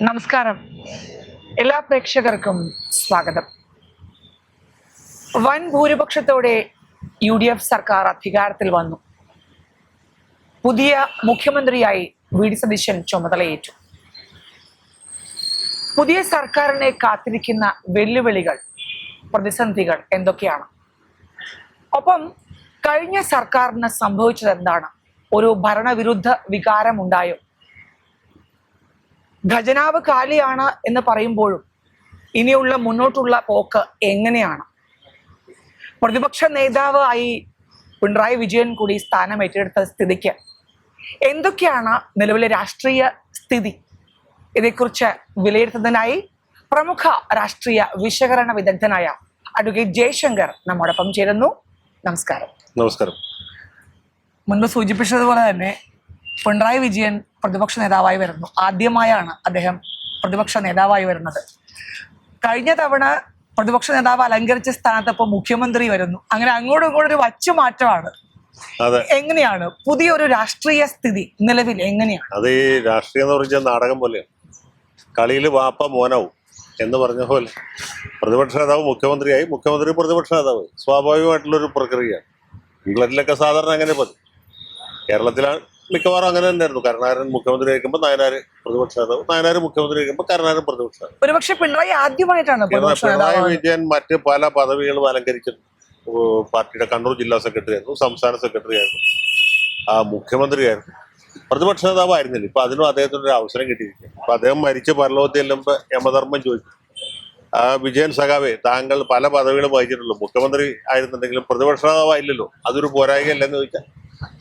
നമസ്കാരം. എല്ലാ പ്രേക്ഷകർക്കും സ്വാഗതം. വൻ ഭൂരിപക്ഷത്തോടെ UDF സർക്കാർ അധികാരത്തിൽ വന്നു. പുതിയ മുഖ്യമന്ത്രിയായി വി.ഡി. സതീശൻ ചുമതലയേറ്റു. പുതിയ സർക്കാരിനെ കാത്തിരിക്കുന്ന വെല്ലുവിളികൾ, പ്രതിസന്ധികൾ എന്തൊക്കെയാണ്? ഒപ്പം കഴിഞ്ഞ സർക്കാരിന് സംഭവിച്ചത് എന്താണ്? ഒരു ഭരണവിരുദ്ധ വികാരമുണ്ടായോ? ഖജനാവ് കാലിയാണ് എന്ന് പറയുമ്പോഴും ഇനിയുള്ള മുന്നോട്ടുള്ള പോക്ക് എങ്ങനെയാണ്? പ്രതിപക്ഷ നേതാവ് ആയി പിണറായി വിജയൻ കൂടി സ്ഥാനം ഏറ്റെടുത്ത സ്ഥിതിക്ക് എന്തൊക്കെയാണ് നിലവിലെ രാഷ്ട്രീയ സ്ഥിതി? ഇതേക്കുറിച്ച് വിലയിരുത്തുന്നതിനായി പ്രമുഖ രാഷ്ട്രീയ വിശകലന വിദഗ്ധനായ അഡ്വക്കേറ്റ് ജയശങ്കർ നമ്മോടൊപ്പം ചേരുന്നു. നമസ്കാരം. നമസ്കാരം. മുൻപ് സൂചിപ്പിച്ചതുപോലെ തന്നെ പിണറായി വിജയൻ പ്രതിപക്ഷ നേതാവായി വരുന്നു. ആദ്യമായാണ് അദ്ദേഹം പ്രതിപക്ഷ നേതാവായി വരുന്നത്. കഴിഞ്ഞ തവണ പ്രതിപക്ഷ നേതാവ് അലങ്കരിച്ച സ്ഥാനത്ത് ഇപ്പോൾ മുഖ്യമന്ത്രി വരുന്നു. അങ്ങനെ അങ്ങോട്ടും ഇങ്ങോട്ടും ഒരു വച്ചുമാറ്റമാണ്. എങ്ങനെയാണ് പുതിയൊരു രാഷ്ട്രീയ സ്ഥിതി നിലവിൽ എങ്ങനെയാണ്? അത് ഈ രാഷ്ട്രീയം എന്ന് പറഞ്ഞാൽ നാടകം പോലെയാണ്. കളിയിൽ വാപ്പ മോനാവും എന്ന് പറഞ്ഞ പോലെ പ്രതിപക്ഷ നേതാവ് മുഖ്യമന്ത്രിയായി, മുഖ്യമന്ത്രി പ്രതിപക്ഷ നേതാവ്. സ്വാഭാവികമായിട്ടുള്ളൊരു പ്രക്രിയയാണ്. ഇംഗ്ലണ്ടിലൊക്കെ സാധാരണ അങ്ങനെ പറ്റും. കേരളത്തിലാണ് മിക്കവാറും അങ്ങനെ തന്നെയായിരുന്നു. കരുണാകരൻ മുഖ്യമന്ത്രി ആയിരിക്കുമ്പോൾ നായനാര് പ്രതിപക്ഷ നേതാവ്, നായനാര് മുഖ്യമന്ത്രി ആയിരിക്കുമ്പോൾ കരുണാകരൻ പ്രതിപക്ഷ നേതാവ്. ഒരുപക്ഷെ പിണറായി ആദ്യമായിട്ടാണ് പിണറായി വിജയൻ മറ്റ് പല പദവികളും അലങ്കരിച്ചിട്ടുണ്ട്. പാർട്ടിയുടെ കണ്ണൂർ ജില്ലാ സെക്രട്ടറി ആയിരുന്നു, സംസ്ഥാന സെക്രട്ടറി ആയിരുന്നു, മുഖ്യമന്ത്രിയായിരുന്നു, പ്രതിപക്ഷ നേതാവ് ആയിരുന്നില്ല. ഇപ്പൊ അതിനും അദ്ദേഹത്തിന് ഒരു അവസരം കിട്ടിയിരിക്കുന്നു. അപ്പൊ അദ്ദേഹം മരിച്ച് പരലോകത്തിൽ ചെല്ലുമ്പോൾ യമധർമ്മം ചോദിച്ചു, വിജയൻ സഖാവേ, താങ്കൾ പല പദവികളും വഹിച്ചിട്ടുള്ളൂ, മുഖ്യമന്ത്രി ആയിരുന്നുണ്ടെങ്കിലും പ്രതിപക്ഷ നേതാവായില്ലല്ലോ, അതൊരു പോരായ്മയല്ലെന്ന് ചോദിച്ചാൽ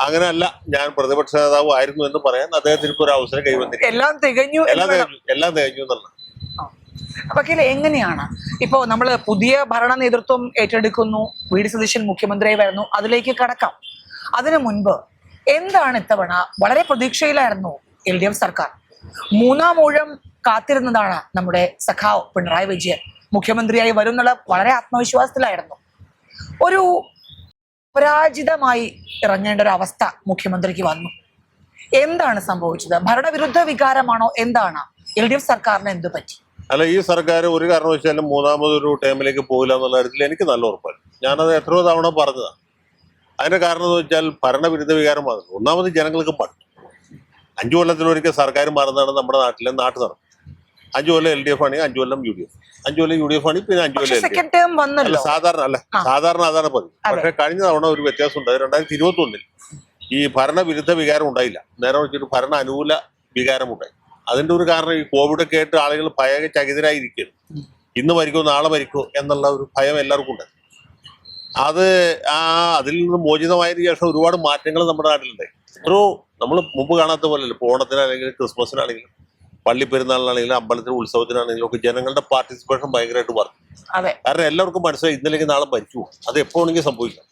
അങ്ങനെയല്ല, ഞാൻ പ്രതിപക്ഷ നേതാവ് ആയിരുന്നു എന്ന് പറയാൻ അദ്ദേഹത്തിന് ഇപ്പൊ ഒരു അവസരം കൈവന്നിരിക്കും. എല്ലാം തികഞ്ഞു എന്നുള്ള. പക്ഷേ എങ്ങനെയാണ് ഇപ്പോ നമ്മൾ പുതിയ ഭരണ നേതൃത്വം ഏറ്റെടുക്കുന്നു, വി.ഡി. സതീശൻ മുഖ്യമന്ത്രിയായി വരുന്നു, അതിലേക്ക് കടക്കാം. അതിനു മുൻപ് എന്താണ് ഇത്തവണ? വളരെ പ്രതീക്ഷയിലായിരുന്നു LDF സർക്കാർ. മൂന്നാം ഊഴം കാത്തിരുന്നതാണ് നമ്മുടെ സഖാവ് പിണറായി വിജയൻ മുഖ്യമന്ത്രിയായി വരുന്നുള്ള വളരെ ആത്മവിശ്വാസത്തിലായിരുന്നു. ഒരു പരാജിതമായി ഇറങ്ങേണ്ട ഒരു അവസ്ഥ മുഖ്യമന്ത്രിക്ക് വന്നു. എന്താണ് സംഭവിച്ചത്? ഭരണവിരുദ്ധ വികാരമാണോ? എന്താണ് LDF സർക്കാരിന് എന്ത് പറ്റി? അല്ല, ഈ സർക്കാർ ഒരു കാരണവശാലും മൂന്നാമതൊരു ടൈമിലേക്ക് പോകില്ല എന്നുള്ള കാര്യത്തിൽ എനിക്ക് നല്ല ഉറപ്പാണ്. ഞാനത് എത്രയോ തവണ പറഞ്ഞതാണ്. അതിന്റെ കാരണം എന്ന് വെച്ചാൽ ഭരണവിരുദ്ധ വികാരം മാറുന്നു. ഒന്നാമത് ജനങ്ങൾക്ക് മടുത്തു. 5 കൊല്ലത്തിലൊരിക്കൽ സർക്കാർ മാറുന്നതാണ് നമ്മുടെ നാട്ടിലെ നാട്ടു നടക്കും. 5 കൊല്ലം LDF ആണ്, 5 കൊല്ലം UDF, 5 കൊല്ലം UDF ആണ്, പിന്നെ 5 കൊല്ലം അല്ല. സാധാരണ അതാണ് പതിവ്. പക്ഷെ കഴിഞ്ഞ തവണ ഒരു വ്യത്യാസം ഉണ്ടായി. 2021 ഈ ഭരണവിരുദ്ധ വികാരം ഉണ്ടായില്ല. നേരെ വെച്ചിട്ട് ഭരണ അനുകൂല വികാരം ഉണ്ടായി. അതിന്റെ ഒരു കാരണം ഈ കോവിഡ് ഒക്കെ ആയിട്ട് ആളുകൾ ഭയചകിതരായിരിക്കും. ഇന്ന് മരിക്കോ നാളെ മരിക്കോ എന്നുള്ള ഒരു ഭയം എല്ലാവർക്കും ഉണ്ട്. അതിൽ നിന്ന് മോചിതമായതിനു ശേഷം ഒരുപാട് മാറ്റങ്ങൾ നമ്മുടെ നാട്ടിലുണ്ടായി. നമ്മൾ മുമ്പ് കാണാത്ത പോലെ ഇപ്പോൾ ഓണത്തിനാണെങ്കിലും ക്രിസ്മസിനാണെങ്കിലും പള്ളിപ്പെരുന്നാളിനാണെങ്കിലും അമ്പലത്തിന് ഉത്സവത്തിനാണെങ്കിലും ഒക്കെ ജനങ്ങളുടെ പാർട്ടിസിപ്പേഷൻ ഭയങ്കരമായിട്ട് വർദ്ധിക്കും. കാരണം എല്ലാവർക്കും മനസ്സിലായി ഇന്നലേക്ക് നാളെ മരിച്ചു പോകും, അത് എപ്പോഴെങ്കിലും സംഭവിക്കാം.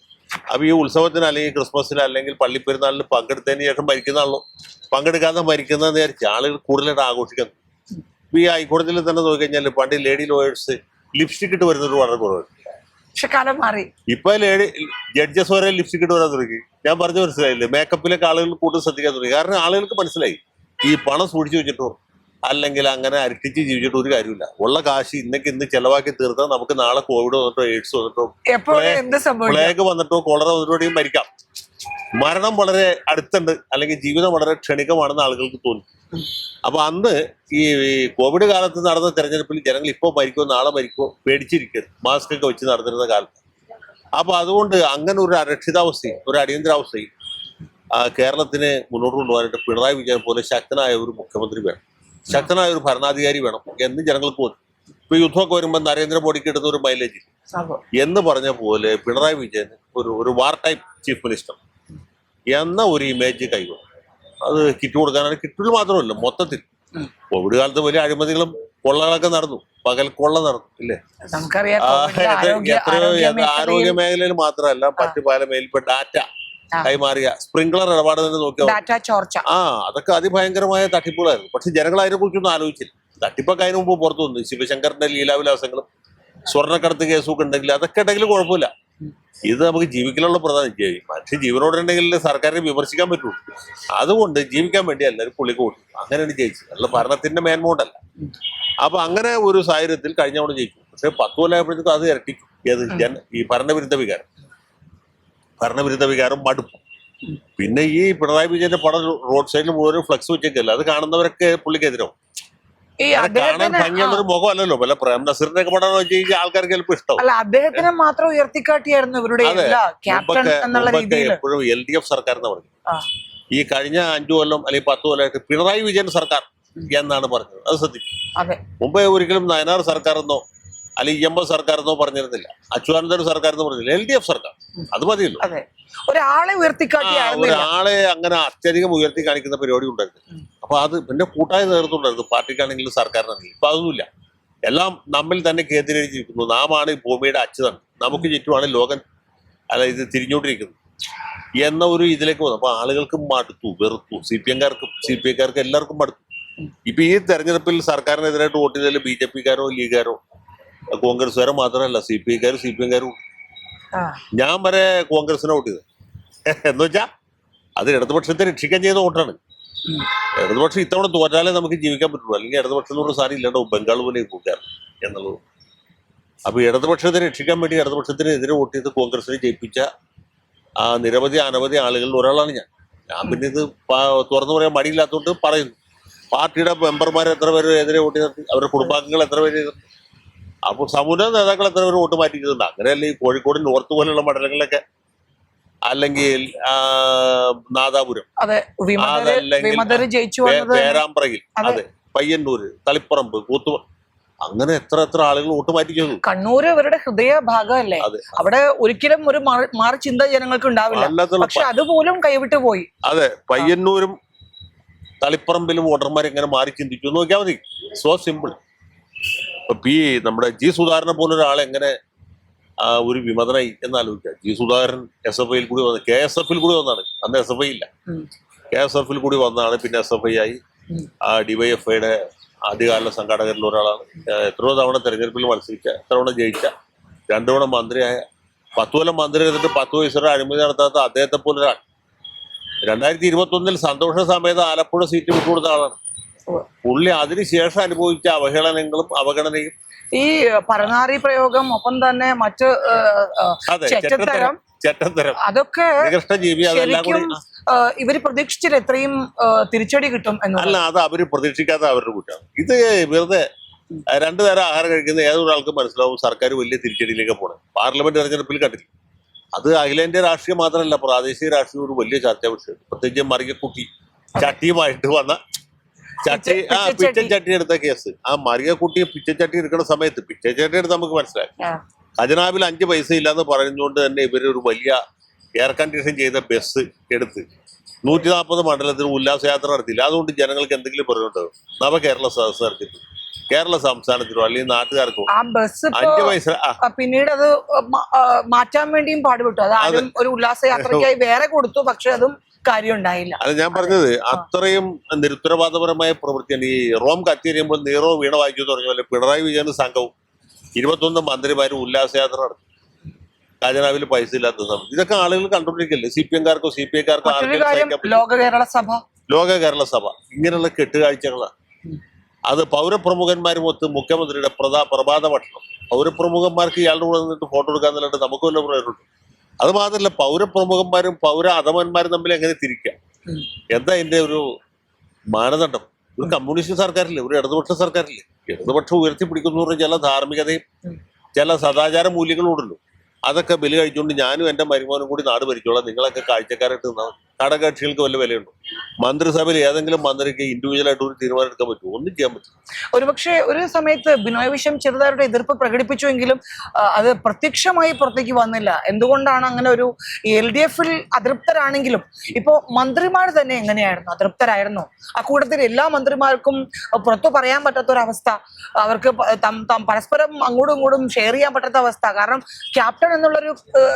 അപ്പൊ ഈ ഉത്സവത്തിന് അല്ലെങ്കിൽ ക്രിസ്മസിന് അല്ലെങ്കിൽ പള്ളിപ്പെരുന്നാളിന് പങ്കെടുത്തതിന് ശേഷം മരിക്കുന്നതാണല്ലോ, പങ്കെടുക്കാതെ മരിക്കുന്നതെന്ന് വിചാരിച്ച് ആളുകൾ കൂടുതലായിട്ട് ആഘോഷിക്കുന്നു. ഇപ്പൊ ഈ ഹൈക്കോടതിയിൽ തന്നെ നോക്കിക്കഴിഞ്ഞാൽ പണ്ട് ലേഡി ലോയേഴ്സ് ലിപ്സ്റ്റിക് ഇട്ട് വരുന്നൊരു വളരെ കുറവാണ്. ഇപ്പൊ ജഡ്ജസ് വരെ ലിപ്സ്റ്റിക് ഇട്ട് വരാൻ തുടങ്ങി. ഞാൻ പറഞ്ഞു മനസ്സിലായില്ലേ, മേക്കപ്പിലൊക്കെ ആളുകൾ കൂടുതൽ ശ്രദ്ധിക്കാൻ തുടങ്ങി. കാരണം ആളുകൾക്ക് മനസ്സിലായി ഈ പണം സൂക്ഷിച്ചു വെച്ചിട്ടോ അല്ലെങ്കിൽ അങ്ങനെ അരിട്ടിച്ച് ജീവിച്ചിട്ട് ഒരു കാര്യമില്ല. ഉള്ള കാശ് ഇന്ന് ചെലവാക്കി തീർത്താൽ നമുക്ക് നാളെ കോവിഡ് വന്നിട്ടോ എയ്ഡ്സ് വന്നിട്ടോ പ്ലേഗ് വന്നിട്ടോ കോളറ വന്നിട്ടോ മരിക്കാം. മരണം വളരെ അടുത്തുണ്ട്, അല്ലെങ്കിൽ ജീവിതം വളരെ ക്ഷണികമാണെന്ന് ആളുകൾക്ക് തോന്നി. അപ്പൊ അന്ന് ഈ കോവിഡ് കാലത്ത് നടന്ന തെരഞ്ഞെടുപ്പിൽ ജനങ്ങൾ ഇപ്പോൾ മരിക്കോ നാളെ മരിക്കോ പേടിച്ചിരിക്കരുത്, മാസ്ക് ഒക്കെ വെച്ച് നടന്നിരുന്ന കാലത്ത്. അപ്പൊ അതുകൊണ്ട് അങ്ങനെ ഒരു അരക്ഷിതാവസ്ഥയും ഒരു അടിയന്തരാവസ്ഥയും കേരളത്തിന് മുന്നോട്ട് കൊണ്ടുപോകാനായിട്ട് പിണറായി വിജയൻ പോലെ ശക്തനായ ഒരു മുഖ്യമന്ത്രി വേണം, ശക്തനായ ഒരു ഭരണാധികാരി വേണം എന്ന് ജനങ്ങൾക്ക് തോന്നി. ഇപ്പൊ യുദ്ധമൊക്കെ വരുമ്പോൾ നരേന്ദ്രമോദിക്ക് എടുത്ത ഒരു മൈലേജ് എന്ന് പറഞ്ഞ പോലെ പിണറായി വിജയൻ ഒരു വാർ ടൈപ്പ് ചീഫ് മിനിസ്റ്റർ എന്ന ഒരു ഇമേജ് കൈവന്നു. അത് കിറ്റ് കൊടുക്കാനാണ്. കിറ്റിൽ മാത്രമല്ല, മൊത്തത്തിൽ കോവിഡ് കാലത്ത് വലിയ അഴിമതികളും കൊള്ളകളൊക്കെ നടന്നു, പകൽ കൊള്ള നടന്നു ഇല്ലേ. എത്രയോ ആരോഗ്യ മേഖലയിൽ മാത്രമല്ല, മറ്റു പല മേഖലയിൽ ഇപ്പൊ ഡാറ്റ കൈമാറിയ സ്പ്രിംഗ്ലർ ഇടപാട് തന്നെ നോക്കിയാൽ അതൊക്കെ അതിഭയങ്കരമായ തട്ടിപ്പുകളായിരുന്നു. പക്ഷെ ജനങ്ങൾ അതിനെ കുറിച്ചൊന്നും ആലോചിച്ചില്ല. തട്ടിപ്പൊക്കെ അതിന് മുമ്പ് പുറത്തു വന്നു. ശിവശങ്കറിന്റെ ലീലാവിലാസങ്ങളും സ്വർണ്ണക്കടത്ത് കേസൊക്കെ ഉണ്ടെങ്കിൽ അതൊക്കെ ഉണ്ടെങ്കിലും കുഴപ്പമില്ല. ഇത് നമുക്ക് ജീവിക്കലുള്ള പ്രധാനം മനുഷ്യ ജീവനോടുണ്ടെങ്കിൽ സർക്കാരിനെ വിമർശിക്കാൻ പറ്റുള്ളൂ. അതുകൊണ്ട് ജീവിക്കാൻ വേണ്ടി എല്ലാവരും പുള്ളിക്ക് കൊടുത്തു. അങ്ങനെയാണ് ജയിച്ചത്, അല്ല ഭരണത്തിന്റെ മേന്മോണ്ടല്ല. അപ്പൊ അങ്ങനെ ഒരു സാഹചര്യത്തിൽ കഴിഞ്ഞ തവണ ജയിക്കും. പക്ഷെ 10 കൊല്ലമായപ്പോഴത്തേക്കും അത് ഇരട്ടിക്കും. ഈ ഭരണവിരുദ്ധ വികാരം മടുക്കും. പിന്നെ ഈ പിണറായി വിജയന്റെ പടം റോഡ് സൈഡിൽ മുഴുവൻ ഫ്ലക്സ് വെച്ചേക്കല്ല, അത് കാണുന്നവരൊക്കെ പുള്ളിക്കെതിരാവും. ഈ കാണാൻ അദ്ദേഹത്തിന് ഭംഗിയുള്ള ഒരു മുഖമല്ലല്ലോ. വല്ല പ്രേം നസീറിന്റെ ഒക്കെ പടം വെച്ച് കഴിഞ്ഞാൽ ആൾക്കാർക്ക് ചിലപ്പോൾ ഇഷ്ടം. അല്ല, അദ്ദേഹത്തിനെ മാത്രം ഉയർത്തിക്കാട്ടിയായിരുന്നു ഇവരുടെ ക്യാപ്റ്റൻ എന്നുള്ള രീതിയിൽ. എപ്പോഴും LDF സർക്കാർ എന്ന് പറഞ്ഞു. ഈ കഴിഞ്ഞ 5 കൊല്ലം അല്ലെങ്കിൽ 10 കൊല്ലമായിട്ട് പിണറായി വിജയൻ സർക്കാർ എന്നാണ് പറഞ്ഞത്. അത് ശ്രദ്ധിക്കും. മുമ്പേ ഒരിക്കലും നയനാർ സർക്കാർ എന്നോ അല്ലെങ്കിൽ EMS സർക്കാർ എന്നോ പറഞ്ഞിരുന്നില്ല, അച്യുതാനന്ദൻ സർക്കാർ എന്ന് പറഞ്ഞില്ല, LDF സർക്കാർ. അത് മതിയല്ലോ. ഒരാളെ ഉയർത്തിക്കാട്ടിയായിരുന്നു, ഒരാളെ അങ്ങനെ അത്യധികം ഉയർത്തി കാണിക്കുന്ന പരിപാടി ഉണ്ടായിരുന്നു. അപ്പൊ അത് പിന്നെ കൂട്ടായ നേതൃത്വം ഉണ്ടായിരുന്നു, പാർട്ടിക്കാണെങ്കിലും സർക്കാരിനാണെങ്കിലും. ഇപ്പൊ അതൊന്നുമില്ല. എല്ലാം നമ്മിൽ തന്നെ കേന്ദ്രീകരിച്ചിരിക്കുന്നു. നാമാണ് ഈ ഭൂമിയുടെ അച്ചുതണ്ട്, നമുക്ക് ചുറ്റുമാണ് ലോകം ഇത് തിരിഞ്ഞുകൊണ്ടിരിക്കുന്നത് എന്ന ഒരു ഇതിലേക്ക് വന്നു. അപ്പൊ ആളുകൾക്ക് മടുത്തു, വെറുത്തു. CPIക്കാർക്ക് എല്ലാവർക്കും മടുത്തു. ഇപ്പൊ ഈ തെരഞ്ഞെടുപ്പിൽ സർക്കാരിനെതിരായിട്ട് വോട്ട് ചെയ്തതിൽ BJPക്കാരോ ലീഗുകാരോ കോൺഗ്രസ്സുകാരോ മാത്രമല്ല, CPIക്കാരും CPIക്കാരും. ഞാൻ വരെ കോൺഗ്രസിനെ വോട്ട് ചെയ്തത്. എന്ന് വെച്ചാ അത് ഇടതുപക്ഷത്തെ രക്ഷിക്കാൻ ചെയ്ത വോട്ടാണ്. ഇടതുപക്ഷം ഇത്തവണ തോറ്റാലേ നമുക്ക് ജീവിക്കാൻ പറ്റുള്ളൂ. അല്ലെങ്കിൽ ഇടതുപക്ഷം എന്ന് പറഞ്ഞ സാധനം ഇല്ലാണ്ടോ, ബംഗാൾ പോലെ കൂട്ടുകാർ എന്നുള്ളത്. അപ്പൊ ഇടതുപക്ഷത്തെ രക്ഷിക്കാൻ വേണ്ടി ഇടതുപക്ഷത്തിനെതിരെ വോട്ട് ചെയ്ത് കോൺഗ്രസിനെ ജയിപ്പിച്ച അനവധി ആളുകളിൽ ഒരാളാണ് ഞാൻ. പിന്നെ ഇത് തുറന്നു പറയാൻ മടിയില്ലാത്തതുകൊണ്ട് പറയുന്നു. പാർട്ടിയുടെ മെമ്പർമാർ എത്ര പേര് എതിരെ വോട്ട് ചെയ്തിട്ട്, അവരുടെ കുടുംബാംഗങ്ങൾ എത്ര പേര് ചെയ്തിട്ടുണ്ട്, അപ്പോൾ സമുദായ നേതാക്കൾ എത്ര പേര് വോട്ട് മാറ്റിയിട്ടുണ്ട്. അങ്ങനെയല്ലേ ഈ കോഴിക്കോട് നോർത്ത് പോലുള്ള മണ്ഡലങ്ങളിലൊക്കെ, അല്ലെങ്കിൽ നാദാപുരം, പേരാമ്പ്രയിൽ, അതെ, പയ്യന്നൂര്, തളിപ്പറമ്പ്, കൂത്തുപറ, അങ്ങനെ എത്ര ആളുകൾ വോട്ട് മാറ്റിക്കുന്നു. കണ്ണൂര് അവരുടെ ഹൃദയ ഭാഗമല്ലേ, അവിടെ ഒരിക്കലും ഒരു മാറി ചിന്ത ജനങ്ങൾക്ക് ഉണ്ടാവില്ല. പക്ഷെ അതുപോലും കൈവിട്ടു പോയി. അതെ, പയ്യന്നൂരും തളിപ്പറമ്പിലും വോട്ടർമാർ എങ്ങനെ മാറി ചിന്തിച്ചു നോക്കിയാൽ മതി. So simple. ഇപ്പൊ നമ്മുടെ G. സുധാകരനെ പോലെ ഒരാളെ എങ്ങനെ ഒരു വിമതനായി എന്നാലോചിക്കുക. G. സുധാകരൻ SFIയിൽ കൂടി വന്ന് KSFിൽ കൂടി വന്നാണ്. അന്ന് SFI ഇല്ല, KSFിൽ കൂടി വന്നാണ്. പിന്നെ SFI ആയി. DYFIയുടെ ആദ്യകാല സംഘാടകരിൽ ഒരാളാണ്. എത്രയോ തവണ തെരഞ്ഞെടുപ്പിൽ മത്സരിച്ച, എത്ര തവണ ജയിച്ച, 2 തവണ മന്ത്രിയായ, 10 കൊല്ലം മന്ത്രി ചെയ്തിട്ട് 10 വയസ്സുവരെ അഴിമതി നടത്താത്ത അദ്ദേഹത്തെ പോലെ ഒരാൾ 2021 സന്തോഷ സമയത്ത് ആലപ്പുഴ സീറ്റ് വിട്ടുകൊടുത്ത ആളാണ്. പുള്ളി അതിനുശേഷം അനുഭവിച്ച അവഹേളനങ്ങളും അവഗണനയും, ഈ പരനാറി പ്രയോഗം, ഒപ്പം തന്നെ മറ്റ് ചെറ്റത്തരം, അതൊക്കെ ഇവര് പ്രതീക്ഷിച്ചില്ല ഇത്രയും തിരിച്ചടി കിട്ടും എന്നല്ല. അത് അവര് പ്രതീക്ഷിക്കാത്ത അവരുടെ കുറ്റമാണ്. ഇത് വെറുതെ 2 നേരം ആഹാരം കഴിക്കുന്ന ഏതൊരാൾക്ക് മനസ്സിലാവും സർക്കാർ വലിയ തിരിച്ചടിയിലേക്ക് പോകണം. പാർലമെന്റ് തെരഞ്ഞെടുപ്പിൽ കണ്ടില്ല. അത് അഖിലേന്ത്യാ രാഷ്ട്രീയം മാത്രമല്ല, പ്രാദേശിക രാഷ്ട്രീയം ഒരു വലിയ ചർച്ചാ വിഷയം. പ്രത്യേകിച്ച് മറിയക്കുട്ടി ചട്ടിയുമായിട്ട് വന്ന പിച്ചച്ചട്ടി എടുത്ത കേസ്. മറിയക്കുട്ടി പിച്ചച്ചട്ടി എടുക്കുന്ന സമയത്ത്, പിച്ചച്ചട്ടി എടുത്ത് നമുക്ക് മനസ്സിലായി, ഖജനാവിൽ 5 പൈസ ഇല്ലാന്ന് പറഞ്ഞുകൊണ്ട് തന്നെ ഇവര് ഒരു വലിയ എയർ കണ്ടീഷൻ ചെയ്ത ബസ് എടുത്ത് 140 മണ്ഡലത്തിൽ ഉല്ലാസയാത്ര നടത്തിയില്ല. അതുകൊണ്ട് ജനങ്ങൾക്ക് എന്തെങ്കിലും പറയുന്നുണ്ടാവും. നവകേരള സദസ് നടത്തിയിട്ട് കേരള സംസ്ഥാനത്തിനോ അല്ലെങ്കിൽ നാട്ടുകാർക്കോ 5 പൈസ പിന്നീട് അത് മാറ്റാൻ വേണ്ടിയും പാടുപെട്ടു. അത് ഒരു ഉല്ലാസയാത്രയ്ക്കായി വേറെ കൊടുത്തു, പക്ഷെ അതും കാര്യം ഉണ്ടായില്ല. അത് ഞാൻ പറഞ്ഞത് അത്രയും നിരുത്തരവാദപരമായ പ്രവൃത്തിയാണ്. ഈ റോം കത്തിയെറിയുമ്പോൾ നീറോ വീണ വായിച്ചു തുടങ്ങിയ പോലെ പിണറായി വിജയൻ സംഘവും 21 മന്ത്രിമാരും ഉല്ലാസയാത്ര നടത്തി. ഖജനാവിൽ പൈസ ഇല്ലാത്ത സമയം ഇതൊക്കെ ആളുകൾ കണ്ടുകൊണ്ടിരിക്കില്ലേ. CPMകാർക്കോ CPIക്കാർക്കോ ലോക കേരള സഭ ഇങ്ങനെയുള്ള കെട്ടുകാഴ്ചകളാണ്. അത് പൗരപ്രമുഖന്മാരുമൊത്ത് മുഖ്യമന്ത്രിയുടെ പ്രഭാത ഭക്ഷണം. പൗരപ്രമുഖന്മാർക്ക് ഇയാളുടെ കൂടെ നിന്നിട്ട് ഫോട്ടോ എടുക്കാന്നല്ലാണ്ട് നമുക്ക് വല്ല പ്രയോജനമുണ്ട്? അത് മാത്രമല്ല, പൗരപ്രമുഖന്മാരും അധമന്മാരും തമ്മിൽ എങ്ങനെ തിരിക്കാം? എന്താ ഇതിന്റെ ഒരു മാനദണ്ഡം? ഒരു കമ്മ്യൂണിസ്റ്റ് സർക്കാരില്ലേ, ഒരു ഇടതുപക്ഷ സർക്കാരില്ലേ? ഇടതുപക്ഷം ഉയർത്തിപ്പിടിക്കുന്ന ചില ധാർമ്മികതയും ചില സദാചാര മൂല്യങ്ങളും ഉണ്ടല്ലോ. അതൊക്കെ ബലി കഴിച്ചുകൊണ്ട് ഞാനും എൻ്റെ മരുമോനും കൂടി നാട് ഭരിച്ചോളാം, നിങ്ങളൊക്കെ കാഴ്ചക്കാരായിട്ട് നിന്നാൽ ഘടകകക്ഷികൾക്ക് വല്ല വിലയുണ്ടോ? മന്ത്രിസഭയിൽ ഏതെങ്കിലും മന്ത്രിക്ക് ഇൻഡിവിജ്വലായിട്ട് ഒരു തീരുമാനം എടുക്കാൻ പറ്റുമോ? ഒന്നും ചെയ്യാൻ പറ്റും. ഒരുപക്ഷെ ഒരു സമയത്ത് ബിനോയ് വിശ്വം ചെറുതായിട്ട് എതിർപ്പ് പ്രകടിപ്പിച്ചുവെങ്കിലും അത് പ്രത്യക്ഷമായി പുറത്തേക്ക് വന്നില്ല. എന്തുകൊണ്ടാണ് അങ്ങനെ ഒരു LDFിൽ അതൃപ്തരാണെങ്കിലും ഇപ്പോൾ മന്ത്രിമാർ തന്നെ എങ്ങനെയായിരുന്നു? അതൃപ്തരായിരുന്നു. അക്കൂട്ടത്തിൽ എല്ലാ മന്ത്രിമാർക്കും പുറത്തു പറയാൻ പറ്റാത്ത ഒരവസ്ഥ, അവർക്ക് പരസ്പരം അങ്ങോട്ടും ഇങ്ങോട്ടും ഷെയർ ചെയ്യാൻ പറ്റാത്ത അവസ്ഥ. കാരണം ക്യാപ്റ്റൻ എന്നുള്ളൊരു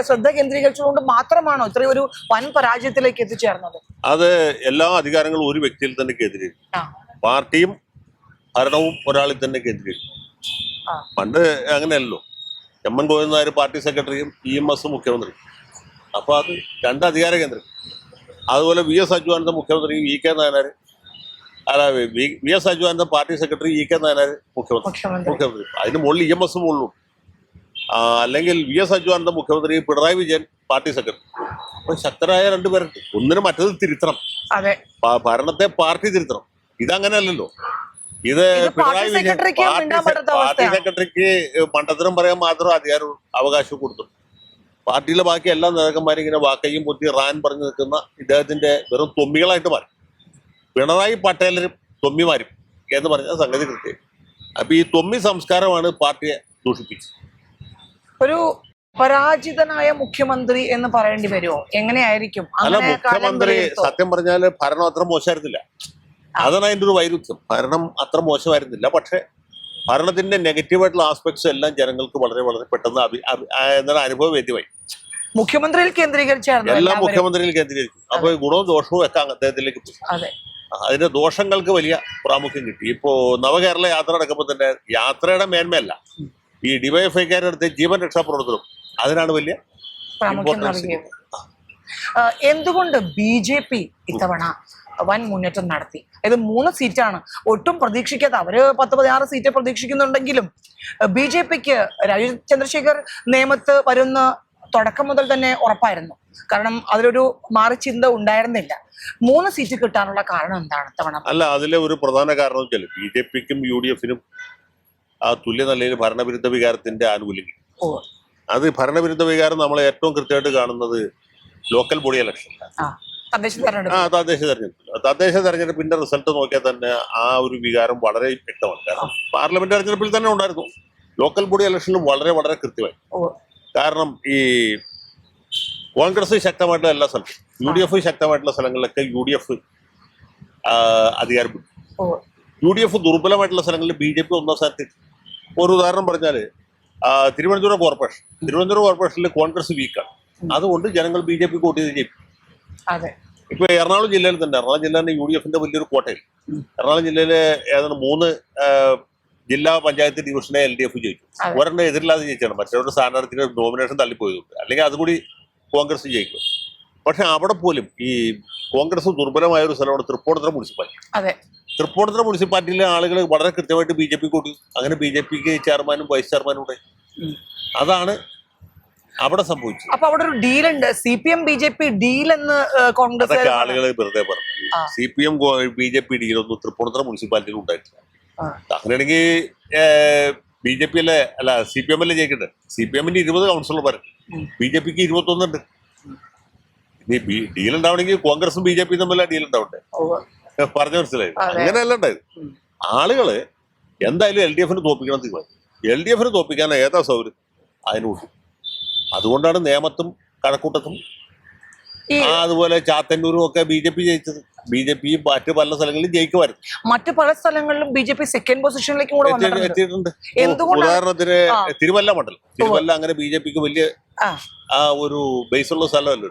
ശ്രദ്ധ കേന്ദ്രീകരിച്ചുകൊണ്ട് മാത്രമാണോ ഇത്രയും ഒരു വൻ പരാജയത്തിലേക്ക് എത്തിച്ചേർന്നത്? അത് എല്ലാ അധികാരങ്ങളും ഒരു വ്യക്തിയിൽ തന്നെ കേന്ദ്രീകരിക്കും. പാർട്ടിയും ഭരണവും ഒരാളിൽ തന്നെ കേന്ദ്രീകരിക്കും. പണ്ട് അങ്ങനെയല്ലോ. M N Govindan Nair party സെക്രട്ടറിയും EMS മുഖ്യമന്ത്രിയും. അപ്പൊ അത് രണ്ട് അധികാര കേന്ദ്രം. അതുപോലെ VS അച്യുതാനന്ദൻ മുഖ്യമന്ത്രി, VK നായനാർ അല്ല VS Achuthanandan party secretary, EK Nayanar മുഖ്യമന്ത്രി. അതിന് മുകളിൽ EMS മുകളിലും. അല്ലെങ്കിൽ VS അച്യുതാനന്ദൻ മുഖ്യമന്ത്രി, പിണറായി വിജയൻ പാർട്ടി സെക്രട്ടറി. അപ്പൊ ശക്തരായ രണ്ടുപേരുണ്ട്. ഒന്നിനും മറ്റത് തിരുത്തണം. ഭരണത്തെ പാർട്ടി തിരുത്തണം. ഇതങ്ങനെയല്ലല്ലോ. ഇത് പിണറായി വിജയൻ പാർട്ടി സെക്രട്ടറിക്ക് മണ്ടത്തരം പറയാൻ മാത്രം അധികാരം അവകാശം കൊടുത്തു. പാർട്ടിയിലെ ബാക്കി എല്ലാ നേതാക്കന്മാരും ഇങ്ങനെ വാക്കയും പൊത്തി റാൻ പറഞ്ഞു നിൽക്കുന്ന ഇദ്ദേഹത്തിന്റെ വെറും തൊമ്മികളായിട്ട് മാറി. പിണറായി പട്ടേലരും തൊമ്മിമാരും എന്ന് പറഞ്ഞ സംഗതി കൃത്യം. അപ്പൊ ഈ തൊമ്മി സംസ്കാരമാണ് പാർട്ടിയെ ദൂഷിപ്പിച്ചത്. ഒരു പരാജിതനായ മുഖ്യമന്ത്രി എന്ന് പറയേണ്ടി വരുമോ? എങ്ങനെയായിരിക്കും? അല്ല, മുഖ്യമന്ത്രി സത്യം പറഞ്ഞാല് ഭരണം അത്ര മോശമായിരുന്നില്ല. അതാണ് അതിന്റെ ഒരു വൈരുദ്ധ്യം. ഭരണം അത്ര മോശമായിരുന്നില്ല. പക്ഷെ ഭരണത്തിന്റെ നെഗറ്റീവായിട്ടുള്ള ആസ്പെക്ട്സ് എല്ലാം ജനങ്ങൾക്ക് വളരെ വളരെ പെട്ടെന്ന് എന്താണ് അനുഭവവേദ്യമായി. മുഖ്യമന്ത്രിയിൽ കേന്ദ്രീകരിച്ചായിരുന്നു എല്ലാം മുഖ്യമന്ത്രിയിൽ കേന്ദ്രീകരിച്ചു. അപ്പൊ ഗുണവും ദോഷവും ഒക്കെ അദ്ദേഹത്തിലേക്ക് പോയി. അതിന്റെ ദോഷങ്ങൾക്ക് വലിയ പ്രാമുഖ്യം കിട്ടി. ഇപ്പോ നവകേരള യാത്ര നടക്കുമ്പോൾ തന്നെ യാത്രയുടെ മേന്മയല്ല, ഈ ഡിവൈഎഫ്ഐക്കാരുടെ അടുത്ത് ജീവൻ രക്ഷാപ്രവർത്തനം, അതിനാണ് വലിയ ഇമ്പോർട്ടൻസ്. എന്തുകൊണ്ട് BJP ഇത്തവണ വൻ മുന്നേറ്റം നടത്തി? ഇത് 3 സീറ്റാണ്. ഒട്ടും പ്രതീക്ഷിക്കാത്ത, അവര് 10-16 സീറ്റ് പ്രതീക്ഷിക്കുന്നുണ്ടെങ്കിലും BJPക്ക് രാജീവ് ചന്ദ്രശേഖർ നേമത്ത് വരുന്ന തുടക്കം മുതൽ തന്നെ ഉറപ്പായിരുന്നു. കാരണം അതിലൊരു മാറിച്ചിന്ത ഉണ്ടായിരുന്നില്ല. 3 സീറ്റ് കിട്ടാനുള്ള കാരണം എന്താണ് തവണ? അല്ല, അതിലെ ഒരു പ്രധാന കാരണം വെച്ചാൽ BJPക്കും UDFനും ആ തുല്യ നിലയിൽ ഭരണവിരുദ്ധ വികാരത്തിന്റെ ആനുകൂല്യം. അത് ഭരണവിരുദ്ധ വികാരം നമ്മൾ ഏറ്റവും കൃത്യമായിട്ട് കാണുന്നത് ലോക്കൽ ബോഡി ഇലക്ഷൻ, തദ്ദേശ തെരഞ്ഞെടുപ്പിന്റെ റിസൾട്ട് നോക്കിയാൽ തന്നെ ആ ഒരു വികാരം വളരെ വ്യക്തമാണ്. കാരണം പാർലമെന്റ് തെരഞ്ഞെടുപ്പിൽ തന്നെ ഉണ്ടായിരുന്നു, ലോക്കൽ ബോഡി ഇലക്ഷനിലും വളരെ വളരെ കൃത്യമായി. കാരണം ഈ കോൺഗ്രസ് ശക്തമായിട്ടുള്ള എല്ലാ സ്ഥലത്തും, UDF ശക്തമായിട്ടുള്ള സ്ഥലങ്ങളിലൊക്കെ UDF അധികാരം പിടിച്ചു. UDF ദുർബലമായിട്ടുള്ള സ്ഥലങ്ങളിൽ BJP ഒന്നാം സ്ഥാനത്ത്. ഒരു ഉദാഹരണം പറഞ്ഞാല് തിരുവനന്തപുരം കോർപ്പറേഷനിൽ കോൺഗ്രസ് വീക്കാണ്. അതുകൊണ്ട് ജനങ്ങൾ BJP വോട്ട് ചെയ്ത് ജയിക്കും. ഇപ്പൊ എറണാകുളം ജില്ലയിൽ തന്നെ, എറണാകുളം ജില്ലയുടെ UDFന്റെ വലിയൊരു കോട്ടയിൽ, എറണാകുളം ജില്ലയിലെ ഏതാണ്ട് 3 ജില്ലാ പഞ്ചായത്ത് ഡിവിഷനെ LDF ജയിച്ചു. ഒരെണ്ണം എതിരില്ലാതെ ജയിച്ചാണ്. മറ്റൊരു സ്ഥാനാർത്ഥിയുടെ നോമിനേഷൻ തള്ളിപ്പോയതുകൊണ്ട്, അല്ലെങ്കിൽ അതുകൂടി കോൺഗ്രസ് ജയിക്കും. പക്ഷെ അവിടെ പോലും ഈ കോൺഗ്രസ് ദുർബലമായ ഒരു സ്ഥലമാണ് തൃപ്പൂണിത്തുറ മുനിസിപ്പാലിറ്റി. തൃപ്പൂണിത്തുറ മുനിസിപ്പാലിറ്റിയിലെ ആളുകൾ വളരെ കൃത്യമായിട്ട് BJP കൂട്ടി. അങ്ങനെ BJPക്ക് ചെയർമാനും വൈസ് ചെയർമാനും ഉണ്ടായി. അതാണ് അവിടെ സംഭവിച്ചത്. അപ്പൊ അവിടെ ഒരു ഡീലുണ്ട്, CPM BJP ഡീൽ എന്ന് കോൺഗ്രസ് ആളുകൾ വെറുതെ പറഞ്ഞു. CPM BJP ഡീലൊന്നും തൃപ്പൂണിത്തുറ മുനിസിപ്പാലിറ്റിയിൽ ഉണ്ടായിട്ടില്ല. അങ്ങനെയാണെങ്കിൽ BJP അല്ല CPM അല്ലേ ജയിക്കട്ടെ. CPMന്റെ 20 കൗൺസിലർമാരുണ്ട്, BJPക്ക് 21 ഉണ്ട്. ഇനി ഡീൽ ഉണ്ടാവണമെങ്കിൽ കോൺഗ്രസും BJP തമ്മിൽ ഡീൽ ഉണ്ടാവട്ടെ. പറഞ്ഞു മനസ്സിലായി? അങ്ങനെയല്ല ഉണ്ടായത്. ആളുകള് എന്തായാലും LDFന് തോപ്പിക്കണം തീരുമാനം. LDFന് തോപ്പിക്കാൻ ഏതാ സൗകര്യം അതിന് കൂട്ടി. അതുകൊണ്ടാണ് നേമത്തും കഴക്കൂട്ടത്തും അതുപോലെ ചാത്തന്നൂരും ഒക്കെ BJP ജയിച്ചത്. BJP മറ്റു പല സ്ഥലങ്ങളിലും ജയിക്കുമായിരുന്നു. മറ്റു പല സ്ഥലങ്ങളിലും BJP സെക്കൻഡ് പൊസിഷനിലേക്ക് എത്തിയിട്ടുണ്ട്. ഉദാഹരണത്തിന് തിരുവല്ല മണ്ഡലം, തിരുവല്ല അങ്ങനെ BJPക്ക് വലിയ ഒരു ബേസ് ഉള്ള സ്ഥലമല്ലോ.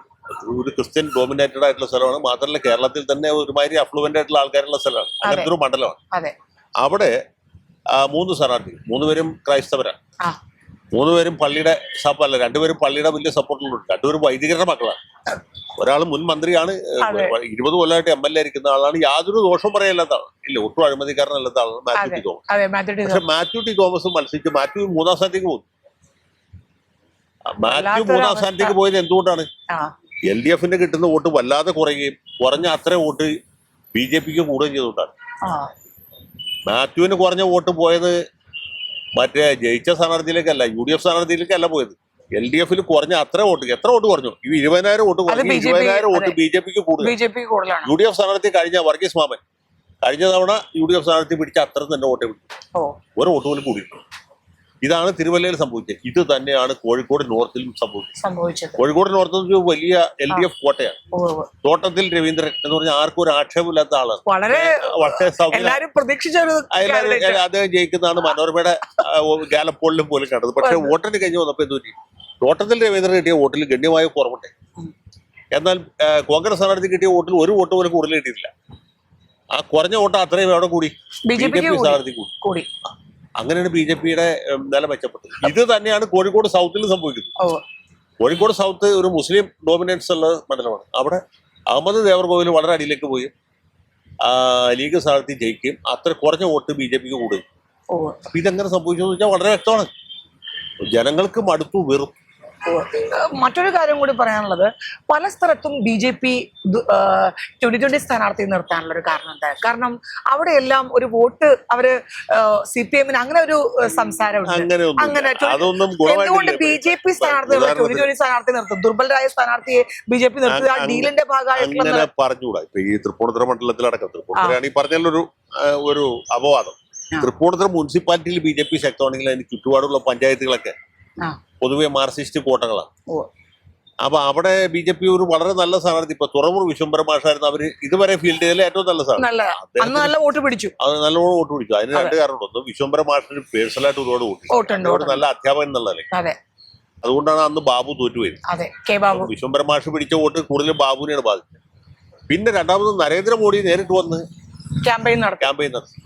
ഒരു ക്രിസ്ത്യൻ ഡോമിനേറ്റഡ് ആയിട്ടുള്ള സ്ഥലമാണ്. മാത്രമല്ല കേരളത്തിൽ തന്നെ ഒരുമാതിരി അഫ്ലുവന്റ് ആയിട്ടുള്ള ആൾക്കാരുള്ള സ്ഥലമാണ്. അങ്ങനത്തെ ഒരു മണ്ഡലമാണ്. അവിടെ 3 സ്ഥാനാർത്ഥികൾ, 3 പേരും ക്രൈസ്തവരാണ്. 3 പേരും പള്ളിയുടെ അല്ല, 2 പേരും പള്ളിയുടെ വലിയ സപ്പോർട്ടുകളുണ്ട്. 2 പേരും വൈദികരുടെ മക്കളാണ്. ഒരാൾ മുൻ മന്ത്രിയാണ്, 20 കൊല്ലമായിട്ട് MLA ഇരിക്കുന്ന ആളാണ്. യാതൊരു ദോഷവും പറയല്ലാത്ത ആളാണ്. ഇല്ല, ഒട്ടും അഴിമതിക്കാരനല്ലാത്ത ആളാണ് മാത്യു ടി തോമസ്. പക്ഷെ മാത്യു ടി തോമസ് മത്സരിച്ച് മാത്യു 3ാം സ്ഥാനത്തേക്ക് പോകുന്നു. മാത്യു 3ാം സ്ഥാനത്തേക്ക് പോയത് എന്തുകൊണ്ടാണ്? LDFന് കിട്ടുന്ന വോട്ട് വല്ലാതെ കുറയുകയും കുറഞ്ഞ അത്രയും വോട്ട് BJPക്ക് കൂടുകയും ചെയ്തുകൊണ്ടാണ്. മാത്യുവിന് കുറഞ്ഞ വോട്ട് പോയത് മറ്റേ ജയിച്ച സ്ഥാനാർത്ഥിയിലേക്കല്ല, UDF സ്ഥാനാർത്ഥിയിലേക്കല്ല പോയത്. LDFൽ കുറഞ്ഞ അത്ര വോട്ട്, എത്ര വോട്ട് കുറഞ്ഞു? ഈ 20,000 വോട്ട് കുറഞ്ഞു. 20,000 വോട്ട് BJPക്ക് കൂടുതലാണ്. UDF സ്ഥാനാർത്ഥി കഴിഞ്ഞ വർഗീസ് മാമൻ കഴിഞ്ഞ തവണ UDF സ്ഥാനാർത്ഥി പിടിച്ച അത്ര തന്നെ വോട്ടേ പിടിച്ചു. ഒരു വോട്ട് പോലും കൂടിയിട്ടുണ്ട്. ഇതാണ് തിരുവല്ലയിൽ സംഭവിച്ചത്. ഇത് തന്നെയാണ് കോഴിക്കോട് നോർത്തിലും സംഭവിച്ചത്. കോഴിക്കോട് നോർത്ത് വലിയ LDF കോട്ടയാണ്. തോട്ടത്തിൽ രവീന്ദ്രൻ എന്ന് പറഞ്ഞാൽ ആർക്കും ഒരു ആക്ഷേപമില്ലാത്ത ആളാണ്. അത് ജയിക്കുന്നതാണ് മനോരമയുടെ ഗാലപ്പോളിലും പോലും കണ്ടത്. പക്ഷെ വോട്ടിന് കഴിഞ്ഞ് വന്നപ്പോ എന്ത് പറ്റി? തോട്ടത്തിൽ രവീന്ദ്രൻ കിട്ടിയ വോട്ടിൽ ഗണ്യമായ കുറവുണ്ട്. എന്നാൽ കോൺഗ്രസ് സ്ഥാനാർത്ഥി കിട്ടിയ വോട്ടിൽ ഒരു വോട്ട് പോലും കൂടുതൽ കിട്ടിയിട്ടില്ല. ആ കുറഞ്ഞ വോട്ട് അത്രയും എവിടെ കൂടി? BJP സ്ഥാനാർത്ഥി കൂടി. അങ്ങനെയാണ് BJP-യുടെ നില മെച്ചപ്പെട്ടത്. ഇത് തന്നെയാണ് കോഴിക്കോട് സൗത്തിൽ സംഭവിക്കുന്നത്. കോഴിക്കോട് സൗത്ത് ഒരു മുസ്ലിം ഡോമിനൻസ് ഉള്ള മണ്ഡലമാണ്. അവിടെ അഹമ്മദ് ദേവർകോവിൽ വളരെ അടിയിലേക്ക് പോയി ലീഗ് സ്ഥാനാർത്ഥി ജയിക്കുകയും അത്ര കുറഞ്ഞ വോട്ട് BJP-ക്ക് കൂടുകയും. അപ്പൊ ഇതെങ്ങനെ സംഭവിച്ചെന്ന് വെച്ചാൽ വളരെ വ്യക്തമാണ്. ജനങ്ങൾക്ക് മടുത്തു, വെറും. മറ്റൊരു കാര്യം കൂടി പറയാനുള്ളത്, പല സ്ഥലത്തും BJP 2020 സ്ഥാനാർത്ഥി നിർത്താനുള്ള ഒരു കാരണം എന്താ? കാരണം അവിടെയെല്ലാം ഒരു വോട്ട് അവര് CPM-ന് അങ്ങനെ ഒരു സംസാരമുണ്ട്. അങ്ങനെ എന്തുകൊണ്ട് BJP സ്ഥാനാർത്ഥി 2020 സ്ഥാനാർത്ഥി നിർത്തും? ദുർബലരായ സ്ഥാനാർത്ഥിയെ BJP നിർത്തുക ഡീലിന്റെ ഭാഗമായിട്ടുള്ള പറഞ്ഞുകൂടാ. ഇപ്പൊ ഈ തൃപ്പൂണിത്തുറ മണ്ഡലത്തിലടക്കം തൃപ്പൂണിത്തുറയാണ് ഈ പറഞ്ഞുള്ള ഒരു അപവാദം. തൃപ്പൂണിത്തുറ മുനിസിപ്പാലിറ്റിയിൽ BJP ശക്തമാണെങ്കിൽ അതിന് ചുറ്റുപാടുള്ള പഞ്ചായത്തുകളൊക്കെ പൊതുവെ മാർക്സിസ്റ്റ് കോട്ടകളാണ്. അപ്പൊ അവിടെ BJP ഒരു വളരെ നല്ല സ്ഥാനാർത്ഥി, ഇപ്പൊ തുറമുറ വിശ്വംഭര മാഷായിരുന്നു. അവര് ഇതുവരെ ഫീൽഡ് ചെയ്തതിൽ ഏറ്റവും നല്ല സ്ഥാനാർത്ഥി, നല്ല വോട്ട് പിടിച്ചു. അത് നല്ലോണം വോട്ട് പിടിച്ചു. അതിന് രണ്ട് കാരണമുണ്ട്. ഒന്ന്, വിശ്വംഭര മാഷിന് പേഴ്സണലായിട്ട് ഒരുപാട് വോട്ട്, നല്ല അധ്യാപകൻ എന്നുള്ളതല്ലേ. അതുകൊണ്ടാണ് അന്ന് ബാബു തോറ്റുപോയത്. വിശ്വംഭര മാഷ് പിടിച്ച വോട്ട് കൂടുതലും ബാബുവിനെയാണ് ബാധിച്ചത്. പിന്നെ രണ്ടാമത് നരേന്ദ്രമോദി നേരിട്ട് വന്ന് ക്യാമ്പയിൻ നടത്തി.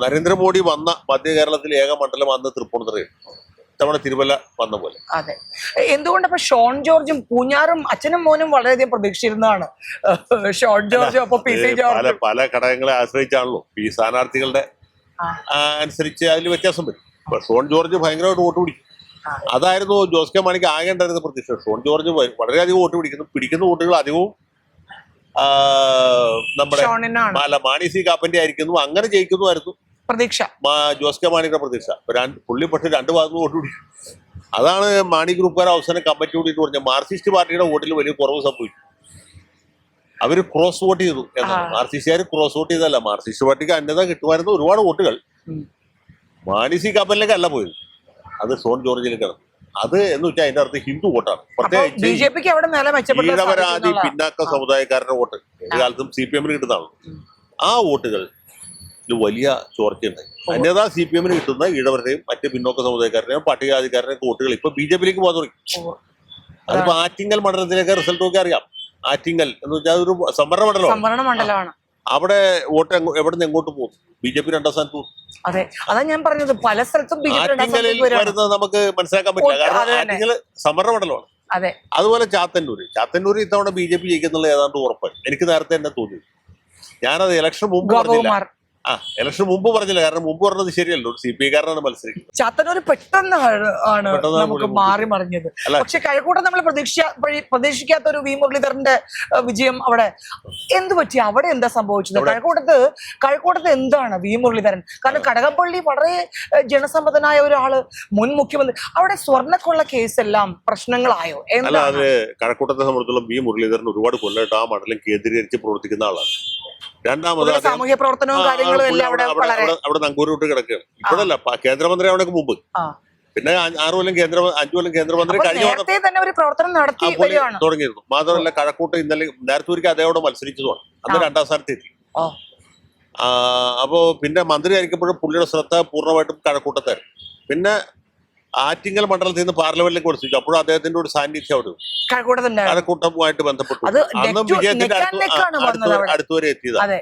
നരേന്ദ്രമോദി വന്ന മധ്യ കേരളത്തിലെ ഏക മണ്ഡലം അന്ന് തൃപ്പൂണിത്തുറയാണ്. തവണ തിരുവല്ല വന്ന പോലെ. അതെ. എന്തുകൊണ്ട് അപ്പൊ ഷോൺ ജോർജും പൂഞ്ഞാറും അച്ഛനും മോനും വളരെയധികം പ്രതീക്ഷിച്ചിരുന്നതാണ്. ഷോൺ ജോർജും അപ്പൊ PC ജോർജും പല ഘടകങ്ങളെ ആശ്രയിച്ചാണല്ലോ ഈ സ്ഥാനാർത്ഥികളുടെ അനുസരിച്ച് അതിൽ വ്യത്യാസം വരും. ഇപ്പൊ ഷോൺ ജോർജ് ഭയങ്കരമായിട്ട് വോട്ട് പിടിക്കും. അതായിരുന്നു ജോസ് കെ മാണിക്ക് ആകേണ്ടായിരുന്ന പ്രതീക്ഷ. ഷോൺ ജോർജ് വളരെയധികം വോട്ട് പിടിക്കുന്ന വോട്ടുകൾ അധികവും നമ്മുടെ മാണി സി കാപ്പന്റെ ആയിരിക്കുന്നു. അങ്ങനെ ജയിക്കുന്നുമായിരുന്നു പ്രതീക്ഷ, ജോസ് കെ മാണിയുടെ പ്രതീക്ഷ. പുള്ളി പക്ഷെ രണ്ട് ഭാഗത്ത് വോട്ട് പിടിച്ചു. അതാണ് മാണി ഗ്രൂപ്പുകാർ അവസാനം കമ്മിറ്റി കൂടിയിട്ട് പറഞ്ഞത്. മാർക്സിസ്റ്റ് പാർട്ടിയുടെ വോട്ടിൽ വലിയ കുറവ് സംഭവിച്ചു. അവര് ക്രോസ് വോട്ട് ചെയ്തു എന്നാണ്. മാർക്സിസ്റ്റുകാർ ക്രോസ് വോട്ട് ചെയ്തല്ല, മാർക്സിസ്റ്റ് പാർട്ടിക്ക് അന്യത കിട്ടുമായിരുന്നു ഒരുപാട് വോട്ടുകൾ. മാണി സി കാപ്പനിലേക്ക് അല്ല പോയത്, അത് ഷോൺ ജോർജിലേക്കാണ്. അത് എന്ന് വെച്ചാൽ അതിന്റെ അർത്ഥം ഹിന്ദു വോട്ടാണ്. പ്രത്യേകിച്ച് ഈഴവരാതി പിന്നാക്ക സമുദായക്കാരുടെ വോട്ട് കാലത്തും CPM-ന് കിട്ടുന്നതാണ്. ആ വോട്ടുകൾ വലിയ ചോർച്ചയുണ്ടായി. അന്യതാ CPM-ന് കിട്ടുന്ന ഈഴവരുടെയും മറ്റ് പിന്നോക്ക സമുദായക്കാരുടെയും പട്ടികജാതിക്കാരുടെയും വോട്ടുകൾ ഇപ്പൊ BJP-ലേക്ക് പോകാൻ തുടങ്ങി. അതിപ്പോ ആറ്റിങ്ങൽ മണ്ഡലത്തിലേക്ക് റിസൾട്ട് ഒക്കെ അറിയാം. ആറ്റിങ്ങൽ എന്ന് വെച്ചാൽ ഒരു സംവരണ മണ്ഡലമാണ്. അവിടെ വോട്ട് എവിടെ നിന്ന് എങ്ങോട്ട് പോകും? BJP രണ്ടാം സ്ഥാനത്ത് പോകും. അതെ, അതാ ഞാൻ പറഞ്ഞത്. പല സ്ഥലത്തും ആറ്റിങ്ങലിൽ വരുന്നത് നമുക്ക് മനസ്സിലാക്കാൻ പറ്റില്ല. കാരണം ആറ്റിങ്ങൽ സംവരണ മണ്ഡലമാണ്. അതുപോലെ ചാത്തന്നൂര് ഇത്തവണ BJP ജയിക്കുന്നുള്ള ഏതാണ്ട് ഉറപ്പാണ്. എനിക്ക് നേരത്തെ തന്നെ തോന്നി. ഞാനത് ഇലക്ഷൻ മുമ്പ് പറഞ്ഞില്ല. ഇലക്ഷൻ മുമ്പ് പറഞ്ഞില്ല, കാരണം മുമ്പ് പറഞ്ഞത് ശരിയല്ലോ. CPI-കാരനാണ് മത്സരിക്കുന്നത്. ചാത്തന്നൂര് പെട്ടെന്ന് ആണ് നമുക്ക് മാറി മറിഞ്ഞത്. പക്ഷെ കഴക്കൂട്ടം നമ്മൾ പ്രതീക്ഷിക്കാത്ത ഒരു വി മുരളീധരന്റെ വിജയം. അവിടെ എന്ത് പറ്റി? അവിടെ എന്താ സംഭവിച്ചത്? കഴക്കൂട്ടത്ത് എന്താണ് വി മുരളീധരൻ? കാരണം കടകംപള്ളി വളരെ ജനസമ്മതനായ ഒരാള്, മുൻ മുഖ്യമന്ത്രി. അവിടെ സ്വർണ്ണക്കൊള്ള കേസെല്ലാം പ്രശ്നങ്ങളായോ? അല്ല, അത് കഴക്കൂട്ടത്തെ സംബന്ധിച്ചോളം വി മുരളീധരൻ ഒരുപാട് കൊല്ലമായിട്ട് ആ മണ്ഡലം കേന്ദ്രീകരിച്ച് പ്രവർത്തിക്കുന്ന ആളാണ്. രണ്ടാമത് സാമൂഹ്യ പ്രവർത്തനവും കാര്യങ്ങളും എല്ലാം അവിടെ നങ്കൂരോട്ട് കിടക്കുകയാണ്. ഇപ്പോഴല്ല, കേന്ദ്രമന്ത്രി അവിടെ മുമ്പ്. പിന്നെ 5 കൊല്ലം കേന്ദ്രമന്ത്രി തുടങ്ങിയിരുന്നു. മാത്രമല്ല, കഴക്കൂട്ട് ഇന്നലെ നേരത്തെ ഒരിക്കൽ അതേവിടെ മത്സരിച്ചതുമാണ്. അന്ന് 2ാം സ്ഥാനത്തെത്തി. അപ്പോ പിന്നെ മന്ത്രി ആയിരിക്കുമ്പോഴും പുള്ളിയുടെ ശ്രദ്ധ പൂർണ്ണമായിട്ടും കഴക്കൂട്ടത്തായിരുന്നു. പിന്നെ ആറ്റിങ്ങൽ മണ്ഡലത്തിൽ നിന്ന് പാർലമെന്റിലേക്ക് കൊടുത്തു. അപ്പോഴും അദ്ദേഹത്തിന്റെ ഒരു സാന്നിധ്യം അവിടെ കഴക്കൂട്ടവുമായിട്ട് ബന്ധപ്പെട്ടു. അന്നും വിജയത്തിന്റെ അടുത്തുവരെ എത്തിയതാണ്.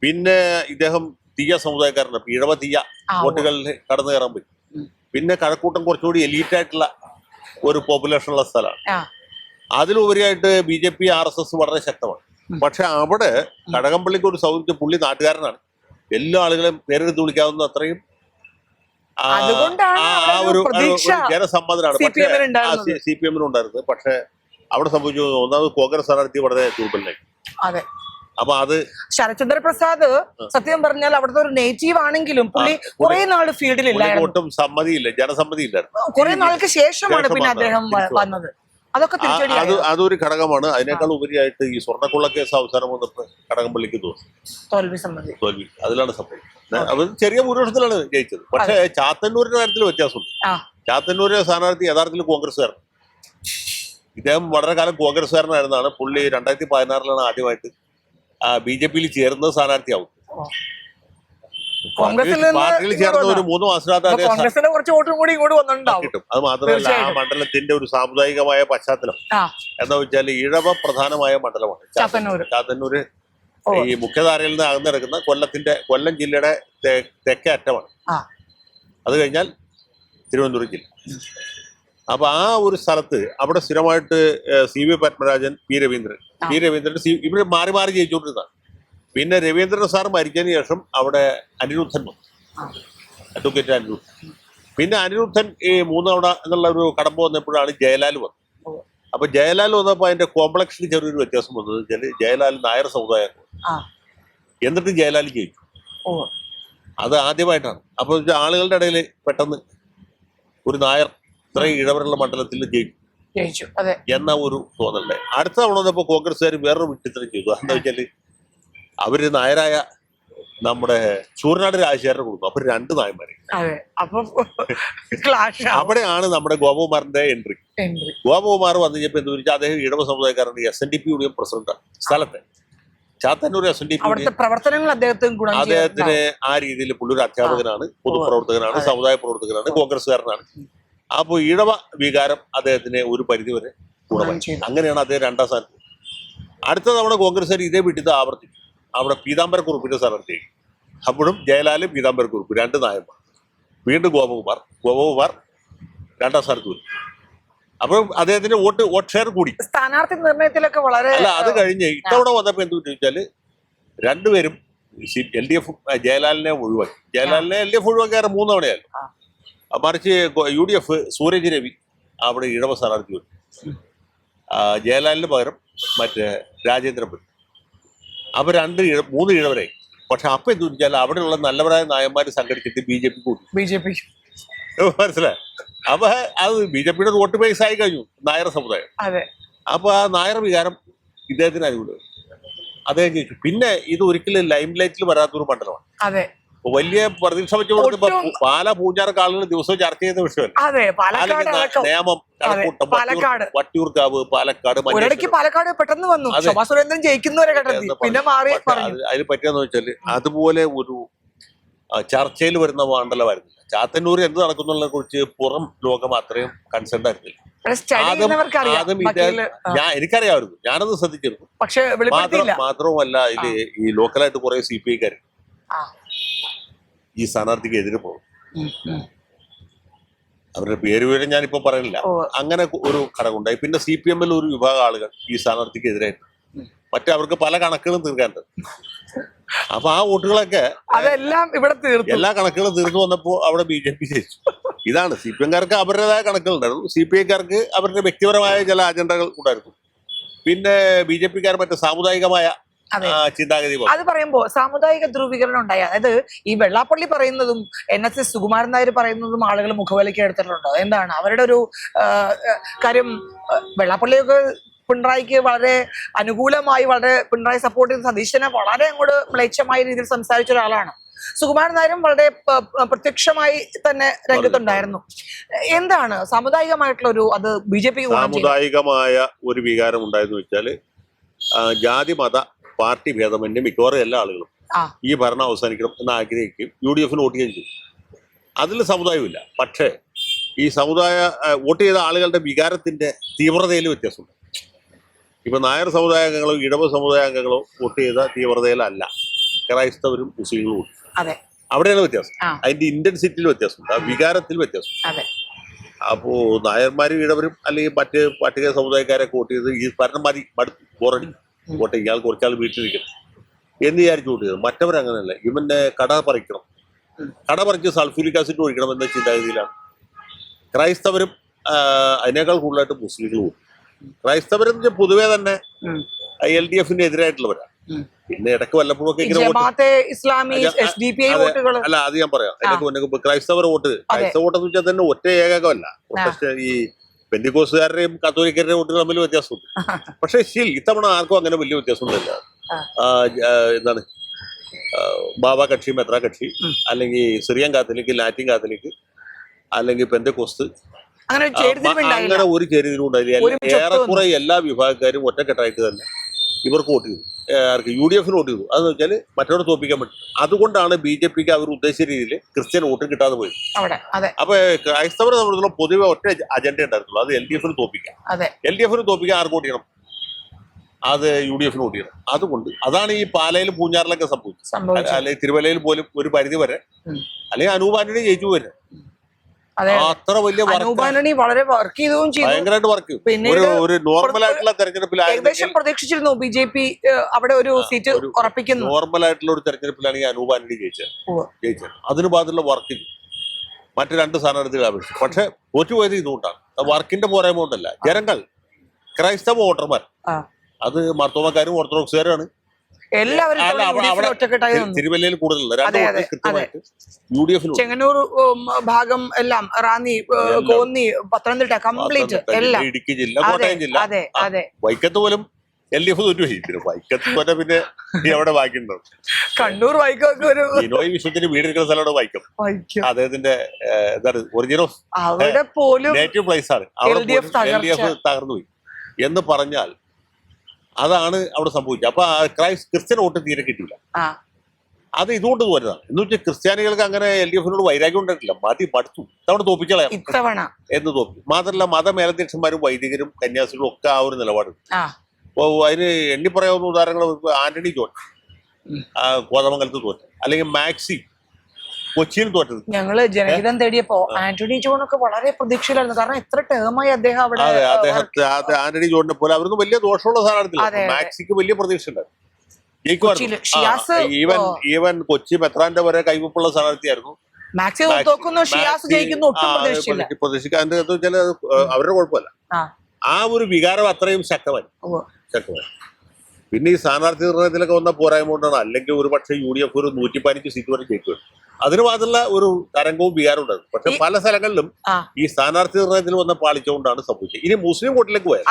പിന്നെ ഇദ്ദേഹം തീയ സമുദായക്കാരനാണ്. ഇഴവ തീയ വോട്ടുകളിൽ കടന്നു കയറാൻ പറ്റും. പിന്നെ കഴക്കൂട്ടം കുറച്ചുകൂടി എലീറ്റായിട്ടുള്ള ഒരു പോപ്പുലേഷൻ ഉള്ള സ്ഥലമാണ്. അതിലുപരിയായിട്ട് BJP RSS വളരെ ശക്തമാണ്. പക്ഷെ അവിടെ കടകംപള്ളിക്ക് ഒരു സൗകര്യം, പുള്ളി നാട്ടുകാരനാണ്. എല്ലാ ആളുകളെയും പേരെടുത്ത് വിളിക്കാവുന്ന അത്രയും ജനസമ്മതനാണ്. CPM-ന് ഉണ്ടായിരുന്നത്. പക്ഷെ അവിടെ സംഭവിച്ചു ഒന്നാമത് കോൺഗ്രസ് സ്ഥാനാർത്ഥി വളരെ ദുർബലനായി. അപ്പൊ അത് ശരത്ചന്ദ്ര പ്രസാദ് സത്യം പറഞ്ഞാൽ അവിടുത്തെ ഒരു നേറ്റീവ് ആണെങ്കിലും പുള്ളി കുറെ നാള് ഫീൽഡിലില്ലായിരുന്നു. ഒട്ടും സമ്മതിയില്ല, ജനസമ്മതിയില്ലായിരുന്നു. കുറെ നാൾക്ക് ശേഷമാണ് പിന്നെ അദ്ദേഹം വന്നത്. അതൊക്കെ അതൊരു ഘടകമാണ്. അതിനേക്കാൾ ഉപരിയായിട്ട് ഈ സ്വർണ്ണക്കൊള്ള കേസ് അവസാനം വന്നപ്പോൾ കടകംപള്ളിക്ക് തോൽവി അതിലാണ് സംഭവിച്ചത്. അവർ ചെറിയ ഭൂരിപക്ഷത്തിലാണ് ജയിച്ചത്. പക്ഷെ ചാത്തന്നൂരിന്റെ കാര്യത്തിൽ വ്യത്യാസമുണ്ട്. ചാത്തന്നൂരിലെ സ്ഥാനാർത്ഥി യഥാർത്ഥത്തിൽ കോൺഗ്രസ്സുകാരൻ. ഇദ്ദേഹം വളരെ കാലം കോൺഗ്രസ്സുകാരനായിരുന്നാണ്. പുള്ളി 2016 ആദ്യമായിട്ട് BJP-യിൽ ചേർന്നത് സ്ഥാനാർത്ഥിയാവും. പാർട്ടിയിൽ ചേർന്ന ഒരു 3 മാസത്തിനകത്ത് കിട്ടും. അത് മാത്രമല്ല, ആ മണ്ഡലത്തിന്റെ ഒരു സാമുദായികമായ പശ്ചാത്തലം എന്താ വെച്ചാൽ ഈഴവ പ്രധാനമായ മണ്ഡലമാണ് ചാത്തന്നൂര്. ഈ മുഖ്യധാരയിൽ നിന്ന് അകന്നിറക്കുന്ന കൊല്ലം ജില്ലയുടെ തെക്കേ അറ്റമാണ്. അത് കഴിഞ്ഞാൽ തിരുവനന്തപുരം ജില്ല. അപ്പൊ ആ ഒരു സ്ഥലത്ത് അവിടെ സ്ഥിരമായിട്ട് CV പത്മരാജൻ, പി രവീന്ദ്രൻ ഇവര് മാറി മാറി ജയിച്ചുകൊണ്ടിരുന്നതാണ്. പിന്നെ രവീന്ദ്രൻ സാർ മരിച്ചതിന് ശേഷം അവിടെ അനിരുദ്ധൻ വന്നു, അഡ്വക്കേറ്റ് അനിരുദ്ധൻ. പിന്നെ അനിരുദ്ധൻ ഈ 3 തവണ എന്നുള്ള ഒരു കടമ്പ വന്നപ്പോഴാണ് ജയലാൽ വന്നത്. അപ്പൊ ജയലാൽ വന്നപ്പോൾ അതിന്റെ കോംപ്ലക്സിന് ചെറിയൊരു വ്യത്യാസം വന്നത് വെച്ചാൽ ജയലാൽ നായർ സമുദായം, എന്നിട്ട് ജയലാൽ ജയിച്ചു. അത് ആദ്യമായിട്ടാണ്. അപ്പൊ ആളുകളുടെ ഇടയിൽ പെട്ടെന്ന് ഒരു നായർ ഇത്രയും ഇടവരുള്ള മണ്ഡലത്തിൽ ജയിച്ചു എന്ന ഒരു തോന്നലുണ്ട്. അടുത്ത തവണ വന്നപ്പോൾ കോൺഗ്രസ്സുകാർ വേറൊരു വിട്ടിത്തരം ചെയ്തു. എന്താ വെച്ചാല് അവര് നായരായ നമ്മുടെ ചൂരനാട് രാജശേഖരനെ കൊടുക്കും. അപ്പൊ 2 നായന്മാരെ. അവിടെയാണ് നമ്മുടെ ഗോപകുമാറിന്റെ എൻട്രി. ഗോപകുമാർ വന്നു കഴിഞ്ഞപ്പോ എന്താ വെച്ചാൽ അദ്ദേഹം ഇടവ സമുദായക്കാരന്റെ SNDP യൂണിയൻ പ്രസിഡന്റാണ് സ്ഥലത്തെ. ചാത്തന്നൂർ SNDP അദ്ദേഹത്തിന് ആ രീതിയിൽ പുള്ളി ഒരു അധ്യാപകനാണ്, പൊതുപ്രവർത്തകനാണ്, സമുദായ പ്രവർത്തകനാണ്, കോൺഗ്രസ്സുകാരനാണ്. അപ്പോൾ ഈഴവ വികാരം അദ്ദേഹത്തിന് ഒരു പരിധിവരെ ഗുണമായി. അങ്ങനെയാണ് അദ്ദേഹം 2ാം സ്ഥാനത്ത്. അടുത്ത തവണ കോൺഗ്രസ്സുകാർ ഇതേ വീട്ടിൽ ആവർത്തിച്ചു. അവിടെ പീതാംബരക്കുറുപ്പിന്റെ സ്ഥാനത്ത്. അപ്പോഴും ജയലാലും പീതാംബരക്കുറുപ്പ് 2 നായന്മാർ. വീണ്ടും ഗോപകുമാർ 2ാം സ്ഥാനത്ത് വരും. അപ്പം അദ്ദേഹത്തിന്റെ വോട്ട് ഷെയർ കൂടി. സ്ഥാനാർത്ഥി നിർണയത്തിലൊക്കെ വളരെ അല്ല, അത് കഴിഞ്ഞ് ഇത്തവണ വന്നപ്പോ എന്ത് വെച്ചാല് രണ്ടുപേരും LDF ജയലാലിനെ ഒഴിവാക്കി. ജയലാലിനെ LDF ഒഴിവാക്കിയാറ് 3 തവണയായിരുന്നു. മറിച്ച് UDF സൂരജ് രവി അവിടെ ഇടവ സ്ഥാനാർത്ഥി വരും. ജയലാലിന് പകരം മറ്റേ രാജേന്ദ്രൻ. അപ്പൊ 3 ഇഴവരെ. പക്ഷെ അപ്പൊ എന്ത് വെച്ചാൽ അവിടെയുള്ള നല്ലവരായ നായന്മാര് സംഘടിച്ചിട്ട് BJP കൂട്ടി. മനസ്സിലായി? അപ്പൊ അത് BJPയുടെ വോട്ട് ബേസ് ആയി കഴിഞ്ഞു നായർ സമുദായം. അപ്പൊ ആ നായർ വികാരം ഇദ്ദേഹത്തിന് അനുകൂലം അദ്ദേഹം ജയിച്ചു. പിന്നെ ഇത് ഒരിക്കലും ലൈം ലൈറ്റിൽ വരാത്തൊരു മണ്ഡലമാണ്. വലിയ പ്രതീക്ഷ വെച്ച് കൊടുത്തപ്പോ പാല പൂഞ്ഞാറൊക്കെ ആളുകൾ ദിവസവും ചർച്ച ചെയ്യുന്ന വിഷയമല്ല. നേമം, കഴക്കൂട്ടം, വട്ടിയൂർക്കാവ്, പാലക്കാട് പെട്ടെന്ന് വന്നു. അതിന് പറ്റിയെന്ന് വെച്ചാല് അതുപോലെ ഒരു ചർച്ചയിൽ വരുന്ന മണ്ഡലമായിരുന്നില്ല. ചാത്തന്നൂർ എന്ത് നടക്കുന്നതിനെ കുറിച്ച് പുറം ലോകം അത്രയും കൺസേൺ ആയിരുന്നില്ല. എനിക്കറിയാമായിരുന്നു, ഞാനത് ശ്രദ്ധിച്ചിരുന്നു. പക്ഷെ മാത്രവുമല്ല ഇതില് ഈ ലോക്കലായിട്ട് കുറെ CPI-ക്കാർ ഈ സ്ഥാനാർത്ഥിക്ക് എതിരെ പോകും. അവരുടെ പേര് വീഴും ഞാനിപ്പോ പറയുന്നില്ല. അങ്ങനെ ഒരു ഘടകമുണ്ടായി. പിന്നെ CPM-ൽ ഒരു വിഭാഗം ആളുകൾ ഈ സ്ഥാനാർത്ഥിക്ക് എതിരായിട്ട് അവർക്ക് പല കണക്കുകളും തീർക്കാനുണ്ട്. അപ്പൊ ആ വോട്ടുകളൊക്കെ എല്ലാ കണക്കുകളും തീർന്നു വന്നപ്പോ അവിടെ BJP ജയിച്ചു. ഇതാണ് CPM-കാർക്ക് അവരുടേതായ കണക്കുകളുണ്ടായിരുന്നു, CPI-ക്കാർക്ക് അവരുടെ വ്യക്തിപരമായ ചില അജണ്ടകൾ ഉണ്ടായിരുന്നു. പിന്നെ BJP-ക്കാർ മറ്റേ സാമുദായികമായ ചിന്താഗതി. അത് പറയുമ്പോ സാമുദായിക ധ്രുവീകരണം ഉണ്ടായി. അതായത് ഈ വെള്ളാപ്പള്ളി പറയുന്നതും NSS സുകുമാരൻ നായർ പറയുന്നതും ആളുകൾ മുഖവിലയ്ക്ക് എടുത്തിട്ടുണ്ടോ? എന്താണ് അവരുടെ ഒരു കാര്യം? വെള്ളാപ്പള്ളിയൊക്കെ പിണറായിക്ക് വളരെ അനുകൂലമായി, വളരെ പിണറായി സപ്പോർട്ട് ചെയ്ത് സതീശനെ വളരെ അങ്ങോട്ട് മ്ലേച്ഛമായ രീതിയിൽ സംസാരിച്ച ഒരാളാണ്. സുകുമാരൻ നായരും വളരെ പ്രത്യക്ഷമായി തന്നെ രംഗത്തുണ്ടായിരുന്നു. എന്താണ് സാമുദായികമായിട്ടുള്ള ഒരു അത് BJP സാമുദായികമായ ഒരു വികാരം ഉണ്ടായെന്ന് വെച്ചാല് ജാതി മത പാർട്ടി ഭേദമന്യേ മിക്കവാറും എല്ലാ ആളുകളും ഈ ഭരണം അവസാനിക്കണം എന്ന് ആഗ്രഹിക്കുകയും UDF-ന് വോട്ട് ചെയ്യുകയും ചെയ്യും. അതിൽ സമുദായമില്ല. പക്ഷേ ഈ വോട്ട് ചെയ്ത ആളുകളുടെ വികാരത്തിന്റെ തീവ്രതയിൽ വ്യത്യാസമുണ്ട്. ഇപ്പൊ നായർ സമുദായ അംഗങ്ങളോ ഇടവ സമുദായ അംഗങ്ങളോ വോട്ട് ചെയ്ത തീവ്രതയിലല്ല ക്രൈസ്തവരും മുസ്ലിങ്ങളും വോട്ട്. അവിടെയാണ് വ്യത്യാസം. അതിന്റെ ഇന്റൻസിറ്റിയിൽ വ്യത്യാസമുണ്ട്, ആ വികാരത്തിൽ വ്യത്യാസം. അപ്പോ നായന്മാരും ഇടവരും അല്ലെങ്കിൽ മറ്റ് പട്ടിക സമുദായക്കാരൊക്കെ വോട്ട് ചെയ്ത് ഈ ഭരണം മതി, ബോറടി, വോട്ട് ഇയാൾ കുറച്ചാൾ വീട്ടിലിരിക്കണം എന്ന് വിചാരിച്ചു വോട്ട് ചെയ്തത്. മറ്റവരങ്ങനെയല്ല. ഇവന്റെ കട പറിക്കണം, കട പറിച്ച് സൾഫ്യൂരിക് ആസിഡ് ഒഴിക്കണം എന്ന ചിന്താഗതിയിലാണ്. ക്രൈസ്തവരും അതിനേക്കാൾ കൂടുതലായിട്ട് മുസ്ലിങ്ങളും വോട്ട്. ക്രൈസ്തവരും പൊതുവെ തന്നെ LDF-ന് എതിരായിട്ടുള്ളവരാണ്. പിന്നെ ഇടയ്ക്ക് വല്ലപ്പോഴും ഒക്കെ അല്ല, അത് ഞാൻ പറയാം. അതിനൊക്കെ ക്രൈസ്തവർ വോട്ട് എന്ന് വെച്ചാൽ തന്നെ ഒറ്റ ഏകമല്ല. ഈ പെന്തിക്കോസുകാരുടെയും കത്തോലിക്കരുടെയും വോട്ടുകൾ തമ്മിൽ വ്യത്യാസമുണ്ട്. പക്ഷെ ഇത്തവണ ആർക്കും അങ്ങനെ വലിയ വ്യത്യാസമൊന്നുമില്ല. എന്താണ് ബാബ കക്ഷി, മെത്ര കക്ഷി, അല്ലെങ്കിൽ സിറിയൻ കാത്തലിക്, ലാറ്റിൻ കാത്തലിക്, അല്ലെങ്കിൽ പെന്തക്കോസ്ത്, അങ്ങനെ ഒരു ചേരിതിലും ഉണ്ടായില്ല. ഏറെക്കുറെ എല്ലാ വിഭാഗക്കാരും ഒറ്റക്കെട്ടായിട്ട് തന്നെ ഇവർക്ക് വോട്ട് ചെയ്തു. UDF-ന് വോട്ട് ചെയ്തു. അതെന്ന് വെച്ചാൽ മറ്റവരെ തോൽപ്പിക്കാൻ പറ്റും. അതുകൊണ്ടാണ് BJP-ക്ക് അവർ ഉദ്ദേശിച്ച രീതിയിൽ ക്രിസ്ത്യൻ വോട്ട് കിട്ടാതെ പോയി. അപ്പൊ ക്രൈസ്തവരെ സംബന്ധിച്ചുള്ള പൊതുവെ ഒറ്റ അജണ്ട ഉണ്ടായിരുന്നുള്ളൂ, അത് LDF-ന് തോൽപ്പിക്കാം. LDF-ന് തോൽപ്പിക്കാൻ ആർക്ക് വോട്ട് ചെയ്യണം? അത് UDF-ന് വോട്ട് ചെയ്യണം. അതുകൊണ്ട് അതാണ് ഈ പാലയിലും പൂഞ്ഞാറിലൊക്കെ സംഭവിച്ചത്. അല്ലെങ്കിൽ തിരുവല്ലയിൽ പോലും ഒരു പരിധി വരെ, അല്ലെങ്കിൽ അനൂപ് ആന്റണി ജയിച്ചു വരെ അതെ അത്ര വലിയ വർക്ക് അനൂപാനണി വളരെ വർക്ക് ചെയ്തതും ചെയ്തു. ഭയങ്കരമായിട്ട് വർക്ക് പിന്നീട് ഒരു നോർമൽ ആയിട്ടുള്ള തെരഞ്ഞെടുപ്പിലായിരുന്നു ഏകദേശം പ്രതീക്ഷിച്ചിരുന്നു ബി.ജെ.പി. അവിടെ ഒരു സീറ്റ് ഉറപ്പിക്കുന്നു. നോർമൽ ആയിട്ടുള്ള ഒരു തെരഞ്ഞെടുപ്പിലാണെങ്കിൽ അനൂപ് ആന്റണി ജയിച്ചത് അതിന് ബാധുള്ള വർക്ക് മറ്റു രണ്ട് സ്ഥാനാർത്ഥികളെ അപേക്ഷിച്ചു. പക്ഷെ തോറ്റുപോയത് ഇതുകൊണ്ടാണ്. വർക്കിന്റെ പോരായ്മ കൊണ്ടല്ല. ജനങ്ങൾ ക്രൈസ്തവ വോട്ടർമാർ അത് മർത്തോമക്കാരും ഓർത്തഡോക്സുകാരാണ് എല്ലാവരും ഒറ്റക്കെട്ടായി നിന്നു. തിരുവല്ലയിൽ കൂടുതലുള്ള രണ്ട് വോട്ട് കൃത്യമായിട്ട് യു.ഡി.എഫിൽ ചെങ്ങന്നൂർ ഭാഗം എല്ലാം റാന്നി കോന്നി പത്തനംതിട്ട കംപ്ലീറ്റ് എല്ലാം ഇടുക്കി ജില്ല കോട്ടയം ജില്ല അതെ അതെ വൈക്കത്ത് പോലും എൽ.ഡി.എഫ് തോറ്റുപോയി. പിന്നെ വൈക്കത്ത് തോറ്റ പിന്നെ എവിടെ ബാക്കിയുണ്ടാവും? കണ്ണൂർ വൈക്കമൊക്കെ ഒരു ബിനോയ് വിശ്വത്തിന് വീടെടുക്കുന്ന സ്ഥലമാണ് വൈക്കം. അദ്ദേഹത്തിന്റെ എന്താണ് ഒറിജിനൽ അവിടെ പോലും നേറ്റീവ് പ്ലേസ് ആണ്. അവിടെ എൽ.ഡി.എഫ് തകർന്നുപോയി എന്ന് പറഞ്ഞാൽ അതാണ് അവിടെ സംഭവിച്ചത്. അപ്പൊ ക്രിസ്ത്യൻ വോട്ട് തീരെ കിട്ടിയില്ല. അത് ഇതുകൊണ്ട് തോന്നതാണ്. എന്ന് വെച്ചാൽ ക്രിസ്ത്യാനികൾക്ക് അങ്ങനെ എൽ.ഡി.എഫിനോട് വൈരാഗ്യം ഉണ്ടായിട്ടില്ല. മടുത്തു തവണ തോപ്പിച്ചളയാം എന്ന് തോപ്പി. മാത്രമല്ല മതമേലധ്യക്ഷന്മാരും വൈദികരും കന്യാസ്ത്രീകളും ഒക്കെ ആ ഒരു നിലപാട്. അപ്പൊ അതിന് എണ്ണി പറയാവുന്ന ഉദാഹരണങ്ങൾ ആന്റണി ജോൺ കോതമംഗലത്ത് തോറ്റു, അല്ലെങ്കിൽ മാക്സി കൊച്ചിയിൽ തോറ്റത്. ഞങ്ങള് ജനഹിതം തേടിയപ്പോ ആന്റണി ജോൺ ഒക്കെ വളരെ പ്രതീക്ഷയിലായിരുന്നു. കാരണം എത്ര ടേമായി അദ്ദേഹം അവിടെ. അദ്ദേഹത്തെ ആന്റണി ജോണിനെ പോലെ അവരൊന്നും വലിയ ദോഷമുള്ള സ്ഥാനാർത്ഥില്ല. മാക്സിക്ക് വലിയ പ്രതീക്ഷ ഉണ്ടായിരുന്നു. ഈവൻ കൊച്ചി മെത്രാന്റെ വരെ കൈവപ്പുള്ള സ്ഥാനാർത്ഥിയായിരുന്നു. പ്രതീക്ഷിക്കാൻ അവരുടെ കുഴപ്പമില്ല. ആ ഒരു വികാരം അത്രയും ശക്തമായി. പിന്നെ ഈ സ്ഥാനാർത്ഥി നിർണയത്തിലൊക്കെ വന്ന പോരായ്മ കൊണ്ടാണ്. അല്ലെങ്കിൽ ഒരു പക്ഷേ യു.ഡി.എഫ് ഒരു 115 സീറ്റ് വരെ ജയിക്കും. അതിന് മാത്രമുള്ള ഒരു തരംഗവും വികാരവും ഉണ്ടായിരുന്നു. പക്ഷെ പല സ്ഥലങ്ങളിലും ഈ സ്ഥാനാർത്ഥി നിർണയത്തിൽ വന്ന പാളിച്ചുകൊണ്ടാണ് സംഭവിച്ചത്. ഇനി മുസ്ലിം വോട്ടിലേക്ക് പോയത്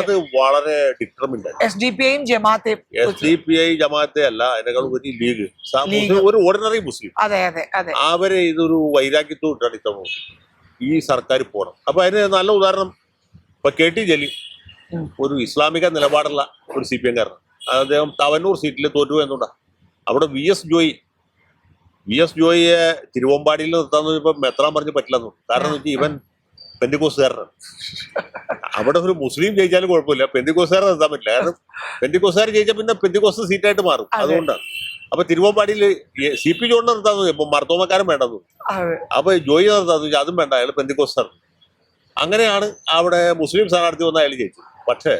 അത് വളരെ ഡിറ്റർമിൻഡ് ആണ്. എസ്.ഡി.പി.ഐ ജമാഅത്തെ അല്ല, അതിനേക്കാൾ ഒരു ലീഗ്, ഒരു ഓർഡിനറി മുസ്ലിം, അവരെ ഇതൊരു വൈരാഗ്യത്തോട്ടാണ് ഇത്തവണ ഈ സർക്കാർ പോകണം. അപ്പൊ അതിന് നല്ല ഉദാഹരണം ഇപ്പൊ കെ.ടി. ജലീൽ ഒരു ഇസ്ലാമിക നിലപാടുള്ള ഒരു CPM കാരനാണ്. അദ്ദേഹം തവന്നൂർ സീറ്റിൽ തോറ്റു എന്നുണ്ടാ. അവിടെ വി എസ് ജോയിയെ തിരുവമ്പാടിയിൽ നിർത്താന്ന് ഇപ്പൊ മെത്രാൻ പറഞ്ഞ് പറ്റില്ലെന്നു. കാരണം വെച്ചാൽ ഇവൻ പെന്തിക്കോസുകാരനാണ്. അവിടെ ഒരു മുസ്ലിം ജയിച്ചാലും കുഴപ്പമില്ല, പെന്തിക്കോസുകാരെ നിർത്താൻ പറ്റില്ല. കാരണം പെന്തിക്കോസുകാർ ജയിച്ചാൽ പിന്നെ പെന്തിക്കോസ് സീറ്റായിട്ട് മാറും. അതുകൊണ്ടാണ്. അപ്പൊ തിരുവമ്പാടിയിൽ CP ജോണിനെ നിർത്താന്ന് ഇപ്പൊ മർത്തോമക്കാരൻ വേണ്ടെന്നു. അപ്പൊ ജോയി നിർത്താന്ന് അതും വേണ്ട, അയാൾ പെന്തിക്കോസുകാരൻ. അങ്ങനെയാണ് അവിടെ മുസ്ലിം സ്ഥാനാർത്ഥി വന്ന അയാൾ ജയിച്ചത്. പക്ഷേ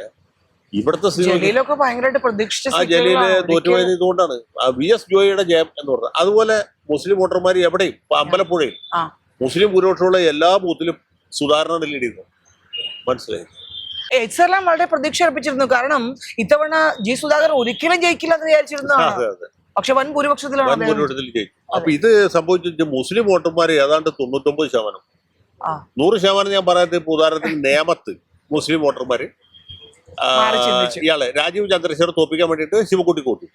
ഇവിടുത്തെ ജലീല് തോറ്റുപോയത് ഇതുകൊണ്ടാണ്. VS ജോയിയുടെ ജയം എന്ന് പറഞ്ഞത്. അതുപോലെ മുസ്ലിം വോട്ടർമാർ എവിടെയും ഇപ്പൊ അമ്പലപ്പുഴയിൽ മുസ്ലിം ഭൂരിപക്ഷമുള്ള എല്ലാ ബൂത്തിലും സുധാരണ ലീഡ് ചെയ്തു. മനസ്സിലായി. എല്ലാം വളരെ പ്രതീക്ഷ അർപ്പിച്ചിരുന്നു. കാരണം ഇത്തവണ ജി സുധാകരൻ ഒരിക്കലും ജയിക്കില്ല എന്ന് വിചാരിച്ചിരുന്നതാണ്. പക്ഷെ വൻ ഭൂരിപക്ഷത്തിലാണ് ജയിച്ചു. അപ്പൊ ഇത് സംഭവിച്ച മുസ്ലിം വോട്ടർമാർ ഏതാണ്ട് 99%, 100% ഞാൻ പറയാത്ത. ഇപ്പൊ ഉദാഹരണത്തിന് നേമത്ത് മുസ്ലിം വോട്ടർമാര് ഇയാള് രാജീവ് ചന്ദ്രശേഖർ തോപ്പിക്കാൻ വേണ്ടിയിട്ട് ശിവക്കുട്ടി കൂട്ടി.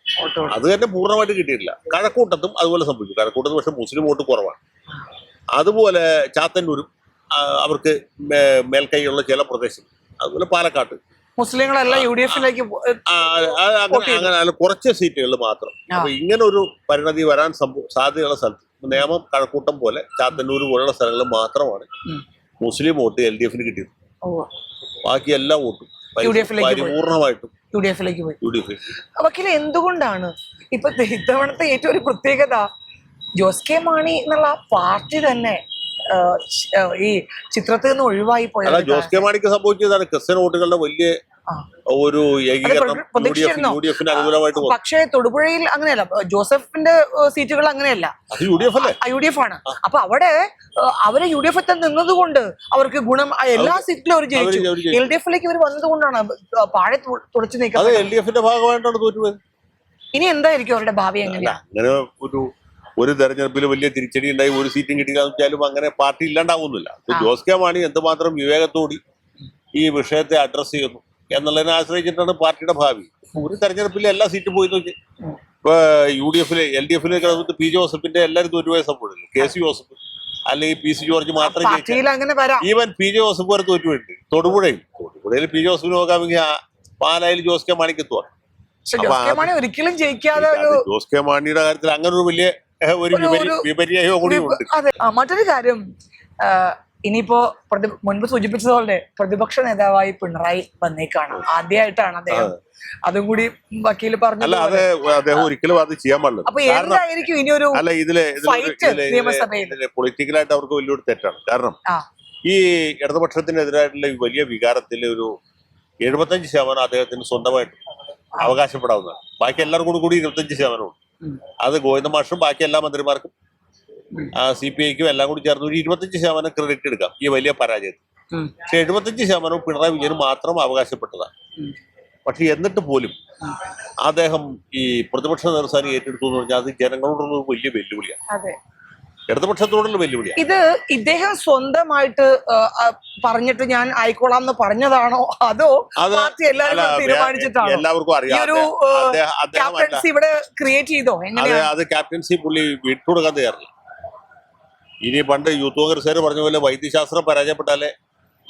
അത് തന്നെ പൂർണ്ണമായിട്ട് കിട്ടിയിട്ടില്ല. കഴക്കൂട്ടത്തും അതുപോലെ സംഭവിച്ചു. കഴക്കൂട്ടത്ത് പക്ഷെ മുസ്ലിം വോട്ട് കുറവാണ്. അതുപോലെ ചാത്തന്നൂരും അവർക്ക് മേൽക്കൈയുള്ള ചില പ്രദേശം, അതുപോലെ പാലക്കാട്ട് മുസ്ലിങ്ങളെല്ലാം യു.ഡി.എഫിലേക്ക് അങ്ങനെ കുറച്ച് സീറ്റുകളിൽ മാത്രം. അപ്പൊ ഇങ്ങനെ ഒരു പരിണതി വരാൻ സാധ്യതയുള്ള സ്ഥലത്ത് നേമം, കഴക്കൂട്ടം പോലെ ചാത്തന്നൂർ പോലുള്ള സ്ഥലങ്ങളിൽ മാത്രമാണ് മുസ്ലിം വോട്ട് LDF-ന് കിട്ടിയത്. ബാക്കി എല്ലാ വോട്ടും പരിപൂർണമായിട്ടും യു.ഡി.എഫിലേക്ക് പോയി. വക്കീലെ, എന്തുകൊണ്ടാണ് ഇപ്പൊ ഇത്തവണത്തെ ഏറ്റവും ഒരു പ്രത്യേകത ജോസ് കെ മാണി എന്നുള്ള പാർട്ടി തന്നെ ഈ ചിത്രത്തിൽ നിന്ന് ഒഴിവായി പോയത്? ജോസ് കെ മാണിക്ക് സംഭവിച്ചതാണ് ക്രിസ്ത്യൻ വോട്ടുകളുടെ വലിയ ഒരു ഏകീകരണം യു.ഡി.എഫിന് അനുകൂലമായിട്ട്. പക്ഷേ തൊടുപുഴയിൽ അങ്ങനെയല്ല, ജോസഫിന്റെ സീറ്റുകൾ അങ്ങനെയല്ല, യു.ഡി.എഫ് ആണ്. അപ്പൊ അവിടെ അവര് യു.ഡി.എഫ് നിന്നത് കൊണ്ട് അവർക്ക് ഗുണം എല്ലാ സീറ്റിലും അവർ ജയിച്ചു. LDF-ലേക്ക് ഇവർ വന്നത് കൊണ്ടാണ് പാഴെ തുടച്ചു നീക്കുന്നത്. LDF-ന്റെ ഭാഗമായിട്ടാണ് തോറ്റുപോയത്. ഇനി എന്തായിരിക്കും അവരുടെ ഭാവി? എങ്ങനെയാ അങ്ങനെ ഒരു തെരഞ്ഞെടുപ്പിൽ വലിയ തിരിച്ചടി ഉണ്ടായി ഒരു സീറ്റും കിട്ടിയെന്ന് വെച്ചാലും അങ്ങനെ പാർട്ടി ഇല്ലാണ്ടാവുന്നില്ല. ജോസ് കെ മാണി എന്തുമാത്രം വിവേകത്തോടി ഈ വിഷയത്തെ അഡ്രസ് ചെയ്യുന്നു എന്നുള്ളതിനെ ആശ്രയിച്ചിട്ടാണ് പാർട്ടിയുടെ ഭാവി. ഒരു തെരഞ്ഞെടുപ്പിൽ എല്ലാ സീറ്റും പോയി നോക്കി. ഇപ്പൊ യു.ഡി.എഫിലെ LDF-ലെ പി ജോസഫിന്റെ എല്ലാവരും തോറ്റുപോയ സംഭവം KC ജോസഫ് അല്ലെങ്കിൽ PC ജോർജ് മാത്രം ജയിച്ചു. ഈവൻ PJ ജോസഫ് വരെ തോറ്റുപോയിട്ടുണ്ട്. തൊടുപുഴയിൽ PJ ജോസഫിന് നോക്കാമെങ്കിൽ പാലായിൽ ജോസ് കെ മാണിക്ക് എത്തുവാണ്. ഒരിക്കലും ജയിക്കാതെ ജോസ് കെ മാണിയുടെ കാര്യത്തിൽ അങ്ങനെ ഒരു വലിയ ഒരു വിപര്യായോ കൂടി ഉണ്ട്. മറ്റൊരു കാര്യം, ഇനിയിപ്പോ മുൻപ് സൂചിപ്പിച്ചതുപോലെ പ്രതിപക്ഷ നേതാവായി പിണറായി വന്നേക്കാണ്. ആദ്യമായിട്ടാണ് അദ്ദേഹം അതും കൂടി വക്കീൽ പറഞ്ഞു. അല്ല അത് അദ്ദേഹം ഒരിക്കലും അത് ചെയ്യാൻ പാടില്ല. അപ്പൊ എന്തായിരിക്കും ഇനിയൊരു അല്ല ഇതില് പൊളിറ്റിക്കലായിട്ട് അവർക്ക് വലിയൊരു തെറ്റാണ്. കാരണം ഈ ഇടതുപക്ഷത്തിനെതിരായിട്ടുള്ള ഈ വലിയ വികാരത്തിൽ ഒരു 75% അദ്ദേഹത്തിന് സ്വന്തമായിട്ട് അവകാശപ്പെടാവുന്നതാണ്. ബാക്കി എല്ലാവർക്കും കൂടി 25%. അത് ഗോവിന്ദ മാഷും ബാക്കി എല്ലാ മന്ത്രിമാർക്കും CPIക്കും എല്ലാം കൂടി ചേർന്ന് ഒരു 25% ക്രെഡിറ്റ് എടുക്കാം ഈ വലിയ പരാജയത്തിൽ. പക്ഷെ 75% പിണറായി വിജയന് മാത്രം അവകാശപ്പെട്ടതാണ്. പക്ഷെ എന്നിട്ട് പോലും അദ്ദേഹം ഈ പ്രതിപക്ഷ നേതൃസ്ഥാനം ഏറ്റെടുത്തു എന്ന് പറഞ്ഞാൽ അത് ജനങ്ങളോടുള്ള വലിയ വെല്ലുവിളിയാണ്, ഇടതുപക്ഷത്തോടുള്ള വെല്ലുവിളിയാണ്. ഇത് ഇദ്ദേഹം സ്വന്തമായിട്ട് പറഞ്ഞിട്ട് ഞാൻ ആയിക്കോളാം എന്ന് പറഞ്ഞതാണോ അതോ പാർട്ടി എല്ലാവരും തീരുമാനിച്ചിട്ടാണോ? എല്ലാവർക്കും അറിയാം ഇവിടെ ക്രിയേറ്റ് ചെയ്തോ? അത് ക്യാപ്റ്റൻസി പുള്ളി വിട്ടുകൊടുക്കാൻ തയ്യാറില്ല. ഇനി പണ്ട് യൂത്ത് കോൺഗ്രസ്സുകാർ പറഞ്ഞ പോലെ വൈദ്യശാസ്ത്രം പരാജയപ്പെട്ടാലേ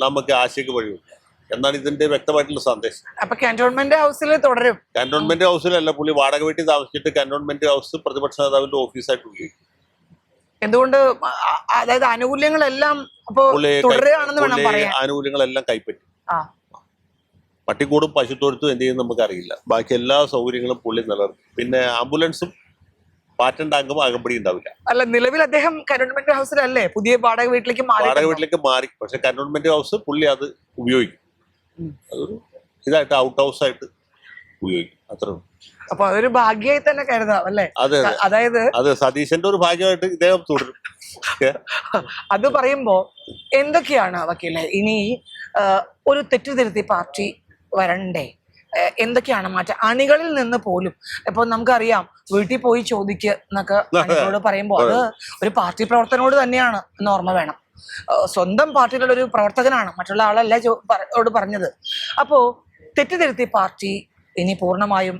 നമുക്ക് ആശയ്ക്ക് വഴിയുള്ളൂ എന്നാണ് ഇതിന്റെ വ്യക്തമായിട്ടുള്ള സന്ദേശം. അപ്പൊ കാന്റോൺമെന്റ് ഹൗസിൽ തുടരും? കാന്റോൺമെന്റ് ഹൗസിലല്ല, പുള്ളി വാടക വീട്ടിൽ താമസിച്ചിട്ട് കാന്റോൺമെന്റ് ഹൗസ് പ്രതിപക്ഷ നേതാവിന്റെ ഓഫീസായിട്ട് ഉപയോഗിക്കും. എന്തുകൊണ്ട്? അതായത് ആനുകൂല്യങ്ങളെല്ലാം തുടരുകയാണെന്ന് വേണം പറയാൻ. ആനുകൂല്യങ്ങളെല്ലാം കൈപ്പറ്റി. പട്ടിക്കൂടും പശുത്തൊഴുത്തും എന്ത് ചെയ്യുന്ന നമുക്ക് അറിയില്ല. ബാക്കി എല്ലാ സൗകര്യങ്ങളും പുള്ളി നിലനിർത്തും. പിന്നെ ആംബുലൻസും പാറ്റൻ ടാങ്കും അകമ്പടി ഉണ്ടാവില്ല. അല്ല, നിലവിൽ അദ്ദേഹം കന്റോൺമെന്റ് ഹൗസിലല്ലേ? പുതിയ വാടക വീട്ടിലേക്ക് മാറി. പക്ഷെ കന്റോൺമെന്റ് ഹൗസ് പുള്ളി അത് ഉപയോഗിക്കും. അതൊരു ഇതായിട്ട് ഔട്ട് ഹൗസ് ആയിട്ട് ഉപയോഗിക്കും. അത്ര. അപ്പൊ അതൊരു ഭാഗ്യമായി തന്നെ കരുതാം അല്ലേ? അതെ, സതീശന്റെ ഒരു ഭാഗ്യമായിട്ട് ഇദ്ദേഹം തുടരും. അത് പറയുമ്പോ എന്തൊക്കെയാണ് വക്കീലെ ഇനി ഒരു തെറ്റുതിരുത്തി പാർട്ടി വരണ്ടേ? എന്തൊക്കെയാണ് മാറ്റം അണികളിൽ നിന്ന് പോലും? ഇപ്പൊ നമുക്കറിയാം വീട്ടിൽ പോയി ചോദിക്കുന്നൊക്കെ അണികളോട് പറയുമ്പോൾ അത് ഒരു പാർട്ടി പ്രവർത്തനോട് തന്നെയാണ് എന്ന് ഓർമ്മ വേണം. സ്വന്തം പാർട്ടിയിലുള്ള ഒരു പ്രവർത്തകനാണ്, മറ്റുള്ള ആളല്ല പറഞ്ഞത്. അപ്പോ തെറ്റുതിരുത്തി പാർട്ടി ഇനി പൂർണ്ണമായും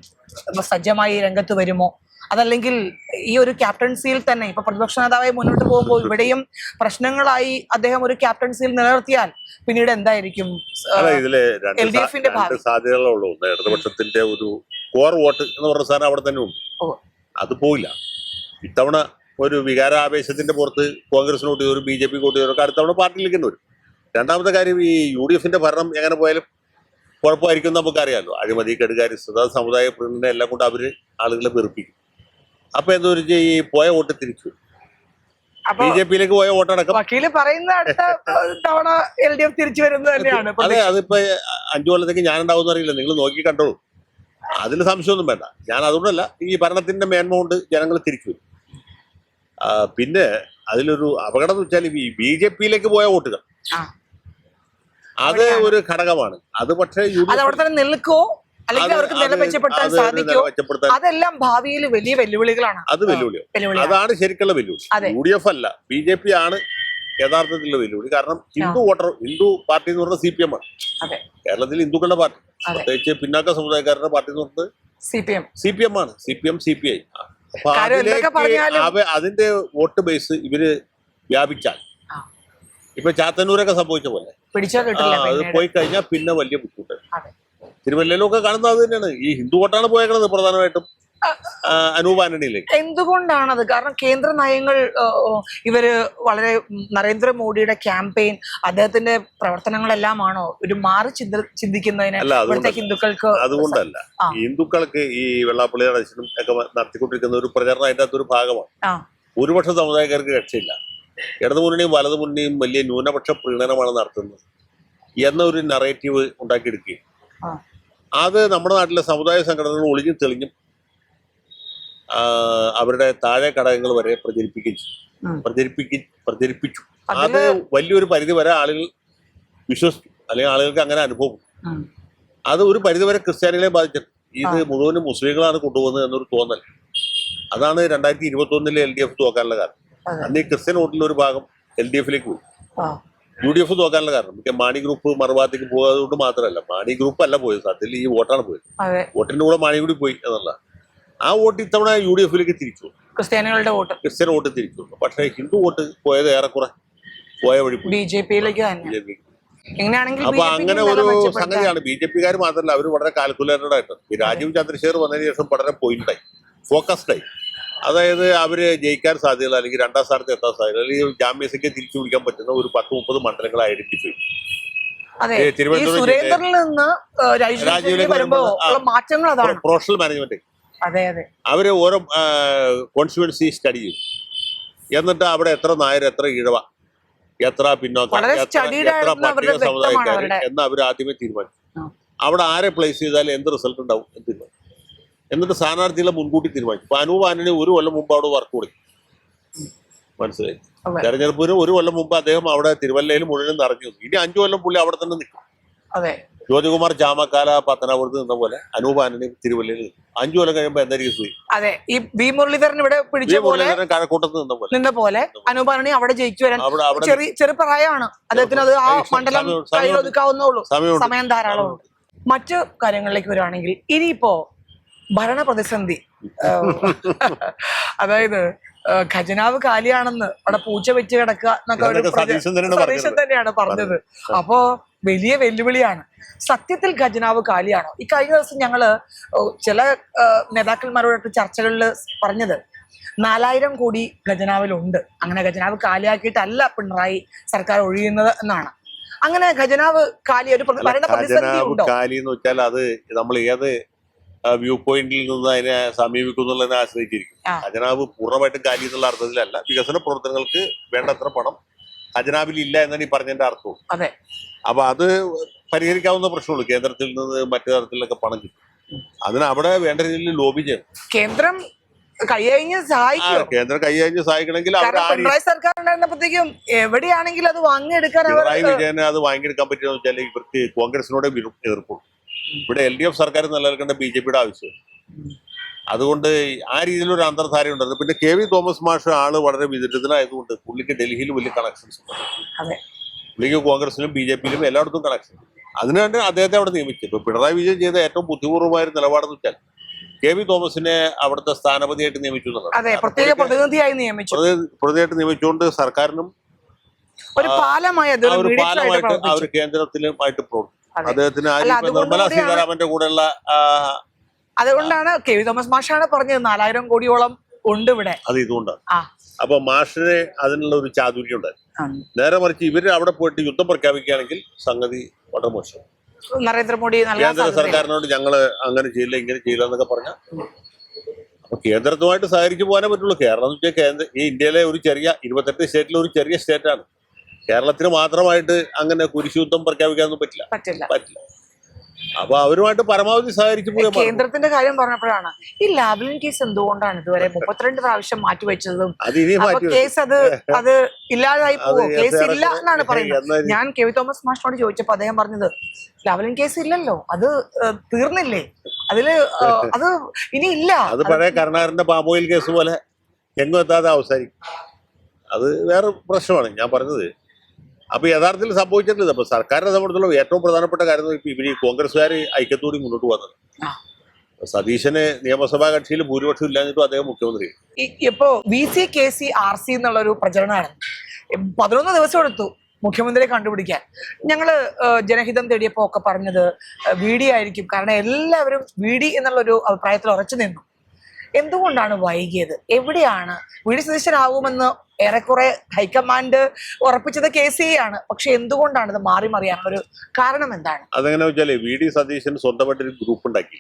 സജ്ജമായി രംഗത്ത് വരുമോ? അതല്ലെങ്കിൽ ഈ ഒരു ക്യാപ്റ്റൻസിയിൽ തന്നെ ഇപ്പൊ പ്രതിപക്ഷ നേതാവായി മുന്നോട്ട് പോകുമ്പോൾ ഇവിടെയും പ്രശ്നങ്ങളായി അദ്ദേഹം ഒരു ക്യാപ്റ്റൻസിയിൽ നിലനിർത്തിയാൽ പിന്നീട് എന്തായിരിക്കും ഇതില് രണ്ട് സാധ്യതകളുള്ളൂ. ഇടതുപക്ഷത്തിന്റെ ഒരു കോർ വോട്ട് എന്ന് പറഞ്ഞ സാധനം അവിടെ തന്നെ ഉണ്ട്, അത് പോയില്ല. ഇത്തവണ ഒരു വികാരാവേശത്തിന്റെ പുറത്ത് കോൺഗ്രസിന് വോട്ട് ചെയ്തവരും BJP വോട്ട് ചെയ്തവർക്ക് അടുത്ത തവണ പാർട്ടിയിലേക്ക് വരും. രണ്ടാമത്തെ കാര്യം, ഈ UDFന്റെ ഭരണം എങ്ങനെ പോയാലും കുഴപ്പമായിരിക്കും നമുക്കറിയാമല്ലോ. അഴിമതി, കെടുകാര്യസ്ഥത, സമുദായ പ്രതിനിധി എല്ലാം കൊണ്ട് അവര് ആളുകളെ വെറുപ്പിക്കും. അപ്പൊ എന്താ വെച്ചാൽ ഈ പോയ വോട്ട് തിരിച്ചു BJPയിലേക്ക് പോയ വോട്ടടക്കം വക്കീല് പറയുന്ന അടുത്ത തവണ LDF തിരിച്ചു വരുന്നത് തന്നെയാണ്. അതെ, അതിപ്പോ 5 കൊല്ലത്തേക്ക് ഞാനുണ്ടാവുമെന്ന് അറിയില്ല, നിങ്ങൾ നോക്കി കണ്ടോളൂ, അതിൽ സംശയമൊന്നും വേണ്ട. ഞാൻ അതുകൊണ്ടല്ല, ഈ ഭരണത്തിന്റെ മേന്മ കൊണ്ട് ജനങ്ങൾ തിരിച്ചു വരും. പിന്നെ അതിലൊരു അപകടം എന്ന് വെച്ചാൽ ഈ BJPയിലേക്ക് പോയ വോട്ടുകൾ അത് ഒരു ഘടകമാണ്. അത് പക്ഷേ അവിടെ തന്നെ നിൽക്കോ അല്ലെങ്കിൽ അവർക്ക് നിലമെച്ചപ്പെടുത്താൻ സാധിക്കോ? അതെല്ലാം ഭാവിയിൽ വലിയ വെല്ലുവിളികളാണ്. അത് വെല്ലുവിളിയാണ്, അതാണ് ശരിക്കുള്ള വെല്ലുവിളി. UDF അല്ല, BJP ആണ് യഥാർത്ഥത്തിലുള്ള വെല്ലുവിളി. കാരണം ഹിന്ദു പാർട്ടി എന്ന് പറഞ്ഞാൽ CPM ആണ്. കേരളത്തിൽ ഹിന്ദുക്കളുടെ പാർട്ടി, പ്രത്യേകിച്ച് പിന്നാക്ക സമുദായക്കാരുടെ പാർട്ടി എന്ന് പറഞ്ഞത് CPM ആണ്. CPM CPI. അപ്പൊ അതിന്റെ വോട്ട് ബേസ് ഇവര് വ്യാപിച്ചാൽ ഇപ്പൊ ചാത്തന്നൂരൊക്കെ സംഭവിച്ച പോലെ അത് പോയി കഴിഞ്ഞാൽ പിന്നെ വലിയ ബുദ്ധിമുട്ടാണ്. തിരുവല്ലയിലൊക്കെ കാണുന്നത് അത് തന്നെയാണ്. ഈ ഹിന്ദു വോട്ടാണ് പോയേക്കുന്നത് പ്രധാനമായിട്ടും അനൂപ് ആന്റണിയിലേക്ക്. എന്തുകൊണ്ടാണത്? കാരണം കേന്ദ്ര നയങ്ങൾ ഇവര് വളരെ നരേന്ദ്രമോദിയുടെ ക്യാമ്പയിൻ, അദ്ദേഹത്തിന്റെ പ്രവർത്തനങ്ങളെല്ലാമാണോ ഒരു മാറി ചിന്തിക്കുന്നതിന് ഹിന്ദുക്കൾക്ക്? അതുകൊണ്ടല്ല, ഹിന്ദുക്കൾക്ക് ഈ വെള്ളാപ്പള്ളിയുടെ അച്ഛനും ഒക്കെ നടത്തിക്കൊണ്ടിരിക്കുന്ന ഒരു പ്രചരണം അതിന്റെ അകത്തൊരു ഭാഗമാണ്. ഭൂരിപക്ഷ സമുദായക്കാർക്ക് രക്ഷയില്ല, ഇടതുമുന്നണിയും വലതുമുന്നണിയും വലിയ ന്യൂനപക്ഷ പ്രീണനമാണ് നടത്തുന്നത് എന്നൊരു നറേറ്റീവ് ഉണ്ടാക്കിയെടുക്കുകയും അത് നമ്മുടെ നാട്ടിലെ സമുദായ സംഘടനകൾ ഒളിഞ്ഞും തെളിഞ്ഞും അവരുടെ താഴെ ഘടകങ്ങൾ വരെ പ്രചരിപ്പിച്ചു. അത് വലിയൊരു പരിധി വരെ ആളുകൾ വിശ്വസിച്ചു, അല്ലെങ്കിൽ ആളുകൾക്ക് അങ്ങനെ അനുഭവം. അത് ഒരു പരിധിവരെ ക്രിസ്ത്യാനികളെ ബാധിച്ചിട്ടുണ്ട്. ഇത് മുഴുവനും മുസ്ലിങ്ങളാണ് കൊണ്ടുപോകുന്നത് എന്നൊരു തോന്നൽ. അതാണ് 2021 LDF തോക്കാനുള്ള കാരണം. അന്ന് ഈ ക്രിസ്ത്യൻ വോട്ടിൽ ഒരു ഭാഗം LDFയിലേക്ക് പോയി. UDF തോക്കാനുള്ള കാരണം മാണി ഗ്രൂപ്പ് മറുഭാഗത്തേക്ക് പോകാതെ കൊണ്ട് മാത്രമല്ല, മാണി ഗ്രൂപ്പ് അല്ല പോയത്, സത്യത്തിൽ ഈ വോട്ടാണ് പോയത്. വോട്ടിന്റെ കൂടെ മാണി കൂടി പോയി എന്നുള്ള ആ വോട്ട് ഇത്തവണ UDFയിലേക്ക് തിരിച്ചു, ക്രിസ്ത്യൻ വോട്ട് തിരിച്ചു. പക്ഷേ ഹിന്ദു വോട്ട് പോയത് ഏറെക്കുറെ പോയ വഴി BJPയിലേക്ക്. അപ്പൊ അങ്ങനെ ഒരു സംഗതിയാണ്. BJPക്കാർ മാത്രമല്ല, അവർ വളരെ കാൽക്കുലേറ്റഡ് ആയിട്ട് ഈ രാജീവ് ചന്ദ്രശേഖർ വന്നതിന് ശേഷം വളരെ പോയിന്റായി, ഫോക്കസ്ഡായി. അതായത് അവര് ജയിക്കാൻ സാധ്യതയുള്ള അല്ലെങ്കിൽ രണ്ടാം സ്ഥാനത്ത് എത്താൻ സാധ്യത അല്ലെങ്കിൽ ജാമ്യസയ്ക്ക് തിരിച്ചു പിടിക്കാൻ പറ്റുന്ന ഒരു 10-30 മണ്ഡലങ്ങൾ ഐഡന്റിഫൈ. അതെ, ഈ സുരേന്ദ്രനിൽ നിന്ന് രാജീവിലേക്ക് വരുമ്പോ ഉള്ള മാറ്റങ്ങൾ അതാണ്. Professional management. അതെ അതെ, അവര് ഓരോ കോൺസ്റ്റിറ്റ്യുവൻസി സ്റ്റഡി ചെയ്യും. എന്നിട്ട് അവിടെ എത്ര നായർ, എത്ര ഈഴവ, എത്ര പിന്നോക്കം, എത്ര പട്ടിക സമുദായക്കാർ എന്ന് അവർ ആദ്യമേ തീരുമാനിച്ചു. അവിടെ ആരെ പ്ലേസ് ചെയ്താൽ എന്ത് റിസൾട്ട് ഉണ്ടാവും എന്ന് തീരുമാനിച്ചു. എന്നിട്ട് സ്ഥാനാർത്ഥികളെ മുൻകൂട്ടി തീരുമാനിച്ചു. ഇപ്പൊ അനൂപ് ആന്റണി 1 കൊല്ലം മുമ്പ് അവിടെ വർക്ക് കൊടുക്കും. മനസ്സിലായി? തെരഞ്ഞെടുപ്പിന് 1 കൊല്ലം മുമ്പ് അദ്ദേഹം അവിടെ തിരുവല്ലയിൽ മുഴുവൻ നിറഞ്ഞു. ഇനി 5 കൊല്ലം പുള്ളി അവിടെ തന്നെ നിൽക്കും. അതെ, ജ്യോതികുമാർ ചാമക്കാല പത്തനാപുരത്ത് നിന്ന പോലെ അനൂപ് ആന്റണി തിരുവല്ലയിൽ നിൽക്കും. 5 കൊല്ലം കഴിയുമ്പോൾ എന്തായിരിക്കും സ്ഥിതി? അതെ, ഈ വി മുരളീധരൻ ഇവിടെ പിടിച്ച പോലെ കഴക്കൂട്ടത്ത് നിന്ന പോലെ അനൂപ് ആന്റണി അവിടെ ജയിച്ചു വരാൻ ചെറുപ്രായമാണ് അദ്ദേഹത്തിന്. അത് ആ മണ്ഡലം കയ്യിലൊതുക്കാവുന്നുള്ളൂ, സമയം ധാരാളമുണ്ട്. മറ്റു കാര്യങ്ങളിലേക്ക് വരുവാണെങ്കിൽ ഇനിയിപ്പോ ഭരണ പ്രതിസന്ധി, അതായത് ഖജനാവ് കാലിയാണെന്ന് അവിടെ പൂച്ച വെച്ച് കിടക്കുക എന്നൊക്കെ സതീശൻ തന്നെയാണ് പറഞ്ഞത്. അപ്പോ വലിയ വെല്ലുവിളിയാണ്. സത്യത്തിൽ ഖജനാവ് കാലിയാണോ? ഈ കഴിഞ്ഞ ദിവസം ഞങ്ങള് ചില നേതാക്കന്മാരോടൊക്കെ ചർച്ചകളിൽ പറഞ്ഞത് 4000 കോടി ഖജനാവിലുണ്ട്, അങ്ങനെ ഖജനാവ് കാലിയാക്കിയിട്ടല്ല പിണറായി സർക്കാർ ഒഴിയുന്നത് എന്നാണ്. അങ്ങനെ ഖജനാവ് കാലി ഒരു ഭരണ പ്രതിസന്ധി ഉണ്ടോ? കാലി എന്ന് വെച്ചാൽ അത് നമ്മൾ ഏത് വ്യൂ പോയിന്റിൽ നിന്ന് അതിനെ സമീപിക്കുന്നതിനെ ആശ്രയിച്ചിരിക്കും. ഖജനാവ് പൂർണ്ണമായിട്ടും കാലി എന്നുള്ള അർത്ഥത്തിലല്ല. വികസന പ്രവർത്തനങ്ങൾക്ക് വേണ്ടത്ര പണം ഖജനാവിൽ ഇല്ല എന്നാണ് ഈ പറഞ്ഞതിന്റെ അർത്ഥവും. അതെ, അപ്പൊ അത് പരിഹരിക്കാവുന്ന പ്രശ്നമുള്ളൂ. കേന്ദ്രത്തിൽ നിന്ന് മറ്റു തരത്തിലൊക്കെ പണം കിട്ടും. അതിന് അവിടെ വേണ്ട രീതിയിൽ ലോബി ചെയ്യണം. കേന്ദ്രം കൈയഴിഞ്ഞ് സഹായിക്കും. കേന്ദ്രം കൈയഴിഞ്ഞ് സഹായിക്കണമെങ്കിൽ പിണറായി സർക്കാർ ഉണ്ടായിരുന്നപ്പോഴത്തേക്കും എവിടെയാണെങ്കിലും അത് വാങ്ങിയെടുക്കാൻ പിണറായി വിജയന് അത് വാങ്ങിയെടുക്കാൻ പറ്റുമെന്ന് വെച്ചാൽ ഇവർക്ക് കോൺഗ്രസിനോട് എതിർപ്പുള്ളൂ. ഇവിടെ LDF സർക്കാർ നിലനിൽക്കേണ്ട BJPയുടെ ആവശ്യം. അതുകൊണ്ട് ആ രീതിയിലൊരു അന്തർധാര ഉണ്ടായിരുന്നു. പിന്നെ KV തോമസ് മാഷ് ആള് വളരെ വിദഗ്ധനായതുകൊണ്ട് പുള്ളിക്ക് ഡൽഹിയിൽ വലിയ കണക്ഷൻസ് ഉണ്ട്. പുള്ളിക്ക് കോൺഗ്രസിലും BJPയിലും എല്ലായിടത്തും കണക്ഷൻ. അതിനുവേണ്ടി അദ്ദേഹത്തെ അവിടെ നിയമിച്ചു. ഇപ്പൊ പിണറായി വിജയൻ ചെയ്ത ഏറ്റവും ബുദ്ധിപൂർവമായ നിലപാടെന്ന് വെച്ചാൽ KV തോമസിനെ അവിടുത്തെ സ്ഥാനപതിയായിട്ട് നിയമിച്ചു എന്നുള്ളതാണ്. പ്രതിനിധിയായിട്ട് നിയമിച്ചുകൊണ്ട് സർക്കാരിനും ഒരു പാലമായിട്ട് അവർ കേന്ദ്രത്തിലുമായിട്ട് പ്രവർത്തിച്ചു. അദ്ദേഹത്തിന് നിർമ്മലാ സീതാരാമന്റെ കൂടെയുള്ള അതുകൊണ്ടാണ് KV തോമസ് മാഷാണ് പറഞ്ഞത് 4000 കോടിയോളം ഉണ്ട് ഇവിടെ. അത് ഇതുകൊണ്ടാണ്. അപ്പൊ മാഷിന് അതിനുള്ള ഒരു ചാതുര്യം ഉണ്ടായിരുന്നു. നേരെ മറിച്ച് ഇവര് അവിടെ പോയിട്ട് യുദ്ധം പ്രഖ്യാപിക്കുകയാണെങ്കിൽ സംഗതി വളരെ മോശം. നരേന്ദ്രമോദി കേന്ദ്ര സർക്കാരിനോട് ഞങ്ങള് അങ്ങനെ ചെയ്യില്ല, ഇങ്ങനെ ചെയ്യില്ല എന്നൊക്കെ പറഞ്ഞ അപ്പൊ കേന്ദ്രത്തുമായിട്ട് സഹകരിച്ചു പോകാനേ പറ്റുള്ളൂ. കേരളം എന്ന് വെച്ചാൽ ഈ ഇന്ത്യയിലെ ഒരു ചെറിയ 28 സ്റ്റേറ്റിലെ ഒരു ചെറിയ സ്റ്റേറ്റാണ്. കേരളത്തിന് മാത്രമായിട്ട് അങ്ങനെ കുരിശുദ്ധം പ്രഖ്യാപിക്കാനൊന്നും പറ്റില്ല. അപ്പൊ അവരുമായിട്ട് പരമാവധി സഹകരിച്ചു പോയാൽ. കേന്ദ്രത്തിന്റെ കാര്യം പറഞ്ഞപ്പോഴാണ് ഈ ലാവ്ലിൻ കേസ് എന്തുകൊണ്ടാണ് ഇതുവരെ 32 പ്രാവശ്യം മാറ്റിവെച്ചത്? കേസ് അത് ഇല്ലാതായി പോവോ? കേസ് ഇല്ല എന്നാണ് പറയുന്നത്. ഞാൻ KV തോമസ് മാഷിനോട് ചോദിച്ചപ്പോ അദ്ദേഹം പറഞ്ഞത് ലാവ്ലിൻ കേസ് ഇല്ലല്ലോ, അത് തീർന്നില്ലേ, അതില് അത് ഇനി ഇല്ല. അത് പഴയ കരുണാകരന്റെ പാമോയിൽ കേസ് പോലെ എങ്ങും എത്താതെ അവസാനിക്കും. അത് വേറെ പ്രശ്നമാണ് ഞാൻ പറഞ്ഞത്. അപ്പൊ യഥാർത്ഥത്തിൽ സംഭവിച്ചിട്ടില്ല. അപ്പൊ സർക്കാരിനെ സംബന്ധിച്ചുള്ള ഏറ്റവും പ്രധാനപ്പെട്ട കാര്യം ഇവര് കോൺഗ്രസ്സുകാർ ഐക്യത്തോടെ മുന്നോട്ട് പോകുന്നത്. സതീശന് നിയമസഭാ കക്ഷിയിൽ ഭൂരിപക്ഷം ഇല്ലാഞ്ഞിട്ടും അദ്ദേഹം മുഖ്യമന്ത്രി. ഇപ്പോ VC-KC RC എന്നുള്ള ഒരു പ്രചരണമാണ്. 11 ദിവസം എടുത്തു മുഖ്യമന്ത്രിയെ കണ്ടുപിടിക്കാൻ. ഞങ്ങള് ജനഹിതം തേടിയപ്പോ ഒക്കെ പറഞ്ഞത് VD ആയിരിക്കും, കാരണം എല്ലാവരും VD എന്നുള്ളൊരു അഭിപ്രായത്തിൽ ഉറച്ചു നിന്നു. എന്തുകൊണ്ടാണ് വൈകിയത്? എവിടെയാണ് VD സതീശനാവുമെന്ന് ഏറെക്കുറെ ഹൈക്കമാൻഡ് ഉറപ്പിച്ചത് KC ആണ്. പക്ഷെ എന്തുകൊണ്ടാണ് ഇത് മാറി മറിയാനുള്ളൊരു കാരണം എന്താണ്? അതെങ്ങനെ വെച്ചാല് VD സതീശൻ സ്വന്തമായിട്ടൊരു ഗ്രൂപ്പ് ഉണ്ടാക്കി.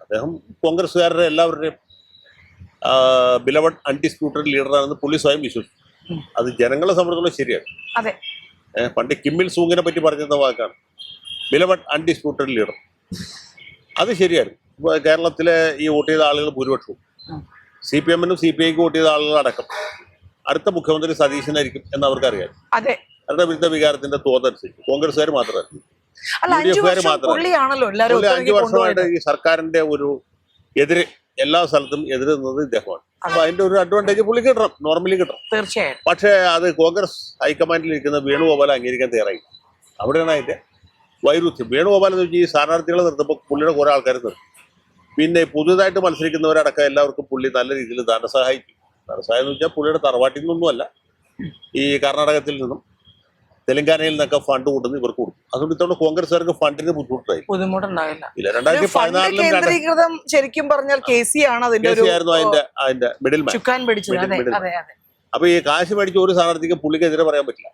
അദ്ദേഹം കോൺഗ്രസ്സുകാരുടെ എല്ലാവരുടെയും ബിലവഡ് അൺഡിസ്പ്യൂട്ടഡ് ലീഡറാണെന്ന് പുള്ളി സ്വയം വിശ്വസിച്ചു. അത് ജനങ്ങളെ സംബന്ധിച്ചുള്ള ശരിയാണ്. അതെ, പണ്ട് കിമ്മിൽ സൂങ്ങിനെ പറ്റി പറഞ്ഞിരുന്ന വാക്കാണ് ബിലവഡ് അൺഡിസ്പ്യൂട്ടഡ് ലീഡർ. അത് ശരിയായിരുന്നു. കേരളത്തിലെ ഈ വോട്ട് ചെയ്ത ആളുകൾ ഭൂരിപക്ഷവും CPM-നും CPI-ക്കും വോട്ട് ചെയ്ത ആളുകൾ അടക്കം അടുത്ത മുഖ്യമന്ത്രി സതീശനായിരിക്കും എന്ന് അവർക്കറിയാം. അവരുടെ വിരുദ്ധ വികാരത്തിന്റെ തോതനുസരിച്ച് കോൺഗ്രസ്സുകാർ മാത്രമല്ല, UDF-കാർ മാത്രമല്ല, 5 വർഷമായിട്ട് ഈ സർക്കാരിന്റെ ഒരു എതിര് എല്ലാ സ്ഥലത്തും എതിരുന്നത് ഇദ്ദേഹമാണ്. അപ്പൊ അതിന്റെ ഒരു അഡ്വാൻറ്റേജ് പുള്ളി കിട്ടണം, നോർമലി കിട്ടണം തീർച്ചയായും. പക്ഷേ അത് കോൺഗ്രസ് ഹൈക്കമാൻഡിൽ ഇരിക്കുന്ന വേണുഗോപാൽ അംഗീകരിക്കാൻ തയ്യാറായില്ല. അവിടെയാണ് അതിന്റെ വൈരുദ്ധ്യം. വേണുഗോപാൽ എന്ന് വെച്ചാൽ ഈ സ്ഥാനാർത്ഥികളെ നിർത്തുമ്പോൾ പുള്ളിയുടെ കുറെ ആൾക്കാർ നിർത്തും. പിന്നെ പുതുതായിട്ട് മത്സരിക്കുന്നവരടക്കം എല്ലാവർക്കും പുള്ളി നല്ല രീതിയിൽ ധനസഹായിക്കും. ധനസഹായം എന്ന് വെച്ചാൽ പുള്ളിയുടെ തറവാട്ടിൽ നിന്നൊന്നുമല്ല, ഈ കർണാടകത്തിൽ നിന്നും തെലങ്കാനയിൽ നിന്നൊക്കെ ഫണ്ട് കൊണ്ടുവന്ന് ഇവർക്ക് കൊടുക്കും. അതുകൊണ്ട് ഇത്തവണ കോൺഗ്രസ്സുകാർക്ക് ഫണ്ടിന് ബുദ്ധിമുട്ടുണ്ടായില്ല. ഇല്ല. ഫണ്ട് 2014 കേന്ദ്രീകൃതം ശരിക്കും പറഞ്ഞാൽ KC ആണ് അതിന്റെ ഒരു ആയിരുന്നു അതിന്റെ മിഡിൽ മാൻ. ചുക്കാൻ പിടിച്ചത്. അതെ middle അതെ അതെ. അപ്പൊ ഈ കാശ് മേടിച്ച ഒരു സ്ഥാനാർത്ഥിക്ക് പുള്ളിക്കെതിരെ പറയാൻ പറ്റില്ല.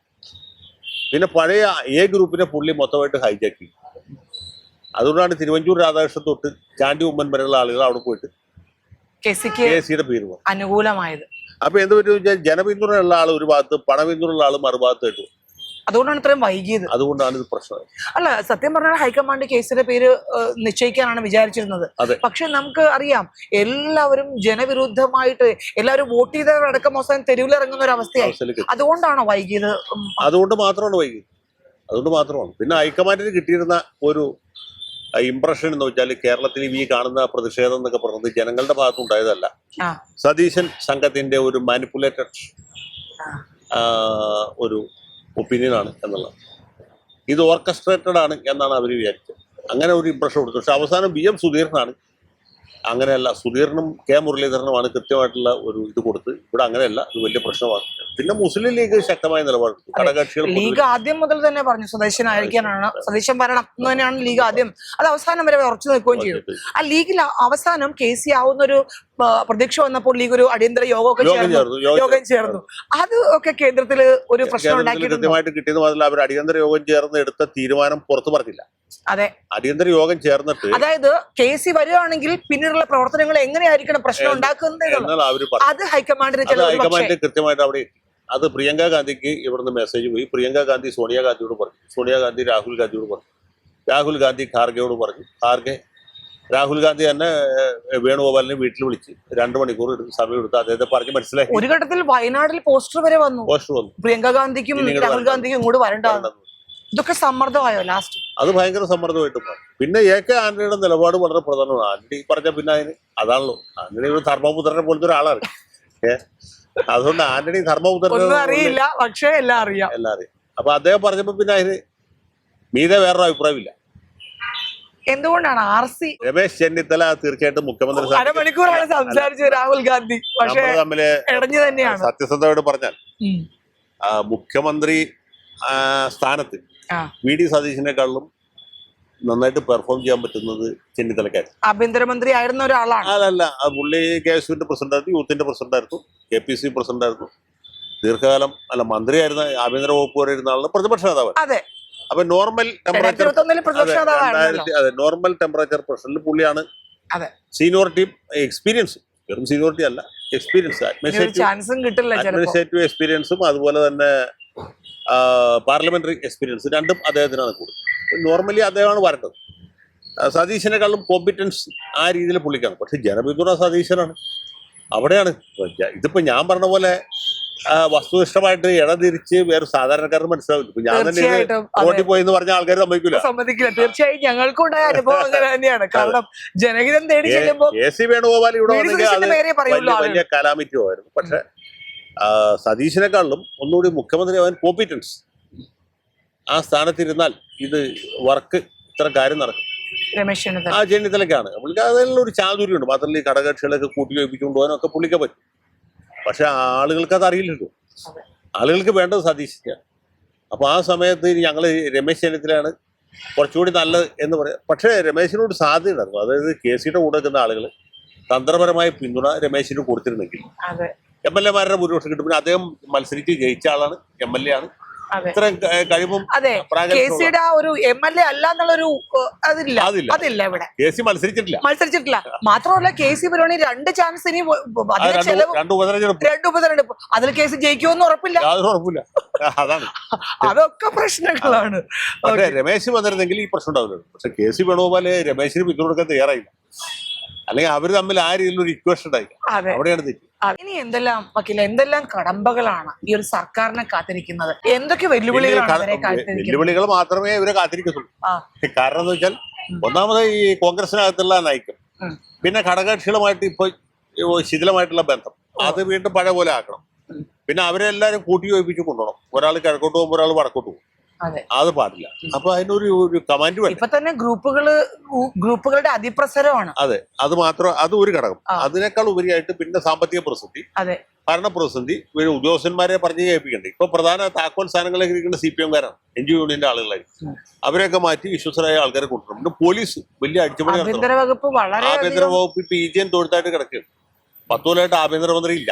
പിന്നെ പഴയ A ഗ്രൂപ്പിനെ പുള്ളി മൊത്തമായിട്ട് ഹൈജാക്കി. അതുകൊണ്ടാണ് തിരുവഞ്ചൂർ രാധാകൃഷ്ണൻ തൊട്ട് ചാണ്ടി ഉമ്മൻ വരെയുള്ള ആളുകൾ അവിടെ പോയിട്ട് KCക്ക് KCയുടെ പേര് പറഞ്ഞു. അനുകൂലമായത്. അപ്പൊ എന്ത് പറ്റും വെച്ചാൽ ജനപിന്തുണയുള്ള ആൾ ഒരു ഭാഗത്ത്, പണപിന്തുണയുള്ള ആൾ മറുഭാഗത്തായിട്ട്. അതുകൊണ്ടാണ് ഇത്രയും വൈകിയത്. അതുകൊണ്ടാണ് ഇത് പ്രശ്നം. അല്ല, സത്യം പറഞ്ഞാൽ ഹൈക്കമാൻഡ് KCയുടെ പേര് നിശ്ചയിക്കാനാണ് വിചാരിച്ചിരുന്നത്. പക്ഷെ നമുക്ക് അറിയാം എല്ലാവരും ജനവിരുദ്ധമായിട്ട് എല്ലാവരും വോട്ട് ചെയ്തവരടക്കം അവസാനം തെരുവിലിറങ്ങുന്ന ഒരു അവസ്ഥയായി. അതുകൊണ്ടാണോ വൈകിയത്? അതുകൊണ്ട് മാത്രമാണ് വൈകിയത്. അതുകൊണ്ട് മാത്രമാണ്. പിന്നെ ഹൈക്കമാൻഡിന് കിട്ടിയിരുന്ന ഒരു ഇംപ്രഷൻ എന്ന് വെച്ചാൽ കേരളത്തിൽ ഈ കാണുന്ന പ്രതിഷേധം എന്നൊക്കെ പറഞ്ഞത് ജനങ്ങളുടെ ഭാഗത്തുണ്ടായതല്ല, സതീശൻ സംഘത്തിന്റെ ഒരു മാനിപ്പുലേറ്റഡ് ഒരു ഒപ്പീനിയനാണ് എന്നുള്ളത്. ഇത് ഓർക്കസ്ട്രേറ്റഡ് ആണ് എന്നാണ് അവർ വിചാരിച്ചത്. അങ്ങനെ ഒരു ഇംപ്രഷൻ കൊടുത്തു. പക്ഷെ അവസാനം BM സുധീരനാണ്. അങ്ങനെയല്ല, സുധീരനും K മുരളീധരനുമാണ് കൃത്യമായിട്ടുള്ള ഒരു ഇത് കൊടുത്ത്. ഇവിടെ അങ്ങനെയല്ല, ഇത് വലിയ പ്രശ്നമാണ്. പിന്നെ മുസ്ലിം ലീഗ് ശക്തമായ നിലപാടെടുത്തു. ഘടകകക്ഷികൾ ലീഗ് ആദ്യം മുതൽ തന്നെ പറഞ്ഞു സതീശനായിരിക്കാനാണ്, സതീശൻ ഭരണം എന്ന് തന്നെയാണ് ലീഗ് ആദ്യം. അത് അവസാനം വരെ ഉറച്ചു നിൽക്കുകയും ചെയ്തു. ആ ലീഗിൽ അവസാനം KC ആവുന്ന ഒരു പ്രതീക്ഷ വന്നപ്പോൾ ലീഗ് ഒരു അടിയന്തര യോഗം ചേർന്നു. അത് ഒക്കെ കേന്ദ്രത്തിൽ ഒരു പ്രശ്നം ഉണ്ടാക്കിയിട്ടുണ്ട്. കൃത്യമായിട്ട് കിട്ടിയത് മാത്രമല്ല, അവർ അടിയന്തര യോഗം ചേർന്ന് എടുത്ത തീരുമാനം പുറത്തു പറഞ്ഞില്ല. അതെ, അടിയന്തര യോഗം ചേർന്നിട്ട് അതായത് KC വരികയാണെങ്കിൽ പിന്നീടുള്ള പ്രവർത്തനങ്ങൾ എങ്ങനെയായിരിക്കണം പ്രശ്നം ഉണ്ടാക്കുന്നത് അത് ഹൈക്കമാൻഡിന് കൃത്യമായിട്ട് അവിടെ എത്തി. അത് പ്രിയങ്ക ഗാന്ധിക്ക് ഇവിടുന്ന് മെസ്സേജ് പോയി. പ്രിയങ്ക ഗാന്ധി സോണിയാഗാന്ധിയോട് പറഞ്ഞു, സോണിയാഗാന്ധി രാഹുൽ ഗാന്ധിയോട് പറഞ്ഞു, രാഹുൽ ഗാന്ധി ഖാർഗെയോട് പറഞ്ഞു, ഖാർഗെ രാഹുൽ ഗാന്ധി തന്നെ വേണുഗോപാലിനെ വീട്ടിൽ വിളിച്ച് 2 മണിക്കൂർ സമയം എടുത്ത് അദ്ദേഹത്തെ പറഞ്ഞ് മനസ്സിലാക്കി. ഒരു ഘട്ടത്തിൽ വയനാട്ടിൽ പോസ്റ്റർ വന്നു. പ്രിയങ്ക ഗാന്ധിക്കും രാഹുൽ ഗാന്ധിക്കും ഇങ്ങോട്ട് വരണ്ടാണ്. ഇതൊക്കെ സമ്മർദ്ദമായോ ലാസ്റ്റ്? അത് ഭയങ്കര സമ്മർദ്ദമായിട്ട് മാറി. പിന്നെ AK ആന്റണിയുടെ നിലപാട് വളരെ പ്രധാനമാണ്. ആന്റണി പറഞ്ഞ പിന്നെ അതിന് അതാണല്ലോ, ആന്റണി ഒരു ധർമ്മപുത്രനെ പോലത്തെ ഒരാളാണ്. അതുകൊണ്ട് ആന്റണി ധർമ്മപുത്രനെ അറിയില്ല, പക്ഷേ എല്ലാം അറിയാം. അപ്പൊ അദ്ദേഹം പറഞ്ഞപ്പോ പിന്നെ അതിന് മീതെ വേറൊരു അഭിപ്രായമില്ല. എന്തുകൊണ്ടാണ് RC രമേശ് ചെന്നിത്തല തീർച്ചയായിട്ടും മുഖ്യമന്ത്രി അരമണിക്കൂറാണ് സംസാരിച്ചത് രാഹുൽ ഗാന്ധി, പക്ഷേ തമ്മില് ഇടഞ്ഞു തന്നെയാണ്. സത്യസന്ധമായിട്ട് പറഞ്ഞാൽ മുഖ്യമന്ത്രി സ്ഥാനത്ത് VD സതീശിനെക്കാളും നന്നായിട്ട് പെർഫോം ചെയ്യാൻ പറ്റുന്നത് ചെന്നിത്തലക്കായിരുന്നു. ആഭ്യന്തരമന്ത്രി ആയിരുന്ന ഒരാളാണ്. അതല്ല, പുള്ളി KSUവിന്റെ പ്രസിഡന്റായിരുന്നു, യൂത്തിന്റെ പ്രസിഡന്റായിരുന്നു, KPC പ്രസിഡന്റായിരുന്നു, ദീർഘകാലം മന്ത്രിയായിരുന്ന, ആഭ്യന്തര വകുപ്പ് വരെ ഇരുന്ന ആളാണ് പ്രതിപക്ഷ നേതാവ്. അതെ. അപ്പൊ നോർമൽ ടെമ്പറേച്ചർ പ്രഷറിൽ പുള്ളിയാണ്. സീനിയോറിറ്റി, എക്സ്പീരിയൻസ്, വെറും സീനിയോറിറ്റി അല്ല, എക്സ്പീരിയൻസ്, അഡ്മിനിസ്ട്രേറ്റീവ് എക്സ്പീരിയൻസും അതുപോലെ തന്നെ പാർലമെന്ററി എക്സ്പീരിയൻസ് രണ്ടും അദ്ദേഹത്തിനാണ് കൂടുതൽ. നോർമലി അദ്ദേഹമാണ് വരേണ്ടത്. സതീശനെക്കാളും കോമ്പിറ്റൻസ് ആ രീതിയിൽ പുള്ളിക്കാണ്. പക്ഷെ ജനപിന്തുണ സതീശനാണ്. അവിടെയാണ് ഇതിപ്പോ ഞാൻ പറഞ്ഞ പോലെ വസ്തുനിഷ്ഠമായിട്ട് ഇടതിരിച്ച് വേറെ സാധാരണക്കാരന് മനസ്സിലാവില്ല. ഇപ്പൊ ഞാൻ തന്നെ വോട്ടിൽ പോയി എന്ന് പറഞ്ഞ ആൾക്കാർ സമ്മതിക്കില്ല. തീർച്ചയായും ഞങ്ങൾക്കും ഉണ്ടായ അനുഭവം അങ്ങനെ തന്നെയാണ്. കാരണം ജനഹിതം തേടി ചെല്ലുമ്പോൾ KC വേണുഗോപാൽ ഇവിടെ വന്നെങ്കിൽ അത് വലിയ കലാമിറ്റി ആയിരുന്നു. പക്ഷെ സതീശനെക്കാളും ഒന്നുകൂടി മുഖ്യമന്ത്രി ആവാൻ കോമ്പിറ്റൻസ്, ആ സ്ഥാനത്തിരുന്നാൽ ഇത് വർക്ക് ഇത്ര കാര്യം നടക്കും. ചെന്നിത്തലക്കാണ്. പുള്ളിക്ക് അതിനുള്ള ഒരു ചാതുര്യമുണ്ട്. മാത്രമല്ല ഈ ഘടകകക്ഷികളൊക്കെ കൂട്ടി യോജിപ്പിച്ചുകൊണ്ട് പോകാനൊക്കെ പുള്ളിക്ക് പറ്റും. പക്ഷെ ആളുകൾക്ക് അത് അറിയില്ലല്ലോ. ആളുകൾക്ക് വേണ്ടത് സതീശനാണ്. അപ്പൊ ആ സമയത്ത് ഞങ്ങൾ രമേശ് ചെന്നിത്തലയാണ് കുറച്ചുകൂടി നല്ലത് എന്ന് പറയാം. പക്ഷേ രമേശിനോട് സാധ്യത ഉണ്ടായിരുന്നു. അതായത് KCയുടെ കൂടെ നിൽക്കുന്ന ആളുകൾ തന്ത്രപരമായ പിന്തുണ രമേശിന് കൊടുത്തിരുന്നെങ്കിൽ MLA മാരുടെ ഭൂരിപക്ഷം കിട്ടും. പിന്നെ അദ്ദേഹം മത്സരിച്ച് ജയിച്ച ആളാണ്, MLA ആണ്. ഇത്രയും കഴിവും KCയുടെ ഒരു MLA അല്ല എന്നുള്ളൊരു അതില്ല ഇവിടെ. KC മത്സരിച്ചിട്ടില്ല. മാത്രമല്ല KC പരിപാടി 2 ചാൻസ്, ഇനി 2 ഉപതെരഞ്ഞെടുപ്പ്, അതിൽ KC ജയിക്കുമെന്ന് ഉറപ്പില്ല. അതാണ്, അതൊക്കെ പ്രശ്നങ്ങളാണ്. രമേശ് വന്നിരുന്നെങ്കിൽ ഈ പ്രശ്നം ഉണ്ടാവില്ല. പക്ഷെ KC വേണുഗോപാല് രമേശിന് പിന്തുണ കൊടുക്കാൻ തയ്യാറായില്ല. അല്ലെങ്കിൽ അവർ തമ്മിൽ ആ രീതിയിലൊരു ഇക്വേഷൻ ഉണ്ടായില്ല. അവിടെയാണ് തെറ്റി. ഇനി എന്തെല്ലാം കടമ്പകളാണ് ഈ ഒരു സർക്കാരിനെ കാത്തിരിക്കുന്നത്? എന്തൊക്കെ വെല്ലുവിളികൾ മാത്രമേ ഇവരെ കാത്തിരിക്കത്തുള്ളൂ. കാരണം എന്ന് വെച്ചാൽ ഒന്നാമത് ഈ കോൺഗ്രസിനകത്തുള്ള നയിക്കും, പിന്നെ ഘടകകക്ഷികളുമായിട്ട് ഇപ്പൊ ശിഥിലമായിട്ടുള്ള ബന്ധം അത് വീണ്ടും പഴയ പോലെ ആക്കണം. പിന്നെ അവരെല്ലാരും കൂട്ടി യോജിപ്പിച്ച് കൊണ്ടുപോകണം. ഒരാൾ കിഴക്കോട്ട് പോകുമ്പോൾ ഒരാൾ വടക്കോട്ട് പോകും. അതെ. അത് പാടില്ല. അപ്പൊ അതിനൊരു കമാൻഡ് വേണം. ഇപ്പൊ തന്നെ ഗ്രൂപ്പുകളുടെ അതിപ്രസരമാണ്. അതെ, അത് മാത്രം, അത് ഒരു ഘടകം. അതിനേക്കാൾ ഉപരിയായിട്ട് പിന്നെ സാമ്പത്തിക പ്രതിസന്ധി, അതെ, ഭരണ പ്രതിസന്ധി, ഉദ്യോഗസ്ഥന്മാരെ പറഞ്ഞു കേൾപ്പിക്കണ്ടേ. ഇപ്പൊ പ്രധാന താക്കോൽ സ്ഥാനങ്ങളിലേക്ക് ഇരിക്കുന്ന CPM-കാരാണ്, NGO യൂണിയന്റെ ആളുകളായിരിക്കും. അവരെയൊക്കെ മാറ്റി വിശ്വസരായ ആൾക്കാരെ കൊണ്ടുവരും. പിന്നെ പോലീസ് വലിയ അടിച്ചുപണി നടത്തണം. ആഭ്യന്തര വകുപ്പ് വളരെ ആഭ്യന്തര വകുപ്പ് ഇപ്പൊ EGN തൊഴുത്തായിട്ട് കിടക്കുകയാണ്. 10 കൊല്ലമായിട്ട് ആഭ്യന്തരമന്ത്രി ഇല്ല.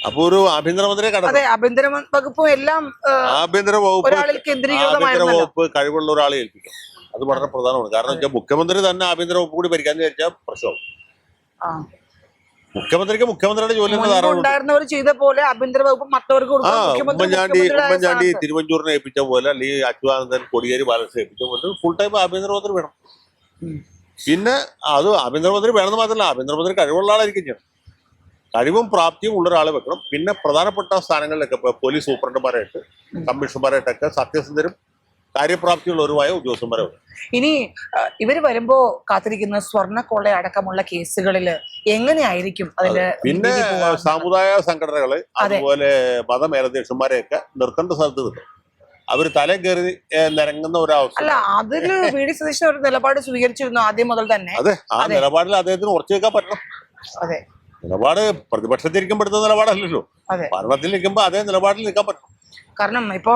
അപ്പൊ ഒരു ആഭ്യന്തരമന്ത്രിയെ അതെ, ആഭ്യന്തര വകുപ്പും എല്ലാം ആഭ്യന്തര വകുപ്പ് കഴിവുള്ള ഒരാളെ ഏൽപ്പിക്കണം. അത് വളരെ പ്രധാനമാണ്. കാരണം വെച്ചാൽ മുഖ്യമന്ത്രി തന്നെ ആഭ്യന്തര വകുപ്പ് കൂടി ഭരിക്കാന്ന് വിചാരിച്ചാൽ പ്രശ്നവും. മുഖ്യമന്ത്രിക്ക് മുഖ്യമന്ത്രിയുടെ ജോലി ഉണ്ടായിരുന്നവർ ചെയ്ത പോലെ ആഭ്യന്തര വകുപ്പ് മറ്റവർക്ക് ഉമ്മൻചാണ്ടി തിരുവഞ്ചൂരിനെ ഏൽപ്പിച്ച പോലെ, അല്ലെങ്കിൽ അച്യുതാനന്ദൻ കോടിയേരി ബാലകൃഷ്ണൻ ഏൽപ്പിച്ച പോലെ ഫുൾ ടൈം ആഭ്യന്തരമന്ത്രി വേണം. പിന്നെ അത് ആഭ്യന്തരമന്ത്രി വേണമെന്ന് മാത്രമല്ല, ആഭ്യന്തരമന്ത്രി കഴിവുള്ള ആളായിരിക്കും ചെയ്യണം. കഴിവും പ്രാപ്തിയും ഉള്ള ഒരാളെ വെക്കണം. പിന്നെ പ്രധാനപ്പെട്ട സ്ഥാനങ്ങളിലൊക്കെ ഇപ്പൊ പോലീസ് സൂപ്രണ്ടുമാരായിട്ട്, കമ്മീഷണർമാരായിട്ടൊക്കെ സത്യസന്ധരും കാര്യപ്രാപ്തിയുള്ളവരുമായ ഉദ്യോഗസ്ഥന്മാരെ വെക്കണം. ഇനി ഇവര് വരുമ്പോ കാത്തിരിക്കുന്ന സ്വർണ്ണക്കൊള്ള അടക്കമുള്ള കേസുകളിൽ എങ്ങനെയായിരിക്കും അതിന്റെ? പിന്നെ സാമുദായ സംഘടനകള്, അതുപോലെ മതമേലധ്യക്ഷന്മാരെയൊക്കെ നിർത്തേണ്ട സ്ഥലത്ത് നിൽക്കും. അവര് തലേ കയറി നിരങ്ങുന്ന ഒരവസ്ഥ. അല്ല, അതില് VD സതീശൻ ഒരു നിലപാട് സ്വീകരിച്ചിരുന്നു ആദ്യം മുതൽ തന്നെ. അതെ, ആ നിലപാടിൽ അദ്ദേഹത്തിന് ഉറച്ചു വെക്കാൻ പറ്റണം. അതെ, നിലപാട് പ്രതിപക്ഷത്തിരിക്കുമ്പോഴത്തെ നിലപാടല്ലല്ലോ, ഭരണത്തിൽ നിൽക്കുമ്പോ അതേ നിലപാടിൽ നിൽക്കാൻ പറ്റും. കാരണം ഇപ്പോ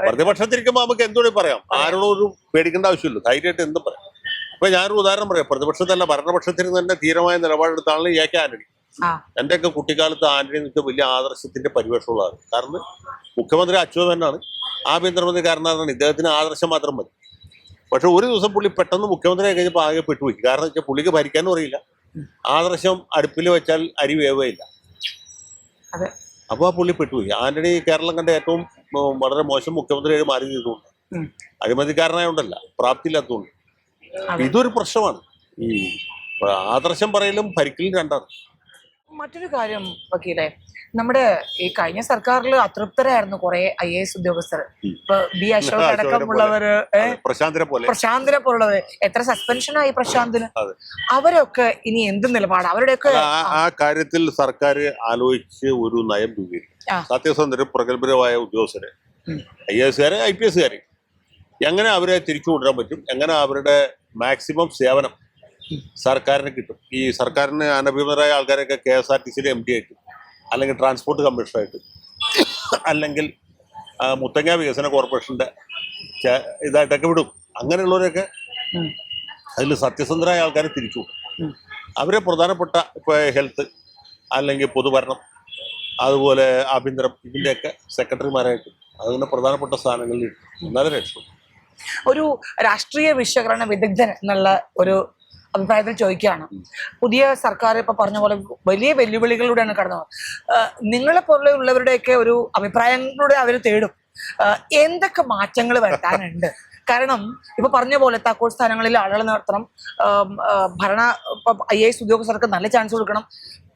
പ്രതിപക്ഷത്തിരിക്കുമ്പോ നമുക്ക് എന്തുകൂടി പറയാം, ആരോടും ഒരു പേടിക്കേണ്ട ആവശ്യമില്ല, ധൈര്യമായിട്ട് എന്തും പറയാം. ഇപ്പൊ ഞാനൊരു ഉദാഹരണം പറയാം. പ്രതിപക്ഷത്തല്ല, ഭരണപക്ഷത്തിന് തന്നെ ധീരമായ നിലപാടെടുത്താണ് AK ആന്റണി. എന്റെയൊക്കെ കുട്ടിക്കാലത്ത് ആന്റണി നിൽക്കുക വലിയ ആദർശത്തിന്റെ പരിവേഷമുള്ളതാണ്. കാരണം മുഖ്യമന്ത്രി അച്യുതനാണ്, ആഭ്യന്തരമന്ത്രി കാരണമാണ്. ഇദ്ദേഹത്തിന് ആദർശം മാത്രം മതി. പക്ഷെ ഒരു ദിവസം പുള്ളി പെട്ടെന്ന് മുഖ്യമന്ത്രിയെ കഴിഞ്ഞപ്പോൾ ആകെ പെട്ടുപോയി. കാരണം വെച്ചാൽ പുള്ളിക്ക് ഭരിക്കാനും അറിയില്ല, ആദർശം അടുപ്പിൽ വെച്ചാൽ അരി വേവുകയില്ല. അപ്പൊ ആ പുള്ളി പെട്ടുപോയി. ആന്റണി കേരളം കണ്ട ഏറ്റവും വളരെ മോശം മുഖ്യമന്ത്രിയായി മാറി ചെയ്തുകൊണ്ട്, അഴിമതിക്കാരനായോണ്ടല്ല, പ്രാപ്തിയില്ലാത്തതുകൊണ്ട്. ഇതൊരു പ്രശ്നമാണ്. ഈ ആദർശം പറയലും ഭരിക്കലും രണ്ടാണ്. മറ്റൊരു കാര്യം വക്കീലെ, നമ്മുടെ ഈ കഴിഞ്ഞ സർക്കാരിൽ അതൃപ്തരായിരുന്നു കുറെ IAS ഉദ്യോഗസ്ഥർ. ഇപ്പൊ B അശോക് അടക്കമുള്ളവര്, പ്രശാന്തിനെ പോലുള്ളവര്. എത്ര സസ്പെൻഷനായി പ്രശാന്തിന്. അവരൊക്കെ ഇനി എന്ത് നിലപാട്? അവരുടെയൊക്കെ ആ കാര്യത്തിൽ സർക്കാർ ആലോചിച്ച് ഒരു നയം രൂപീകരിക്കും. സത്യസന്ധരും പ്രഗത്ഭരുമായ ഉദ്യോഗസ്ഥരെ, IAS-കാരെ, IPS-കാരെ എങ്ങനെ അവരെ തിരിച്ചു കൊണ്ടുവരാൻ പറ്റും, എങ്ങനെ അവരുടെ മാക്സിമം സേവനം സർക്കാരിന് കിട്ടും. ഈ സർക്കാരിന് അനഭിമതരായ ആൾക്കാരൊക്കെ KSRTC-യിലെ MD ആയിട്ട്, അല്ലെങ്കിൽ ട്രാൻസ്പോർട്ട് കമ്മീഷണറായിട്ട്, അല്ലെങ്കിൽ മുത്തങ്ങ വികസന കോർപ്പറേഷന്റെ ഇതായിട്ടൊക്കെ വിടും. അങ്ങനെയുള്ളവരൊക്കെ അതിൽ സത്യസന്ധരായ ആൾക്കാരെ തിരിച്ചു വിടും. അവരെ പ്രധാനപ്പെട്ട ഇപ്പൊ ഹെൽത്ത്, അല്ലെങ്കിൽ പൊതുഭരണം, അതുപോലെ ആഭ്യന്തരം, ഇതിന്റെയൊക്കെ സെക്രട്ടറിമാരായിട്ട് അതിന് പ്രധാനപ്പെട്ട സ്ഥാനങ്ങളിൽ എന്നാലും രക്ഷപ്പെടും. ഒരു രാഷ്ട്രീയ വിശകലന വിദഗ്ധൻ എന്നുള്ള ഒരു അഭിപ്രായത്തിൽ ചോദിക്കുകയാണ്. പുതിയ സർക്കാർ ഇപ്പൊ പറഞ്ഞ പോലെ വലിയ വെല്ലുവിളികളിലൂടെയാണ് കടന്നത്. നിങ്ങളെ പോലെയുള്ളവരുടെയൊക്കെ ഒരു അഭിപ്രായങ്ങളിലൂടെ അവർ തേടും എന്തൊക്കെ മാറ്റങ്ങൾ വരുത്താനുണ്ട്. കാരണം ഇപ്പൊ പറഞ്ഞ പോലെ താക്കോൽ സ്ഥാനങ്ങളിൽ ആളുകൾ നിർത്തണം, IAS ഉദ്യോഗസ്ഥർക്ക് നല്ല ചാൻസ് കൊടുക്കണം,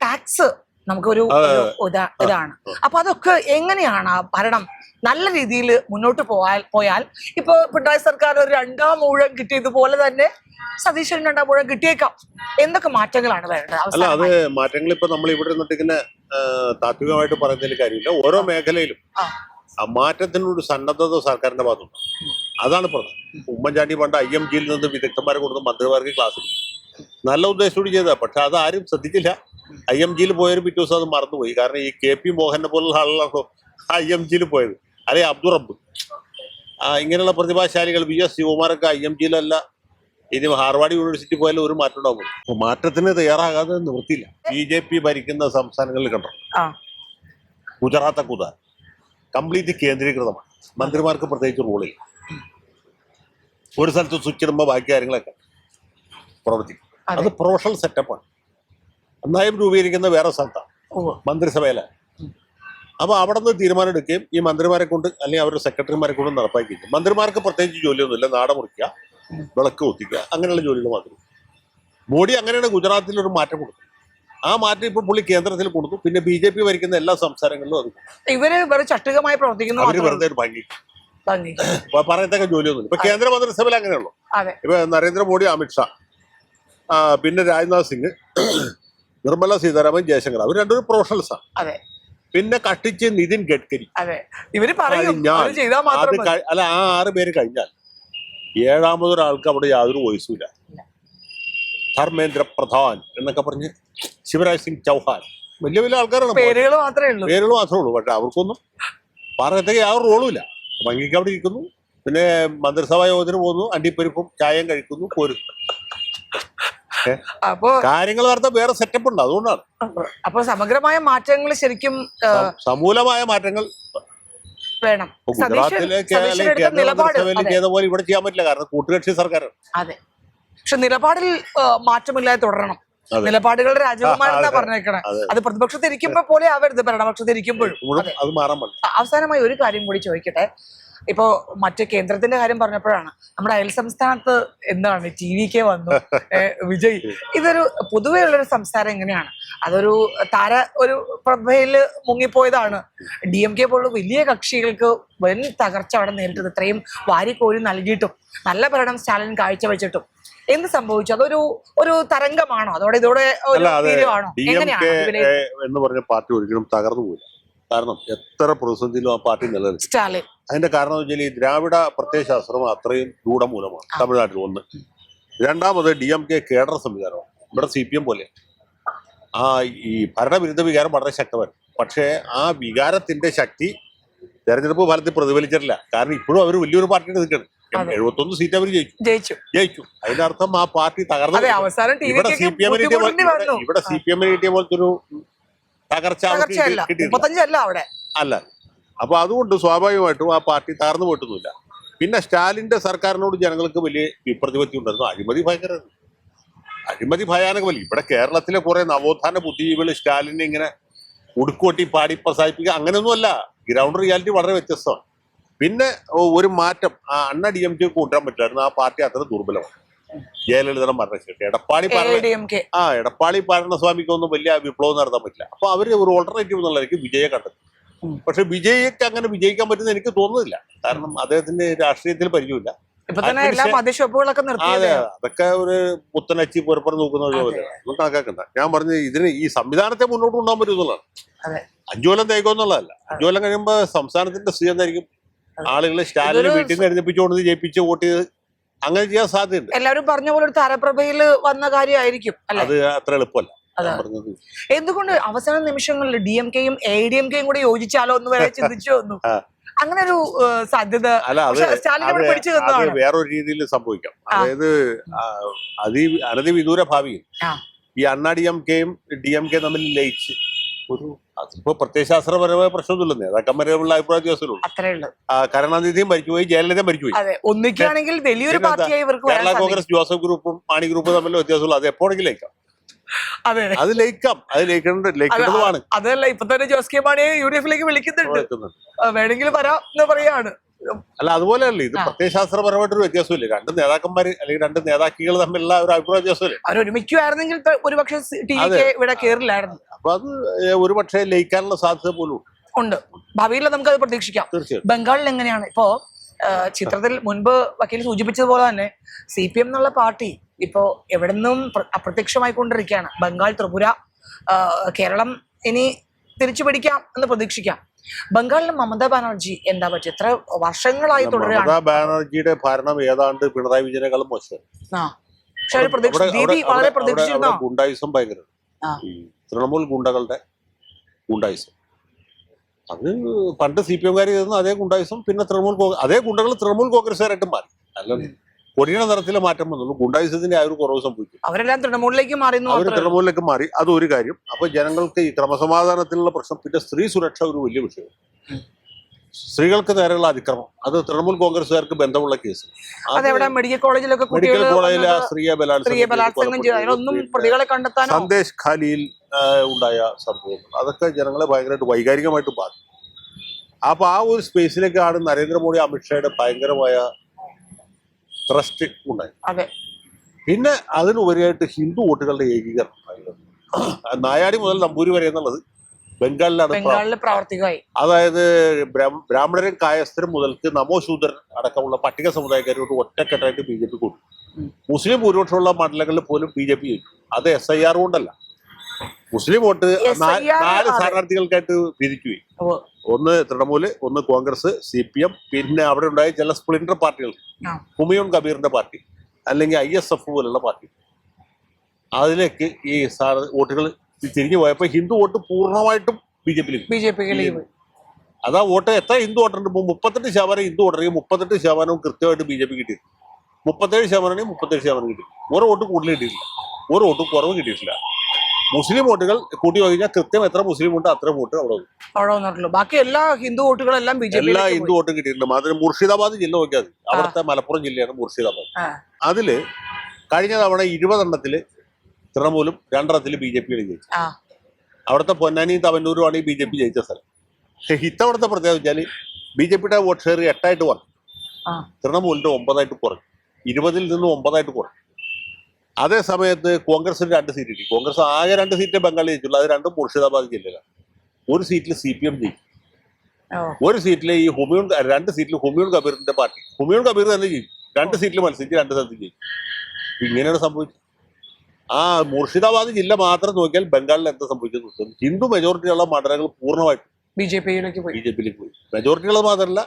ടാക്സ് നമുക്കൊരു ഇതാണ്. അപ്പൊ അതൊക്കെ എങ്ങനെയാണ് ഭരണം നല്ല രീതിയിൽ മുന്നോട്ട് പോയാൽ ഇപ്പൊ പിണറായി സർക്കാർ ഒരു 2ാം ഊഴം കിട്ടിയതുപോലെ തന്നെ സതീശൻ 2ാം ഊഴം കിട്ടിയേക്കാം. എന്തൊക്കെ മാറ്റങ്ങളാണ് വേണ്ടത്? അല്ല, അത് മാറ്റങ്ങൾ ഇപ്പൊ നമ്മൾ ഇവിടെ നിന്നിട്ടിങ്ങനെ താത്വികമായിട്ട് പറയുന്നതിൽ കാര്യമില്ല. ഓരോ മേഖലയിലും ആ മാറ്റത്തിനൊരു സന്നദ്ധത സർക്കാരിന്റെ ഭാഗത്തുണ്ട്. അതാണ് പ്രധാനം. ഉമ്മൻചാണ്ടി പണ്ട് IMG-യിൽ നിന്ന് വിദഗ്ധന്മാരെ കൊടുത്ത് മന്ത്രിമാർക്ക് ക്ലാസ് നല്ല ഉദ്ദേശത്തോട് ചെയ്തതാ. പക്ഷെ അത് ആരും ശ്രദ്ധിച്ചില്ല. IMG-യിൽ പോയൊരു പിറ്റേ ദിവസം അത് മറന്നുപോയി. കാരണം ഈ KP മോഹനെ പോലുള്ള ആളുകളാണോ IMG-യിൽ പോയത്, അല്ലെ അബ്ദുൾ റബ്ബ്, ഇങ്ങനെയുള്ള പ്രതിഭാശാലികൾ. VS ശിവകുമാരൊക്കെ IMG-യിലല്ല, ഇനി ഹാർവാർഡ് യൂണിവേഴ്സിറ്റി പോയാലും ഒരു മാറ്റം ഉണ്ടാവും. അപ്പൊ മാറ്റത്തിന് തയ്യാറാകാതെ നിവൃത്തിയില്ല. BJP ഭരിക്കുന്ന സംസ്ഥാനങ്ങളിൽ കണ്ടോ, ഗുജറാത്തൊക്കെ ഉദാഹരണം, കംപ്ലീറ്റ് കേന്ദ്രീകൃതമാണ്. മന്ത്രിമാർക്ക് പ്രത്യേകിച്ച് റോളില്ല. ഒരു സ്ഥലത്ത് സ്വിച്ച് ഇടുമ്പോൾ ബാക്കി കാര്യങ്ങളൊക്കെ പ്രവർത്തിക്കും. അത് പ്രൊഫഷണൽ സെറ്റപ്പാണ്. നയം രൂപീകരിക്കുന്ന വേറെ സ്ഥലത്താണ്, മന്ത്രിസഭയിലാണ്. അപ്പൊ അവിടെ നിന്ന് തീരുമാനം എടുക്കുകയും ഈ മന്ത്രിമാരെ കൊണ്ട്, അല്ലെങ്കിൽ അവരുടെ സെക്രട്ടറിമാരെ കൊണ്ട് നടപ്പാക്കിയിരിക്കും. മന്ത്രിമാർക്ക് പ്രത്യേകിച്ച് ജോലിയൊന്നുമില്ല, നാട മുറിക്കുക, വിളക്ക് ഒത്തിക്കുക, അങ്ങനെയുള്ള ജോലികൾ മാത്രം. മോഡി അങ്ങനെയാണ് ഗുജറാത്തിൽ ഒരു മാറ്റം കൊടുത്തത്. ആ മാറ്റം ഇപ്പൊ പുള്ളി കേന്ദ്രത്തിൽ കൊടുത്തു. പിന്നെ BJP ഭരിക്കുന്ന എല്ലാ സംസ്ഥാനങ്ങളിലും അത് ഇവര് വെറും ചട്ടുകമായി പ്രവർത്തിക്കുന്നു. അവര് വെറുതെ ഒരു ഭംഗി പറയത്തക്ക ജോലിയൊന്നുമില്ല. ഇപ്പൊ കേന്ദ്ര മന്ത്രിസഭയിൽ അങ്ങനെയുള്ളൂ. ഇപ്പൊ നരേന്ദ്രമോദി, അമിത്ഷാ, പിന്നെ രാജ്നാഥ് സിംഗ്, നിർമ്മല സീതാരാമൻ, ജയശങ്കർ, അവർ രണ്ടുപേരും പ്രൊഫഷണൽസാണ്. പിന്നെ കഷ്ടിച്ച് നിതിൻ ഗഡ്കരി. അതെ, ഇവര് പറയും കഴിഞ്ഞാൽ അവര് ചെയ്താൽ അത് മാത്രം മതി. അല്ല, ആ 6 പേര് കഴിഞ്ഞാൽ 7ാമതൊരാൾക്ക് അവിടെ യാതൊരു വോയിസും ഇല്ല. ധർമ്മേന്ദ്ര പ്രധാൻ എന്നൊക്കെ പറഞ്ഞ് ശിവരാജ് സിംഗ് ചൗഹാൻ, വലിയ വലിയ ആൾക്കാരാണ്, പേരുകൾ മാത്രമേ ഉള്ളൂ. പേരുകൾ മാത്രമേ ഉള്ളൂ. പക്ഷെ അവർക്കൊന്നും പറയത്തേക്ക് യാതൊരു റോളും ഇല്ല. ഭംഗിക്ക് അവിടെ ഇരിക്കുന്നു, പിന്നെ മന്ത്രിസഭാ യോഗത്തിന് പോകുന്നു, അണ്ടിപ്പരിപ്പും ചായയും കഴിക്കുന്നു, പോരുന്നു. അപ്പോ കാര്യങ്ങൾ നടത്താൻ വേറെ സെറ്റപ്പ് ഉണ്ട്, അതുകൊണ്ടാണ്. അപ്പൊ സമഗ്രമായ മാറ്റങ്ങൾ ശരിക്കും സമൂലമായ മാറ്റങ്ങൾ വേണം. ഗുജറാത്തിലേക്ക് മന്ത്രിസഭയിൽ ചെയ്തപോലെ ഇവിടെ ചെയ്യാൻ പറ്റില്ല, കാരണം കൂട്ടുകക്ഷി സർക്കാരാണ്. അതെ, പക്ഷെ നിലപാടിൽ മാറ്റമില്ലാതെ തുടരണം. നിലപാടുകളുടെ രാജകുമാരൻ എന്നാ പറഞ്ഞേക്കണേ. അത് പ്രതിപക്ഷത്തിരിക്കുമ്പോ പോലെ ആവരുത് ഭരണപക്ഷത്തിരിക്കുമ്പോഴും. അത് മാറാൻ പറ്റും. അവസാനമായി ഒരു കാര്യം കൂടി ചോദിക്കട്ടെ. ഇപ്പോ മറ്റു കേന്ദ്രത്തിന്റെ കാര്യം പറഞ്ഞപ്പോഴാണ് നമ്മുടെ അയൽ സംസ്ഥാനത്ത് എന്താണ് TVK വന്നു, വിജയ്. ഇതൊരു പൊതുവേ ഉള്ളൊരു സംസാരം എങ്ങനെയാണ്? അതൊരു ഒരു പ്രഭയില് മുങ്ങിപ്പോയതാണ്. DMK പോലുള്ള വലിയ കക്ഷികൾക്ക് വൻ തകർച്ച അവിടെ നേരിട്ടത്. ഇത്രയും വാരിക്കോരി നൽകിയിട്ടും നല്ല ഭരണം സ്റ്റാലിൻ കാഴ്ചവെച്ചിട്ടും എന്ത് സംഭവിച്ചു? ഒരു തരംഗമാണോ, അതോടെ ഇതോടെ തീരുവാണോ? എങ്ങനെയാണ് എന്ന് പറഞ്ഞ പാർട്ടി ഒരിക്കലും തകർന്നു പോയില്ല. കാരണം എത്ര പ്രതിസന്ധിയിലും ആ പാർട്ടി നിലനിൽക്കും. സ്റ്റാലിൻ അതിന്റെ കാരണം എന്ന് വെച്ചാൽ ഈ ദ്രാവിഡ പ്രത്യയശാസ്ത്രം അത്രയും രൂഢമൂലമാണ് തമിഴ്നാട്ടിൽ. ഒന്ന്. രണ്ടാമത് DMK കേഡർ സംവിധാനമാണ്. ഇവിടെ CPM പോലെ ഈ ഭരണവിരുദ്ധ വികാരം വളരെ ശക്തമാണ്. പക്ഷേ ആ വികാരത്തിന്റെ ശക്തി തെരഞ്ഞെടുപ്പ് ഫലത്തിൽ പ്രതിഫലിച്ചിട്ടില്ല. കാരണം ഇപ്പോഴും അവർ വലിയൊരു പാർട്ടിയുടെ നിൽക്കണം. 71 സീറ്റ് അവർ ജയിച്ചു. അതിന്റെ അർത്ഥം ആ പാർട്ടി തകർന്നു. ഇവിടെ CPM കിട്ടിയ പോലത്തെ ഒരു തകർച്ച അല്ല. അപ്പൊ അതുകൊണ്ട് സ്വാഭാവികമായിട്ടും ആ പാർട്ടി തകർന്നു പോയിട്ടൊന്നുമില്ല. പിന്നെ സ്റ്റാലിന്റെ സർക്കാരിനോട് ജനങ്ങൾക്ക് വലിയ വിപ്രതിപത്തി ഉണ്ടായിരുന്നു. അഴിമതി ഭയാനകമല്ല. ഇവിടെ കേരളത്തിലെ കുറെ നവോത്ഥാന ബുദ്ധിജീവികൾ സ്റ്റാലിനെ ഇങ്ങനെ ഉടുക്കോട്ടി പാടി പ്രസാദിപ്പിക്കുക അങ്ങനെയൊന്നുമല്ല. ഗ്രൗണ്ട് റിയാലിറ്റി വളരെ വ്യത്യസ്തമാണ്. പിന്നെ ഒരു മാറ്റം അണ്ണ DMK കൂട്ടാൻ പറ്റില്ലായിരുന്നു. ആ പാർട്ടി അത്ര ദുർബലമാണ്. ജയലളിതയുടെ മരണശേഷം എടപ്പാളി പളനിസ്വാമിക്കൊന്നും വലിയ വിപ്ലവം നടത്താൻ പറ്റില്ല. അപ്പൊ അവര് ഒരു ഓൾട്ടർനേറ്റീവ് എന്നുള്ളവർക്ക് വിജയെ കണ്ടെത്തി. പക്ഷെ വിജയ്ക്ക് അങ്ങനെ വിജയിക്കാൻ പറ്റുന്ന എനിക്ക് തോന്നുന്നില്ല. കാരണം അദ്ദേഹത്തിന്റെ രാഷ്ട്രീയത്തിൽ പരിചയമില്ല. അതെ, അതൊക്കെ ഒരു പുത്തനച്ചി പുറപ്പുറം നോക്കുന്ന പോലെയാണ്. ഒന്നും കണക്കാക്കണ്ട. ഞാൻ പറഞ്ഞത് ഇതിന് ഈ സംവിധാനത്തെ മുന്നോട്ട് കൊണ്ടുപോകാൻ പറ്റും എന്നുള്ളതാണ്. 5 കൊല്ലം തേക്കുമെന്നുള്ളതല്ല. 5 കൊല്ലം കഴിയുമ്പോൾ സംസ്ഥാനത്തിന്റെ സ്ഥിതി എന്തായിരിക്കും? ആളുകളെ സ്റ്റാലിനെ വീട്ടിൽ നിന്ന് എഴുന്നേപ്പിച്ചുകൊണ്ട് ജയിപ്പിച്ച് വോട്ട് ചെയ്ത് അങ്ങനെ ചെയ്യാൻ സാധ്യതയുണ്ട്. എല്ലാവരും പറഞ്ഞ പോലെ ഒരു താരപ്രഭയിൽ വന്ന കാര്യമായിരിക്കും. അത് അത്ര എളുപ്പമല്ല. എന്തുകൊണ്ട് അവസാന നിമിഷങ്ങളിൽ DMKയും AIADMKയും കൂടെ യോജിച്ചാലോ എന്ന് വരെ ചിന്തിച്ചു വന്നു. അങ്ങനെ ഒരു സാധ്യത വേറൊരു രീതിയിൽ സംഭവിക്കാം. അതായത് അനധിവിദൂര ഭാവിയിൽ ഈ അണ്ണാ DMKയും DMK തമ്മിൽ ലയിച്ച് ഒരു ഇപ്പൊ പ്രത്യയശാസ്ത്രപരമായ പ്രശ്നമൊന്നുമില്ല. നേതാക്കന്മാരുള്ള അഭിപ്രായ വ്യത്യാസമുള്ളൂ. കരുണാനിധിയും മരിച്ചുപോയി, ജയലളിതയും മരിച്ചുപോയി. കേരള കോൺഗ്രസ് ജോസഫ് ഗ്രൂപ്പും മാണി ഗ്രൂപ്പും തമ്മിലുള്ള വ്യത്യാസമുള്ളൂ. അത് എപ്പോഴെങ്കിലും ലയിക്കാം. അത് ലയിക്കേണ്ടതുമാണ്. അതല്ല, ഇപ്പൊ തന്നെ ജോസ് കെ മാണിയെ UDF വിളിക്കുന്നുണ്ട്, വേണമെങ്കിൽ വരാം എന്ന് പറയാണ്. അല്ല, അതുപോലെയല്ല. ഇത് പ്രത്യയശാസ്ത്രപരമായിട്ടൊരു വ്യത്യാസമില്ല. 2 നേതാക്കന്മാർ അല്ലെങ്കിൽ 2 നേതാക്കൾ തമ്മിലുള്ള ഒരു അഭിപ്രായ വ്യത്യാസമില്ല. അവരൊരുമിക്കുവായിരുന്നെങ്കിൽ ഒരുപക്ഷെ ഇവിടെ കേറില്ലായിരുന്നു. അപ്പൊ അത് ഒരുപക്ഷെ ലയിക്കാനുള്ള സാധ്യത പോലും ഉണ്ട്. ഭാവിയിൽ നമുക്ക് അത് പ്രതീക്ഷിക്കാം. ബംഗാളിൽ എങ്ങനെയാണ്? ഇപ്പോ ചിത്രത്തിൽ മുൻപ് വക്കീൽ സൂചിപ്പിച്ചതുപോലെ തന്നെ CPM എന്നുള്ള പാർട്ടി ഇപ്പോ എവിടെ നിന്നും അപ്രത്യക്ഷമായിക്കൊണ്ടിരിക്കുകയാണ്. ബംഗാൾ, ത്രിപുര, കേരളം ഇനി തിരിച്ചു പിടിക്കാം എന്ന് പ്രതീക്ഷിക്കാം. ബംഗാളിലെ മമതാ ബാനർജി എന്താ പറ്റി? എത്ര വർഷങ്ങളായി തുടരുകയാണ്. മമതാ ബാനർജിയുടെ ഭരണം ഏതാണ്ട് പിണറായി വിജയനേക്കാളും മോശം. ഗുണ്ടായിസം ഭയങ്കര. തൃണമൂൽ ഗുണ്ടകളുടെ ഗുണ്ടായിസം അത് പണ്ട് CPM ചെയ്തിരുന്ന അതേ ഗുണ്ടായിസം പിന്നെ അതേ ഗുണ്ടകൾ തൃണമൂൽ കോൺഗ്രസ്സുകാരായിട്ട് മാറി. അല്ല, കൊടിയുടെ നിറത്തിലെ മാറ്റം വന്നുള്ളൂ. ഗുണ്ടായിസത്തിന്റെ ആ ഒരു കുറവ് സംഭവിക്കും. അവരെല്ലാം തൃണമൂലിലേക്ക് മാറി. അതൊരു കാര്യം. അപ്പൊ ജനങ്ങൾക്ക് ഈ ക്രമസമാധാനത്തിലുള്ള പ്രശ്നം. പിന്നെ സ്ത്രീ സുരക്ഷ ഒരു വലിയ വിഷയം. സ്ത്രീകൾക്ക് നേരെയുള്ള അതിക്രമം അത് തൃണമൂൽ കോൺഗ്രസ്സുകാർക്ക് ബന്ധമുള്ള കേസ്. മെഡിക്കൽ കോളേജിൽ സ്ത്രീയെ ബലാത്സംഗം സന്ദേശ് ഖാലിയിൽ ഉണ്ടായ സംഭവങ്ങൾ അതൊക്കെ ജനങ്ങളെ ഭയങ്കരമായിട്ട് വൈകാരികമായിട്ട് ബാധിക്കും. അപ്പൊ ആ ഒരു സ്പേസിലേക്കാണ് നരേന്ദ്രമോദി അമിത്ഷായുടെ ഭയങ്കരമായ ട്രസ്റ്റ് ഉണ്ടായി. പിന്നെ അതിനുപരിയായിട്ട് ഹിന്ദു വോട്ടുകളുടെ ഏകീകരണം. നായാടി മുതൽ നമ്പൂരി വരെ എന്നുള്ളത് ബംഗാളിലാണ് പ്രാവർത്തികമായി. അതായത് ബ്രാഹ്മണരും കായസ്ഥരും മുതൽക്ക് നമോശൂദ്രൻ അടക്കമുള്ള പട്ടിക സമുദായക്കാരോട് ഒറ്റക്കെട്ടായിട്ട് BJP കൊടുത്തു. മുസ്ലിം ഭൂരിപക്ഷമുള്ള മണ്ഡലങ്ങളിൽ പോലും BJP ജയിച്ചു. അത് SIR കൊണ്ടല്ല. മുസ്ലിം വോട്ട് SIR നാല് അതെ. സ്ഥാനാർത്ഥികൾക്കായിട്ട് പിരിക്കുകയും ഓ, ഒന്ന് തൃണമൂല്, ഒന്ന് കോൺഗ്രസ്, CPM, പിന്നെ അവിടെ ഉണ്ടായ ചില സ്പ്ലിൻഡർ പാർട്ടികൾ, ആ. ഹുമയൂൺ കബീറിന്റെ പാർട്ടി അല്ലെങ്കിൽ ISF പോലുള്ള പാർട്ടി, അതിലേക്ക് ഈ വോട്ടുകൾ തിരിഞ്ഞു പോയപ്പോൾ ഹിന്ദു വോട്ട് പൂർണ്ണമായിട്ടും BJP BJP അതാ വോട്ട് എത്ര ഹിന്ദു വോട്ടുണ്ട്? 38% ഹിന്ദു വോട്ടുണ്ടെങ്കിൽ 38% കൃത്യമായിട്ട് BJP കിട്ടിയിട്ടുണ്ട്. 37% 37% കിട്ടി. ഒരു വോട്ട് കൂടുതൽ കിട്ടിയിട്ടില്ല, ഒരു വോട്ട് കുറവ് കിട്ടിയിട്ടില്ല. മുസ്ലിം വോട്ടുകൾ കൂട്ടി കഴിഞ്ഞാൽ കൃത്യം എത്ര മുസ്ലിം ഉണ്ട് അത്ര വോട്ട് അവിടെ വന്നിട്ടുള്ളൂ. ബാക്കി എല്ലാ ഹിന്ദു വോട്ടുകളെല്ലാം എല്ലാ ഹിന്ദു വോട്ടും കിട്ടിയിട്ടുണ്ട്. മാത്രം മുർഷിദാബാദ് ജില്ല നോക്കിയാൽ മതി. അവിടുത്തെ മലപ്പുറം ജില്ലയാണ് മുർഷിദാബാദ്. അതില് കഴിഞ്ഞ തവണ 20 എണ്ണത്തില് തൃണമൂലും 2 എണ്ണത്തില് BJP ജയിച്ചു. അവിടുത്തെ പൊന്നാനിയും തവന്നൂരുമാണ് ഈ BJP ജയിച്ച സ്ഥലം. പക്ഷെ ഇത്തവണത്തെ പ്രത്യേകത വെച്ചാൽ BJPയുടെ വോട്ട് ഷെയർ 8 കുറഞ്ഞു, തൃണമൂലിന്റെ 9 കുറഞ്ഞു, 20 നിന്ന് 9 കുറഞ്ഞു. അതേ സമയത്ത് കോൺഗ്രസിന് 2 സീറ്റ് കിട്ടി. കോൺഗ്രസ് ആകെ 2 സീറ്റ് ബംഗാളിൽ ജയിച്ചുള്ളൂ. അത് രണ്ടും മുർഷിദാബാദ് ജില്ലയിലാണ്. ഒരു സീറ്റിൽ CPM ജയിച്ചു, ഒരു സീറ്റിൽ ഈ 2 സീറ്റിൽ ഹുമയൂൺ കബീറിന്റെ പാർട്ടി, ഹുമയൂൺ കബീർ തന്നെ ജയിച്ചു. 2 സീറ്റിൽ മത്സരിച്ച് 2 സ്ഥലത്ത് ജയിച്ചു. ഇങ്ങനെയാണ് സംഭവിച്ചത്. ആ മുർഷിദാബാദ് ജില്ല മാത്രം നോക്കിയാൽ ബംഗാളിൽ എന്താ സംഭവിച്ചത്? ഹിന്ദു മെജോറിറ്റിയുള്ള മണ്ഡലങ്ങൾ പൂർണ്ണമായിട്ടും BJPയിലേക്ക് പോയി. മെജോറിറ്റികൾ മാത്രമല്ല,